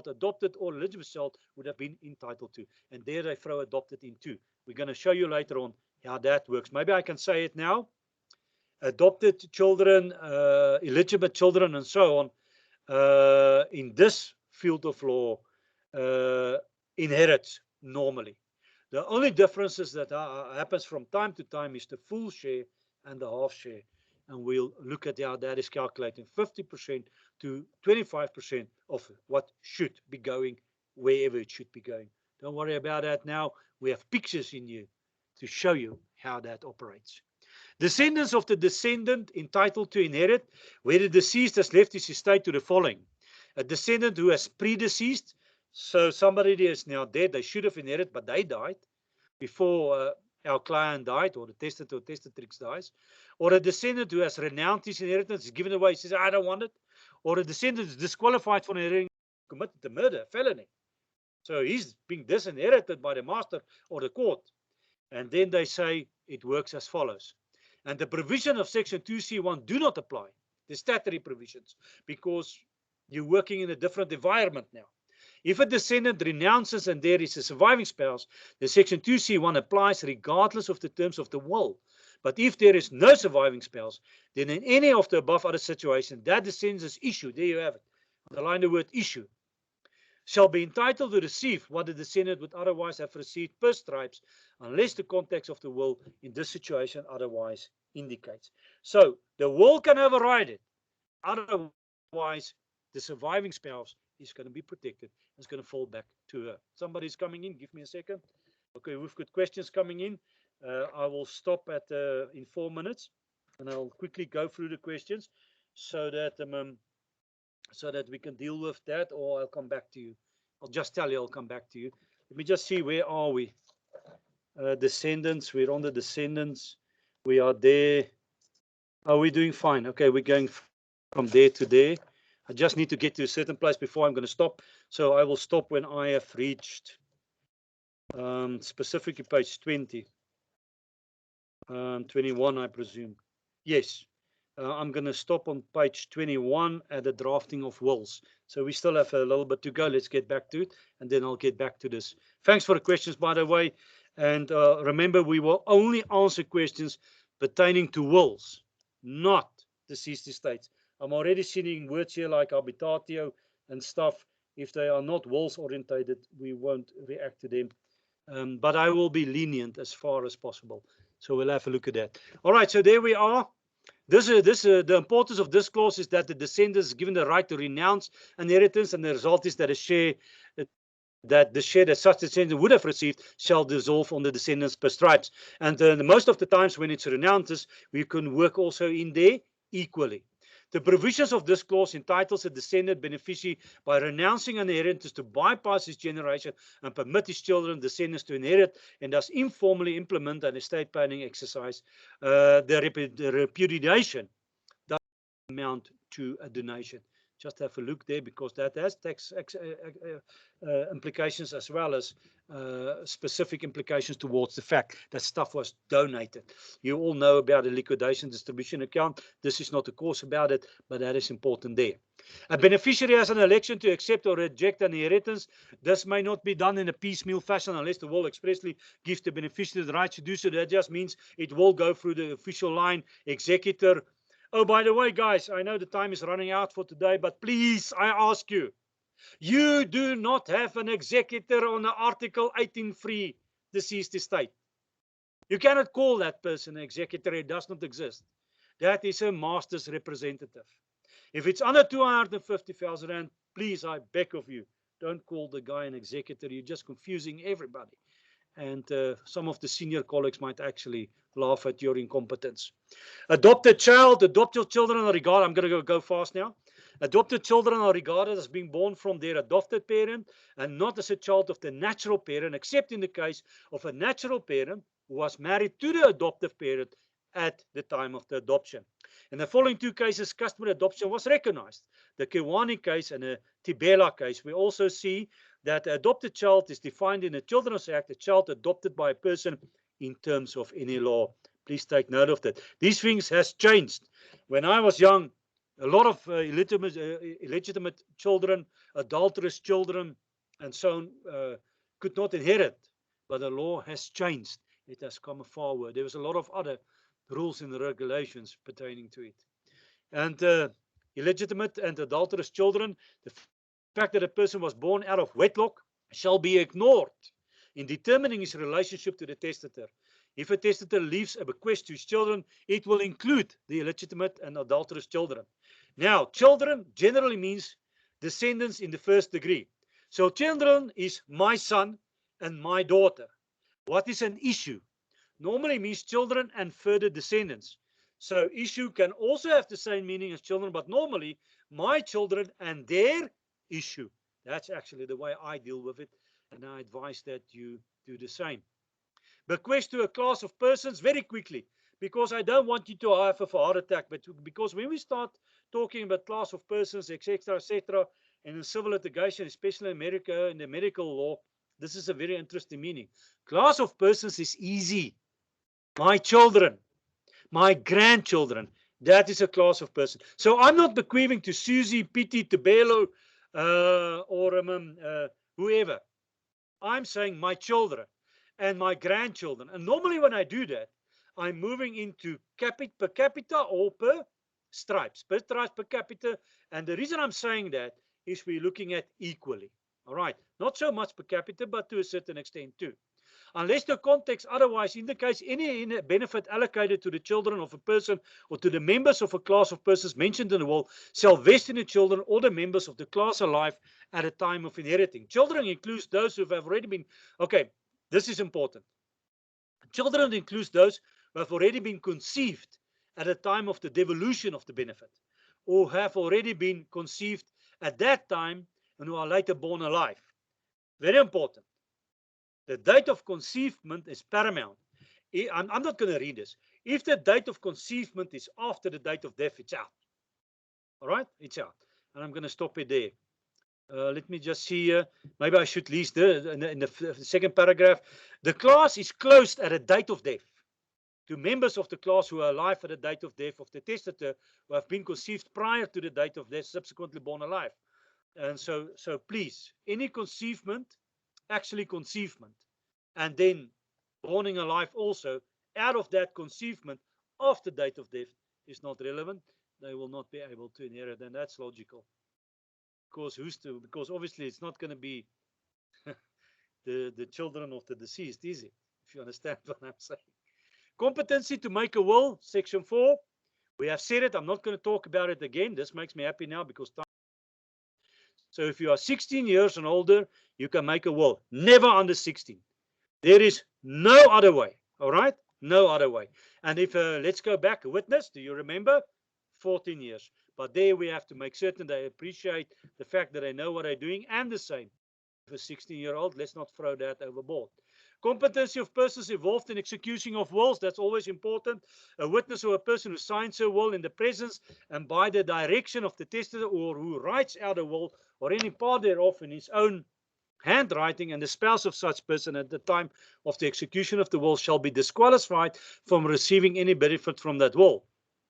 adopted or legitimate child, would have been entitled to. And there they throw adopted in too. We're going to show you later on how that works. Maybe I can say it now. Adopted children, illegitimate children, and so on, in this field of law, inherits normally. The only differences that happens from time to time is the full share and the half share. And we'll look at how that is calculated. 50% to 25% of what should be going wherever it should be going. Don't worry about that now. We have pictures in you to show you how that operates. Descendants of the descendant entitled to inherit, where the deceased has left his estate, to the following. A descendant who has predeceased, so somebody is now dead, they should have inherited, but they died before our client died, or the testator or testatrix dies. Or a descendant who has renounced his inheritance, is given away, he says, I don't want it. Or a descendant is disqualified for inheriting, committed a murder, a felony. So he's being disinherited by the master or the court. And then they say it works as follows. And the provision of section 2C1 do not apply, the statutory provisions, because you're working in a different environment now. If a descendant renounces and there is a surviving spouse, the section 2C1 applies regardless of the terms of the will. But if there is no surviving spouse, then in any of the above other situations, that descendant's issue, there you have it, underline the word issue, shall be entitled to receive what the descendant would otherwise have received per stripes, unless the context of the will in this situation otherwise indicates. So the will can override it. Otherwise, the surviving spouse is going to be protected. It's going to fall back to her. Somebody's coming in. Give me a second. Okay, we've got questions coming in. I will stop at in 4 minutes, and I'll quickly go through the questions so that we can deal with that, or I'll come back to you. I'll just tell you I'll come back to you. Let me just see, where are we? Descendants, we're on the descendants. We are there. Are we doing fine? Okay, we're going from there to there. I just need to get to a certain place before I'm going to stop. So I will stop when I have reached specifically page 20. 21, I presume. Yes. I'm going to stop on page 21 at the drafting of wills. So we still have a little bit to go. Let's get back to it, and then I'll get back to this. Thanks for the questions, by the way. And remember, we will only answer questions pertaining to wills, not deceased estates. I'm already seeing words here like habitatio and stuff. If they are not wills orientated, we won't react to them. But I will be lenient as far as possible. So we'll have a look at that. All right, so there we are. The importance of this clause is that the descendants is given the right to renounce inheritance, and the result is that the share that such descendant would have received shall dissolve on the descendants per stripes. And most of the times when it's renounces, we can work also in there equally. The provisions of this clause entitles a descendant beneficiary by renouncing an inheritance to bypass his generation and permit his children, descendants, to inherit and thus informally implement an estate planning exercise. The repudiation does amount to a donation. Just have a look there, because that has tax implications as well as specific implications towards the fact that stuff was donated. You all know about the liquidation distribution account. This is not a course about it, but that is important there. A beneficiary has an election to accept or reject an inheritance. This may not be done in a piecemeal fashion unless the will expressly gives the beneficiary the right to do so. That just means it will go through the official line, executor. Oh, by the way, guys, I know the time is running out for today, but please, I ask you, you do not have an executor on Article 18(3) deceased estate. You cannot call that person an executor. It does not exist. That is a master's representative. If it's under 250,000 rand, please, I beg of you, don't call the guy an executor. You're just confusing everybody. And some of the senior colleagues might actually laugh at your incompetence. Adopted child, adopted children are regarded, I'm going to go fast now. Adopted children are regarded as being born from their adopted parent and not as a child of the natural parent, except in the case of a natural parent who was married to the adoptive parent at the time of the adoption. In the following two cases, customary adoption was recognized. The Kiwani case and the Tibela case. We also see that the adopted child is defined in the Children's Act, a child adopted by a person in terms of any law. Please take note of that. These things has changed. When I was young, a lot of illegitimate children, adulterous children, and so on, could not inherit. But the law has changed. It has come forward. There was a lot of other rules and regulations pertaining to it. And illegitimate and adulterous children, the fact that a person was born out of wedlock shall be ignored in determining his relationship to the testator. If a testator leaves a bequest to his children, it will include the illegitimate and adulterous children. Now, children generally means descendants in the first degree. So children is my son and my daughter. What is an issue? Normally means children and further descendants. So issue can also have the same meaning as children, but normally my children and their issue. That's actually the way I deal with it, and I advise that you do the same. Bequest to a class of persons, very quickly, because I don't want you to have a heart attack, but because when we start talking about class of persons, etc., and in civil litigation, especially in America, in the medical law, this is a very interesting meaning. Class of persons is easy. My children, my grandchildren, that is a class of person. So I'm not bequeathing to Susie, Pity, Tebelo, or whoever. I'm saying my children and my grandchildren. And normally when I do that, I'm moving into per capita or per stripes, per capita. And the reason I'm saying that is we're looking at equally. All right, not so much per capita, but to a certain extent too. Unless the context otherwise indicates any benefit allocated to the children of a person or to the members of a class of persons mentioned in the will shall vest in the children or the members of the class alive at a time of inheriting. Children includes those who have already been, okay, this is important. Children includes those who have already been conceived at the time of the devolution of the benefit, or have already been conceived at that time and who are later born alive. Very important. The date of conceivement is paramount. I'm not going to read this. If the date of conceivement is after the date of death, it's out. All right, it's out. And I'm going to stop it there. Let me just see here. Maybe I should list in the second paragraph. The class is closed at a date of death. To members of the class who are alive at the date of death of the testator who have been conceived prior to the date of death, subsequently born alive. And so please, any conceivement, actually conceivement, and then born alive also, out of that conceivement of the date of death is not relevant. They will not be able to inherit, and that's logical. Because obviously it's not going to be the children of the deceased, is it? If you understand what I'm saying. Competency to make a will, section 4. We have said it. I'm not going to talk about it again. This makes me happy now because time. So if you are 16 years and older, you can make a will. Never under 16. There is no other way. All right? No other way. And if, let's go back, a witness, do you remember? 14 years. But there we have to make certain they appreciate the fact that they know what they're doing, and the same for a 16-year-old. Let's not throw that overboard. Competency of persons involved in execution of wills, that's always important. A witness or a person who signs a will in the presence and by the direction of the testator, or who writes out a will or any part thereof in his own handwriting, and the spouse of such person at the time of the execution of the will shall be disqualified from receiving any benefit from that will.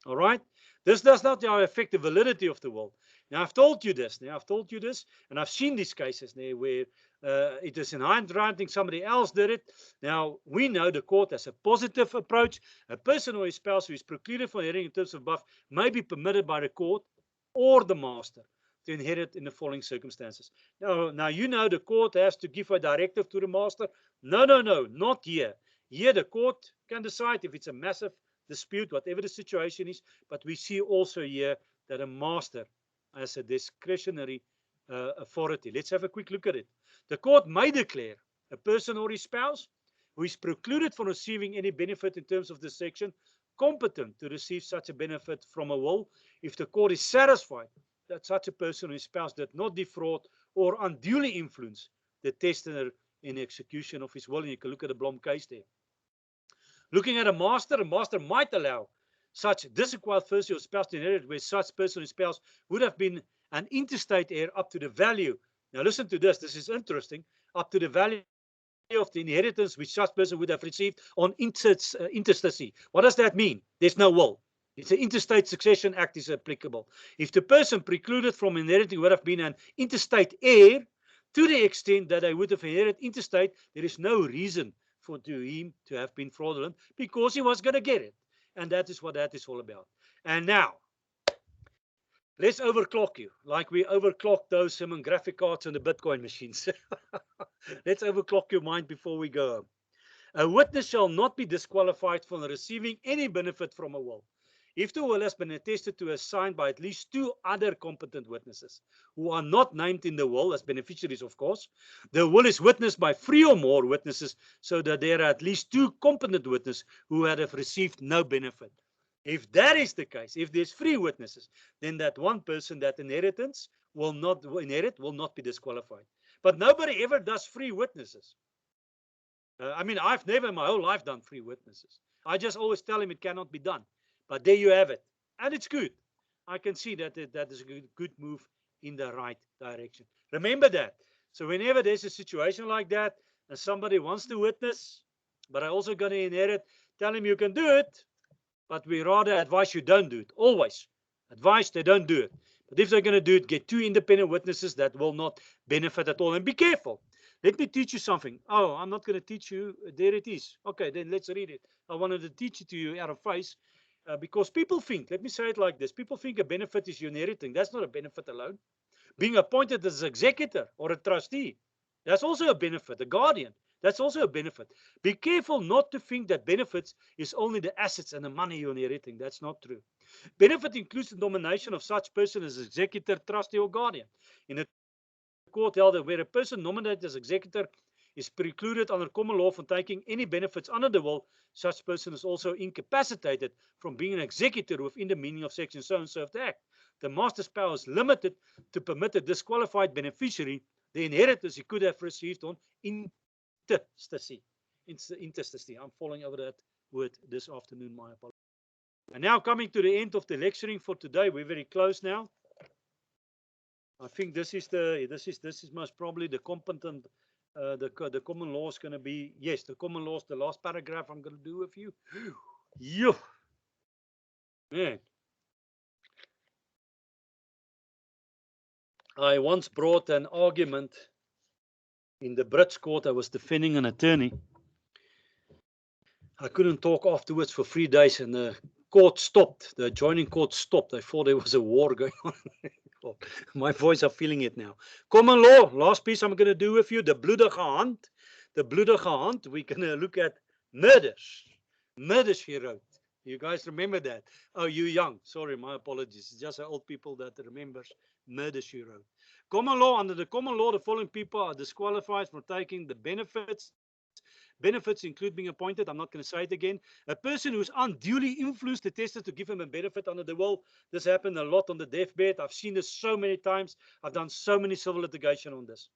All right? This does not now affect the validity of the will. Now, I've told you this. And I've seen these cases now where it is in handwriting, somebody else did it. Now, we know the court has a positive approach. A person or his spouse who is precluded from inheriting in terms of above may be permitted by the court or the master to inherit in the following circumstances. Now you know the court has to give a directive to the master. No, not here. Here the court can decide if it's a massive dispute, whatever the situation is. But we see also here that a master has a discretionary authority. Let's have a quick look at it. The court may declare a person or his spouse who is precluded from receiving any benefit in terms of this section competent to receive such a benefit from a will if the court is satisfied that such a person or his spouse did not defraud or unduly influence the testator in the execution of his will. And you can look at the Blom case there. Looking at a master might allow such disacquired first or spouse to inherit where such person or spouse would have been an intestate heir up to the value. Now listen to this. This is interesting. Up to the value of the inheritance which such person would have received on intestacy. What does that mean? There's no will. It's an Interstate Succession Act is applicable. If the person precluded from inheriting would have been an intestate heir, to the extent that they would have inherited intestate, there is no reason for him to have been fraudulent because he was going to get it. And that is what that is all about. And now, let's overclock you, like we overclocked those graphic cards on the Bitcoin machines. Let's overclock your mind before we go home. A witness shall not be disqualified from receiving any benefit from a will if the will has been attested to as signed by at least two other competent witnesses who are not named in the will as beneficiaries, of course. The will is witnessed by 3 or more witnesses, so that there are at least 2 competent witnesses who have received no benefit. If that is the case, if there's 3 witnesses, then that one person that inheritance will not be disqualified. But nobody ever does 3 witnesses. I mean, I've never in my whole life done 3 witnesses. I just always tell him it cannot be done. But there you have it. And it's good. I can see that that is a good move in the right direction. Remember that. So whenever there's a situation like that and somebody wants to witness, but I also going to inherit, tell him you can do it, but we rather advise you don't do it. Always advise they don't do it. But if they're going to do it, get 2 independent witnesses that will not benefit at all. And be careful. Let me teach you something. Oh, I'm not going to teach you. There it is. Okay, then let's read it. I wanted to teach it to you out of face. Because people think, let me say it like this, people think a benefit is inheriting. That's not a benefit alone. Being appointed as an executor or a trustee, that's also a benefit. A guardian, that's also a benefit. Be careful not to think that benefits is only the assets and the money you're inheriting. That's not true. Benefit includes the nomination of such person as executor, trustee, or guardian. In a court held that where a person nominated as executor is precluded under common law from taking any benefits under the will, such person is also incapacitated from being an executor within the meaning of section so and so of the Act. The master's power is limited to permit a disqualified beneficiary the inheritance he could have received on intestacy. Intestacy. I'm falling over that word this afternoon, my apologies. And now coming to the end of the lecturing for today, we're very close now. I think this is most probably the competent. The common law is going to be, yes, the common law is the last paragraph I'm going to do with you. Yo, man. I once brought an argument in the Brits court. I was defending an attorney. I couldn't talk afterwards for 3 days, and the court stopped. The adjoining court stopped. I thought there was a war going on. My voice, I'm feeling it now. Common law, last piece I'm going to do with you, the bloedige hand. The bloedige hand, we're going to look at murders. Murders, he wrote. You guys remember that? Oh, you young. Sorry, my apologies. It's just old people that remembers murders, he wrote. Common law, under the common law, the following people are disqualified from taking the benefits benefits include being appointed. I'm not going to say it again. A person who's unduly influenced the tester to give him a benefit under the will. This happened a lot on the deathbed. I've seen this so many times. I've done so many civil litigation on this.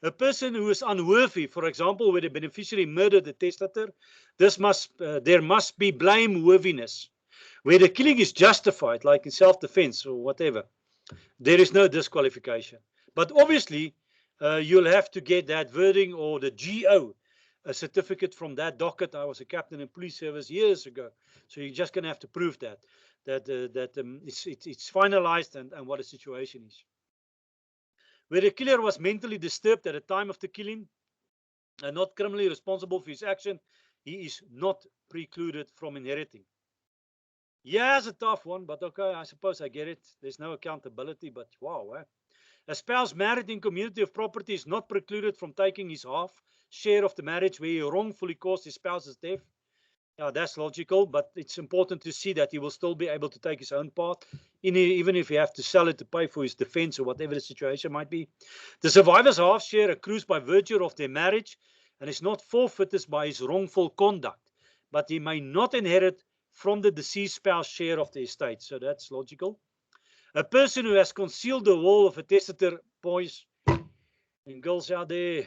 A person who is unworthy, for example, where the beneficiary murdered the testator, there must be blameworthiness. Where the killing is justified, like in self-defense or whatever, there is no disqualification. But obviously, you'll have to get that wording or the GO, a certificate from that docket. I was a captain in police service years ago, so you're just going to have to prove that it's finalized and what the situation is. Where the killer was mentally disturbed at the time of the killing and not criminally responsible for his action, he is not precluded from inheriting. Yeah, it's a tough one, but okay, I suppose I get it. There's no accountability, but wow. A spouse married in community of property is not precluded from taking his half share of the marriage where he wrongfully caused his spouse's death. Yeah, that's logical, but it's important to see that he will still be able to take his own part, even if he have to sell it to pay for his defense or whatever the situation might be. The survivor's half share accrues by virtue of their marriage and is not forfeited by his wrongful conduct, but he may not inherit from the deceased spouse share of the estate. So that's logical. A person who has concealed the will of a testator, boys and girls out there, I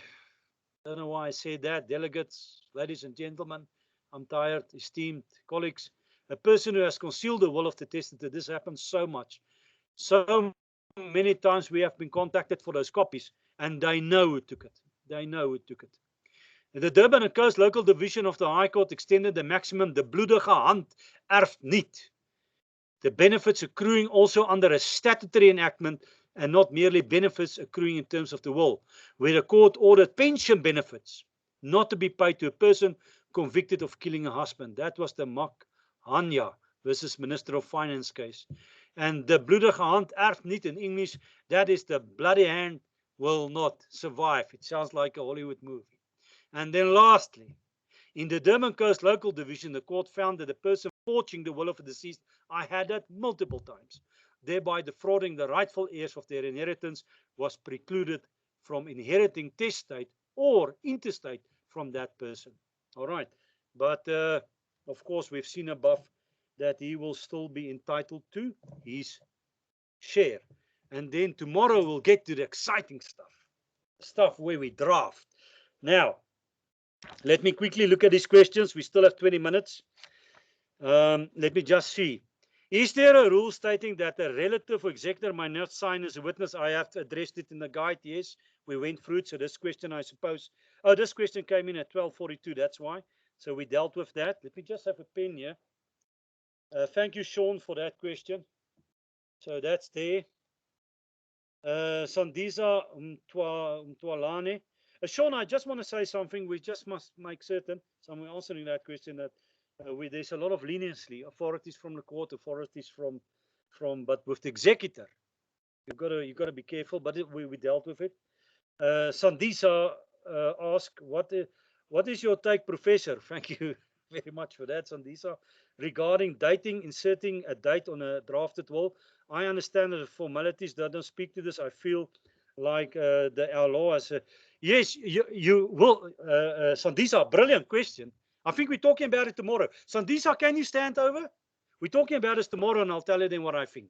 don't know why I said that, delegates, ladies and gentlemen, I'm tired, esteemed colleagues. A person who has concealed the will of the testator, this happens so much. So many times we have been contacted for those copies, and they know who took it. They know who took it. The Durban and Coast Local Division of the High Court extended the maximum, de bloedige hand erft niet. The benefits accruing also under a statutory enactment and not merely benefits accruing in terms of the will, where the court ordered pension benefits not to be paid to a person convicted of killing a husband. That was the Mak Hanya versus Minister of Finance case. And the bloedige hand erft niet in English, that is the bloody hand will not survive. It sounds like a Hollywood movie. And then lastly, in the Durban Coast Local Division, the court found that the person forging the will of a deceased, I had that multiple times, thereby defrauding the rightful heirs of their inheritance, was precluded from inheriting testate or intestate from that person. All right. But, of course, we've seen above that he will still be entitled to his share. And then tomorrow we'll get to the exciting stuff where we draft. Now, let me quickly look at these questions. We still have 20 minutes. Let me just see. Is there a rule stating that a relative or executor might not sign as a witness? I have addressed it in the guide. Yes, we went through it. So this question, I suppose. Oh, this question came in at 12:42. That's why. So we dealt with that. Let me just have a pen here. Thank you, Sean, for that question. So that's there. Sandisa Mtwalane. Sean, I just want to say something. We just must make certain, so I'm answering that question, that there's a lot of leniency, authorities from the court, authorities from, but with the executor, you've got to be careful. But we dealt with it. Sandisa asked, what is your take, Professor? Thank you very much for that, Sandisa. Regarding dating, inserting a date on a drafted will, I understand that the formalities that don't speak to this. I feel like our law has a, yes, you will, Sandisa, brilliant question. I think we're talking about it tomorrow. Sandisa, can you stand over? We're talking about this tomorrow, and I'll tell you then what I think.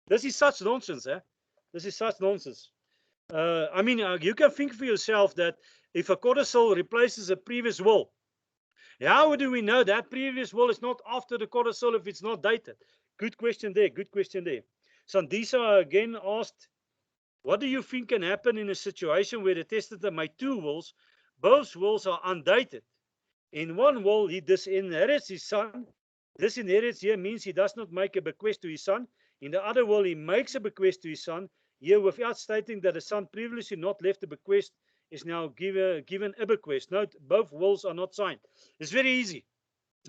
This is such nonsense, eh? This is such nonsense. I mean, you can think for yourself that if a codicil replaces a previous will, how do we know that previous will is not after the codicil if it's not dated? Good question there. Good question there. Sandisa again asked, what do you think can happen in a situation where the testator made two wills? Both wills are undated. In one will, he disinherits his son. Disinherits here means he does not make a bequest to his son. In the other will, he makes a bequest to his son, here without stating that the son previously not left a bequest is now given a bequest. Note, both wills are not signed. It's very easy.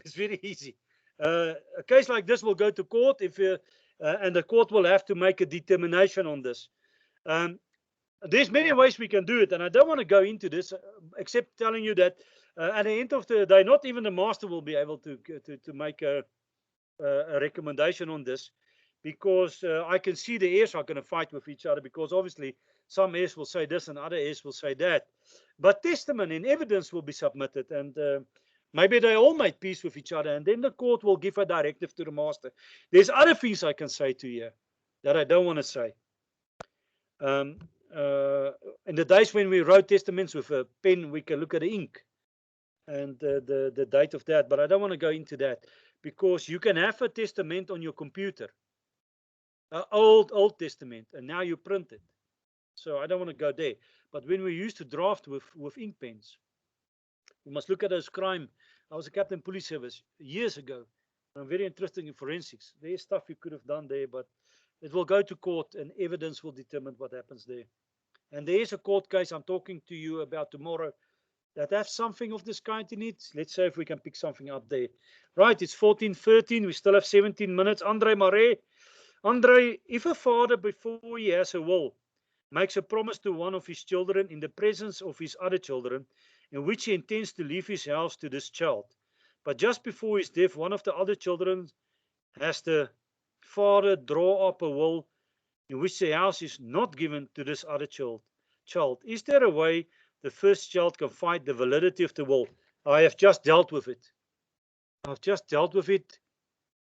It's very easy. A case like this will go to court and the court will have to make a determination on this. There's many ways we can do it, and I don't want to go into this except telling you that at the end of the day, not even the master will be able to make a recommendation on this. because I can see the heirs are going to fight with each other, because obviously some heirs will say this and other heirs will say that. But testimony and evidence will be submitted, and maybe they all made peace with each other, and then the court will give a directive to the master. There's other things I can say to you that I don't want to say. In the days when we wrote testaments with a pen, we can look at the ink and the date of that, but I don't want to go into that, because you can have a testament on your computer, an old testament, and now you print it. So I don't want to go there. But when we used to draft with ink pens, we must look at those crime. I was a captain police service years ago. I'm very interested in forensics. There's stuff you could have done there, but it will go to court and evidence will determine what happens there. And there is a court case I'm talking to you about tomorrow that has something of this kind in it. Let's see if we can pick something up there. Right, it's 14:13. We still have 17 minutes. Andre Marais. Andre, if a father, before he has a will, makes a promise to one of his children in the presence of his other children, in which he intends to leave his house to this child, but just before his death, one of the other children has the father draw up a will in which the house is not given to this other child. Is there a way the first child can fight the validity of the will? I have just dealt with it. I've just dealt with it.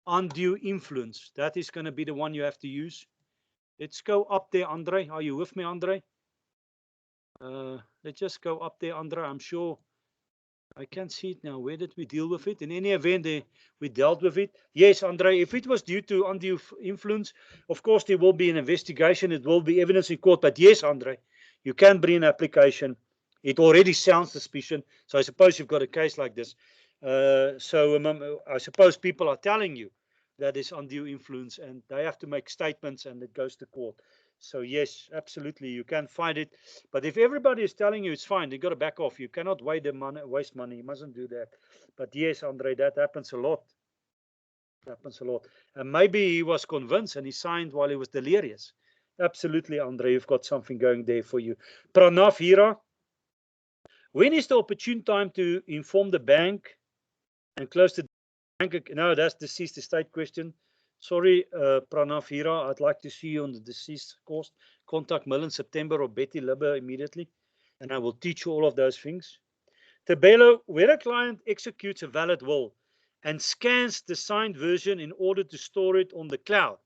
Undue influence. That is going to be the one you have to use. Let's go up there, Andre. Are you with me, Andre? Let's just go up there, Andre. I'm sure I can't see it now. Where did we deal with it? In any event, we dealt with it. Yes, Andre, if it was due to undue influence, of course, there will be an investigation. It will be evidence in court. But yes, Andre, you can bring an application. It already sounds suspicious. So I suppose you've got a case like this. I suppose people are telling you that is undue influence, and they have to make statements, and it goes to court. So yes, absolutely, you can find it. But if everybody is telling you it's fine, you got to back off. You cannot waste money. You mustn't do that. But yes, Andre, that happens a lot. Happens a lot. And maybe he was convinced and he signed while he was delirious. Absolutely, Andre, you've got something going there for you. Pranav Hira, when is the opportune time to inform the bank and close the bank? No, that's deceased estate question. Sorry, Pranav Hira, I'd like to see you on the deceased course. Contact Mill in September or Betty Libber immediately, and I will teach you all of those things. Tabelo, where a client executes a valid will and scans the signed version in order to store it on the cloud,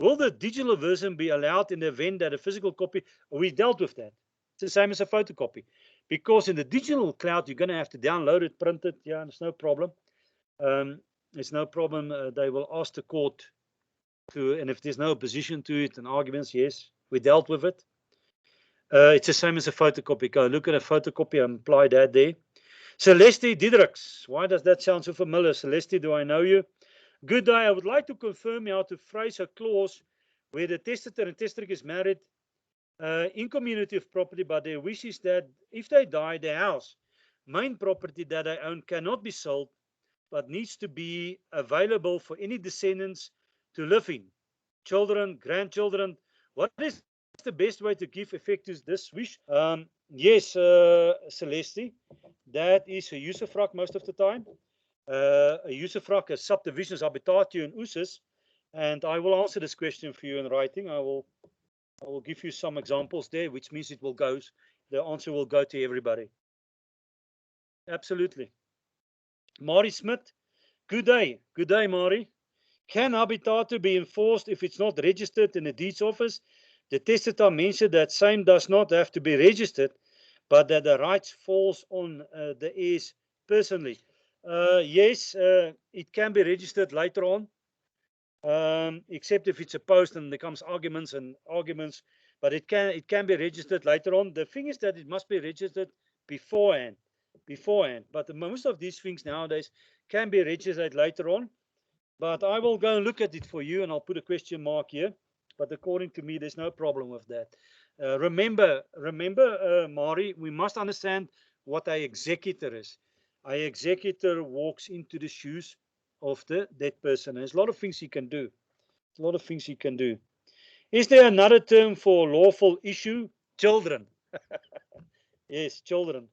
will the digital version be allowed in the event that a physical copy? We dealt with that. It's the same as a photocopy. Because in the digital cloud, you're going to have to download it, print it. Yeah, it's no problem. It's no problem. They will ask the court to, and if there's no opposition to it and arguments, yes, we dealt with it. It's the same as a photocopy. Go look at a photocopy and apply that there. Celeste Diedrichs, why does that sound so familiar? Celeste, do I know you? Good day. I would like to confirm how to phrase a clause where the testator and testatrix is married in community of property, but their wish is that if they die, their house, main property that they own, cannot be sold, but needs to be available for any descendants to live in. Children, grandchildren. What is the best way to give effect to this wish? Yes, Celeste, that is a usufruct most of the time. A usufruct, a subdivisions habitatio and usus. And I will answer this question for you in writing. I will give you some examples there, which means it will go, the answer will go to everybody. Absolutely. Mari Smith, good day. Good day, Mari. Can habitato be enforced if it's not registered in the deeds office? The testator mentioned that same does not have to be registered, but that the rights falls on the heirs personally. Yes, it can be registered later on, except if it's opposed and there comes arguments, but it can be registered later on. The thing is that it must be registered beforehand. But most of these things nowadays can be registered later on. But I will go and look at it for you, and I'll put a question mark here. But according to me, there's no problem with that. Remember, Mari, we must understand what an executor is. An executor walks into the shoes of the dead person. There's a lot of things he can do. A lot of things he can do. Is there another term for lawful issue? Children. Yes, children.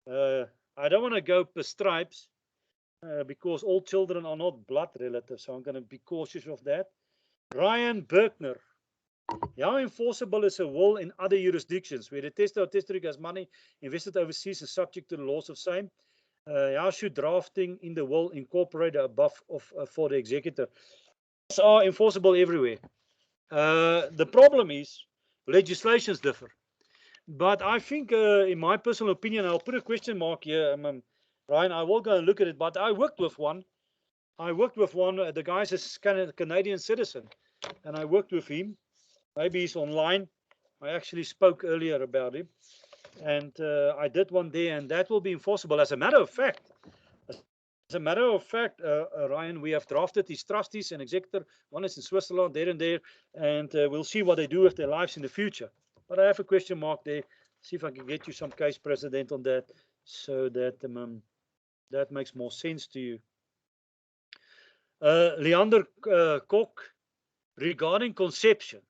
I don't want to go per stripes because all children are not blood relatives, so I'm going to be cautious of that. Ryan Berkner. How enforceable is a will in other jurisdictions where the tester or testator has money invested overseas is subject to the laws of same? How should drafting in the will incorporate the above for the executor? Laws are enforceable everywhere. The problem is legislations differ. But I think, in my personal opinion, I'll put a question mark here, Ryan. I will go and look at it. But I worked with one. The guy's a Canadian citizen, and I worked with him. Maybe he's online. I actually spoke earlier about him, and I did one there, and that will be enforceable. As a matter of fact, Ryan, we have drafted his trustees and executor. One is in Switzerland, there and there, and we'll see what they do with their lives in the future. But I have a question mark there. See if I can get you some case precedent on that, so that that makes more sense to you. Leander Kok, regarding conception.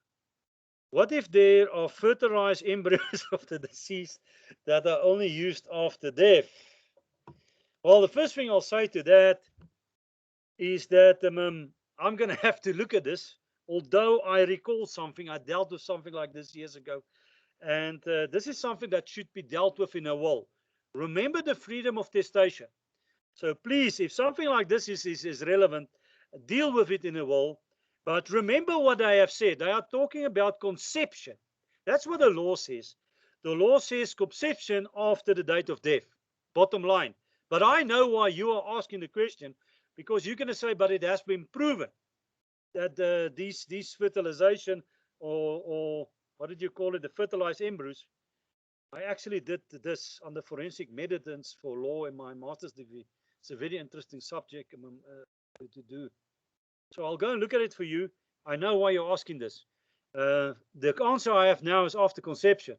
What if there are fertilized embryos of the deceased that are only used after death? Well, the first thing I'll say to that is that I'm going to have to look at this. Although I recall something, I dealt with something like this years ago. And this is something that should be dealt with in a will. Remember the freedom of testation. So please, if something like this is relevant, deal with it in a will. But remember what I have said. They are talking about conception. That's what the law says. The law says conception after the date of death. Bottom line. But I know why you are asking the question, because you're going to say, but it has been proven that these fertilization or what did you call it, the fertilized embryos. I actually did this on the forensic medicines for law in my master's degree. It's a very interesting subject to do. So I'll go and look at it for you. I know why you're asking this. The answer I have now is after conception,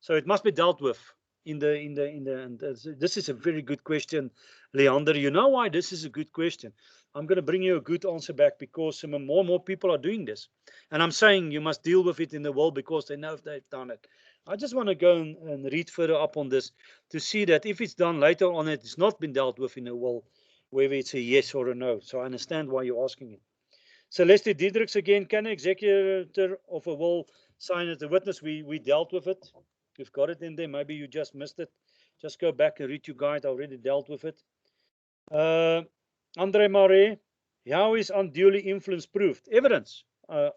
so it must be dealt with in the. And this is a very good question, Leander. You know why this is a good question? I'm going to bring you a good answer back because more and more people are doing this, and I'm saying you must deal with it in the will because they know if they've done it. I just want to go and read further up on this to see that if it's done later on, it's not been dealt with in a will, whether it's a yes or a no. So I understand why you're asking it. Celeste Diedrichs again, can an executor of a will sign as a witness? We dealt with it. You've got it in there. Maybe you just missed it. Just go back and read your guide. I already dealt with it. Andre Marais, how is unduly influence proved? Evidence,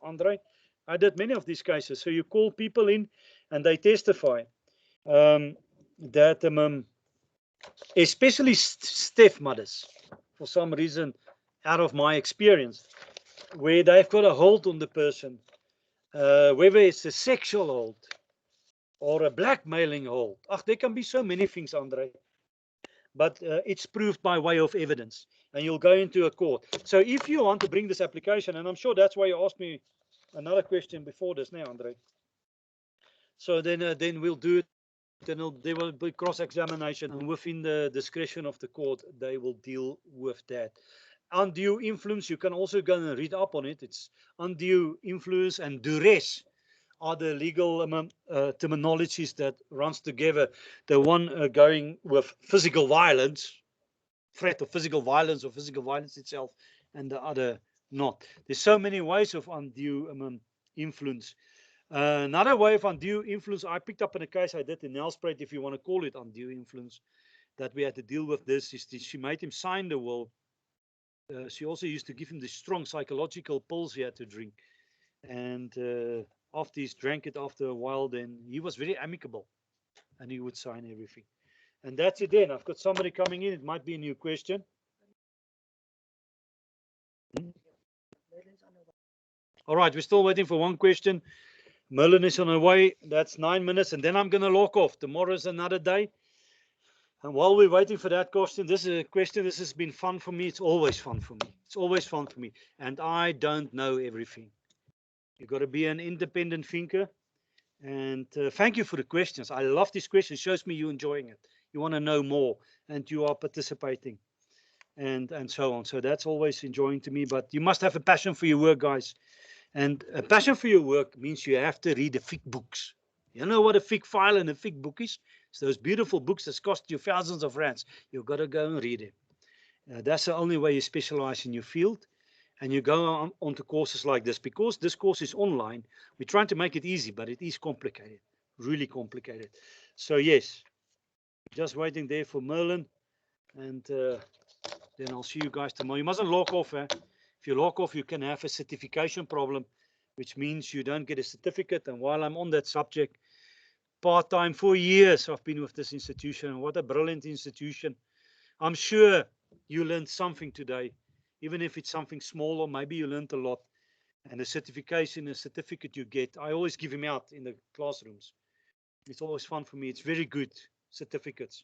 Andre. I did many of these cases. So you call people in and they testify that especially stepmothers, for some reason, out of my experience, where they've got a hold on the person, whether it's a sexual hold or a blackmailing hold. There can be so many things, Andre. But it's proved by way of evidence, and you'll go into a court. So if you want to bring this application, and I'm sure that's why you asked me another question before this now, Andre. So then we'll do it. Then there will be cross-examination, and within the discretion of the court, they will deal with that. Undue influence, you can also go and read up on it. It's undue influence and duress are the legal terminologies that runs together. The one going with physical violence, threat of physical violence or physical violence itself, and the other not. There's so many ways of undue influence. Another way of undue influence I picked up in a case I did in Nelspruit, if you want to call it undue influence, that we had to deal with this, is that she made him sign the will. She also used to give him the strong psychological pills he had to drink. And after he's drank it after a while, then he was very amicable and he would sign everything. And that's it then. I've got somebody coming in. It might be a new question. All right, we're still waiting for one question. Merlin is on her way. That's 9 minutes, and then I'm going to log off. Tomorrow's another day. And while we're waiting for that question, this is a question. This has been fun for me. It's always fun for me. It's always fun for me. And I don't know everything. You've got to be an independent thinker. And thank you for the questions. I love these questions. It shows me you're enjoying it. You want to know more, and you are participating, and so on. So that's always enjoying to me. But you must have a passion for your work, guys. And a passion for your work means you have to read the thick books. You know what a thick file and a thick book is? It's those beautiful books that cost you thousands of rands. You've got to go and read it. That's the only way you specialize in your field. and you go on to courses like this. Because this course is online, we're trying to make it easy, but it is complicated, really complicated. So yes, just waiting there for Merlin, and then I'll see you guys tomorrow. You mustn't log off. If you log off, you can have a certification problem, which means you don't get a certificate. And while I'm on that subject, part-time for years I've been with this institution, and what a brilliant institution. I'm sure you learned something today, even if it's something small, or maybe you learned a lot. And the certification, the certificate you get, I always give them out in the classrooms. It's always fun for me. It's very good certificates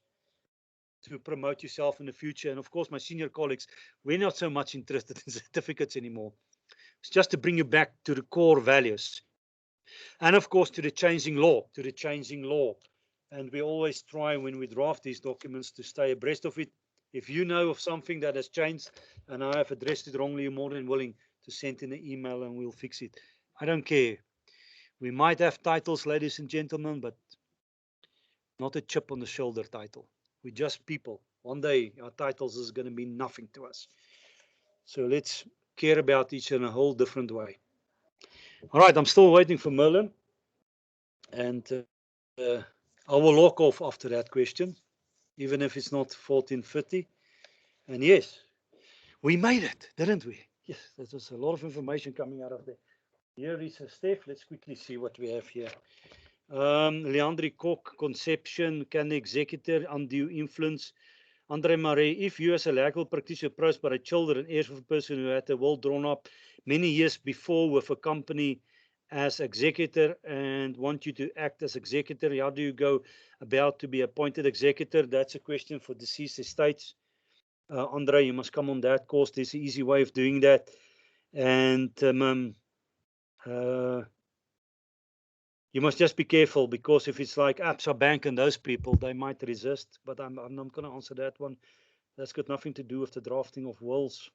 to promote yourself in the future. And of course, my senior colleagues, we're not so much interested in certificates anymore. It's just to bring you back to the core values. And of course, to the changing law, And we always try, when we draft these documents, to stay abreast of it. If you know of something that has changed and I have addressed it wrongly, you're more than willing to send in an email and we'll fix it. I don't care. We might have titles, ladies and gentlemen, but not a chip on the shoulder title. We're just people. One day our titles is going to mean nothing to us. So let's care about each in a whole different way. All right, I'm still waiting for Merlin. And I will log off after that question, even if it's not 14:50. And yes, we made it, didn't we? Yes, there was a lot of information coming out of there. Here is Steph. Let's quickly see what we have here. Leandri Kok, conception, can the executor undue influence? Andre Marais, if you as a legal practitioner approached by a children, heirs of a person who had a will drawn up many years before with a company as executor and want you to act as executor, how do you go about to be appointed executor? That's a question for deceased estates. Andre, you must come on that course. There's an easy way of doing that. And you must just be careful, because if it's like Absa Bank and those people, they might resist. But I'm not going to answer that one. That's got nothing to do with the drafting of wills.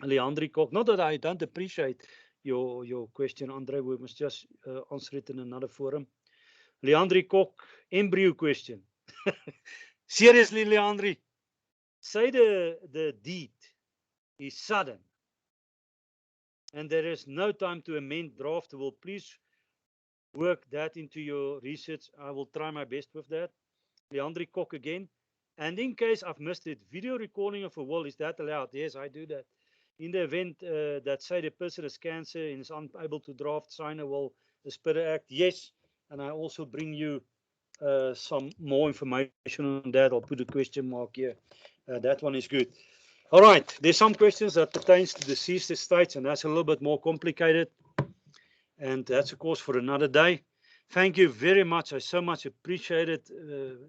Leandri Kok, not that I don't appreciate your question, Andre. We must just answer it in another forum. Leandri Kok, embryo question. Seriously, Leandri, say the deed is sudden and there is no time to amend draft will. Please work that into your research. I will try my best with that. Leandri Kok again. And in case I've missed it, video recording of a will, is that allowed? Yes, I do that. In the event that, say, the person has cancer and is unable to draft, sign a will, the Spirit Act, yes. And I also bring you some more information on that. I'll put a question mark here. That one is good. All right, there's some questions that pertains to deceased estates, and that's a little bit more complicated. And that's, of course, for another day. Thank you very much. I so much appreciated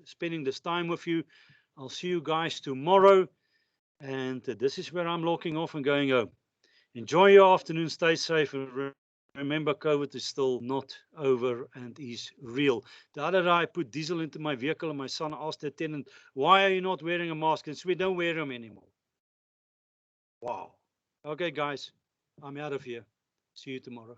spending this time with you. I'll see you guys tomorrow. And this is where I'm logging off and going home. Enjoy your afternoon. Stay safe. And remember, COVID is still not over and is real. The other day, I put diesel into my vehicle and my son asked the attendant, why are you not wearing a mask? And so we don't wear them anymore. Wow. Okay, guys, I'm out of here. See you tomorrow.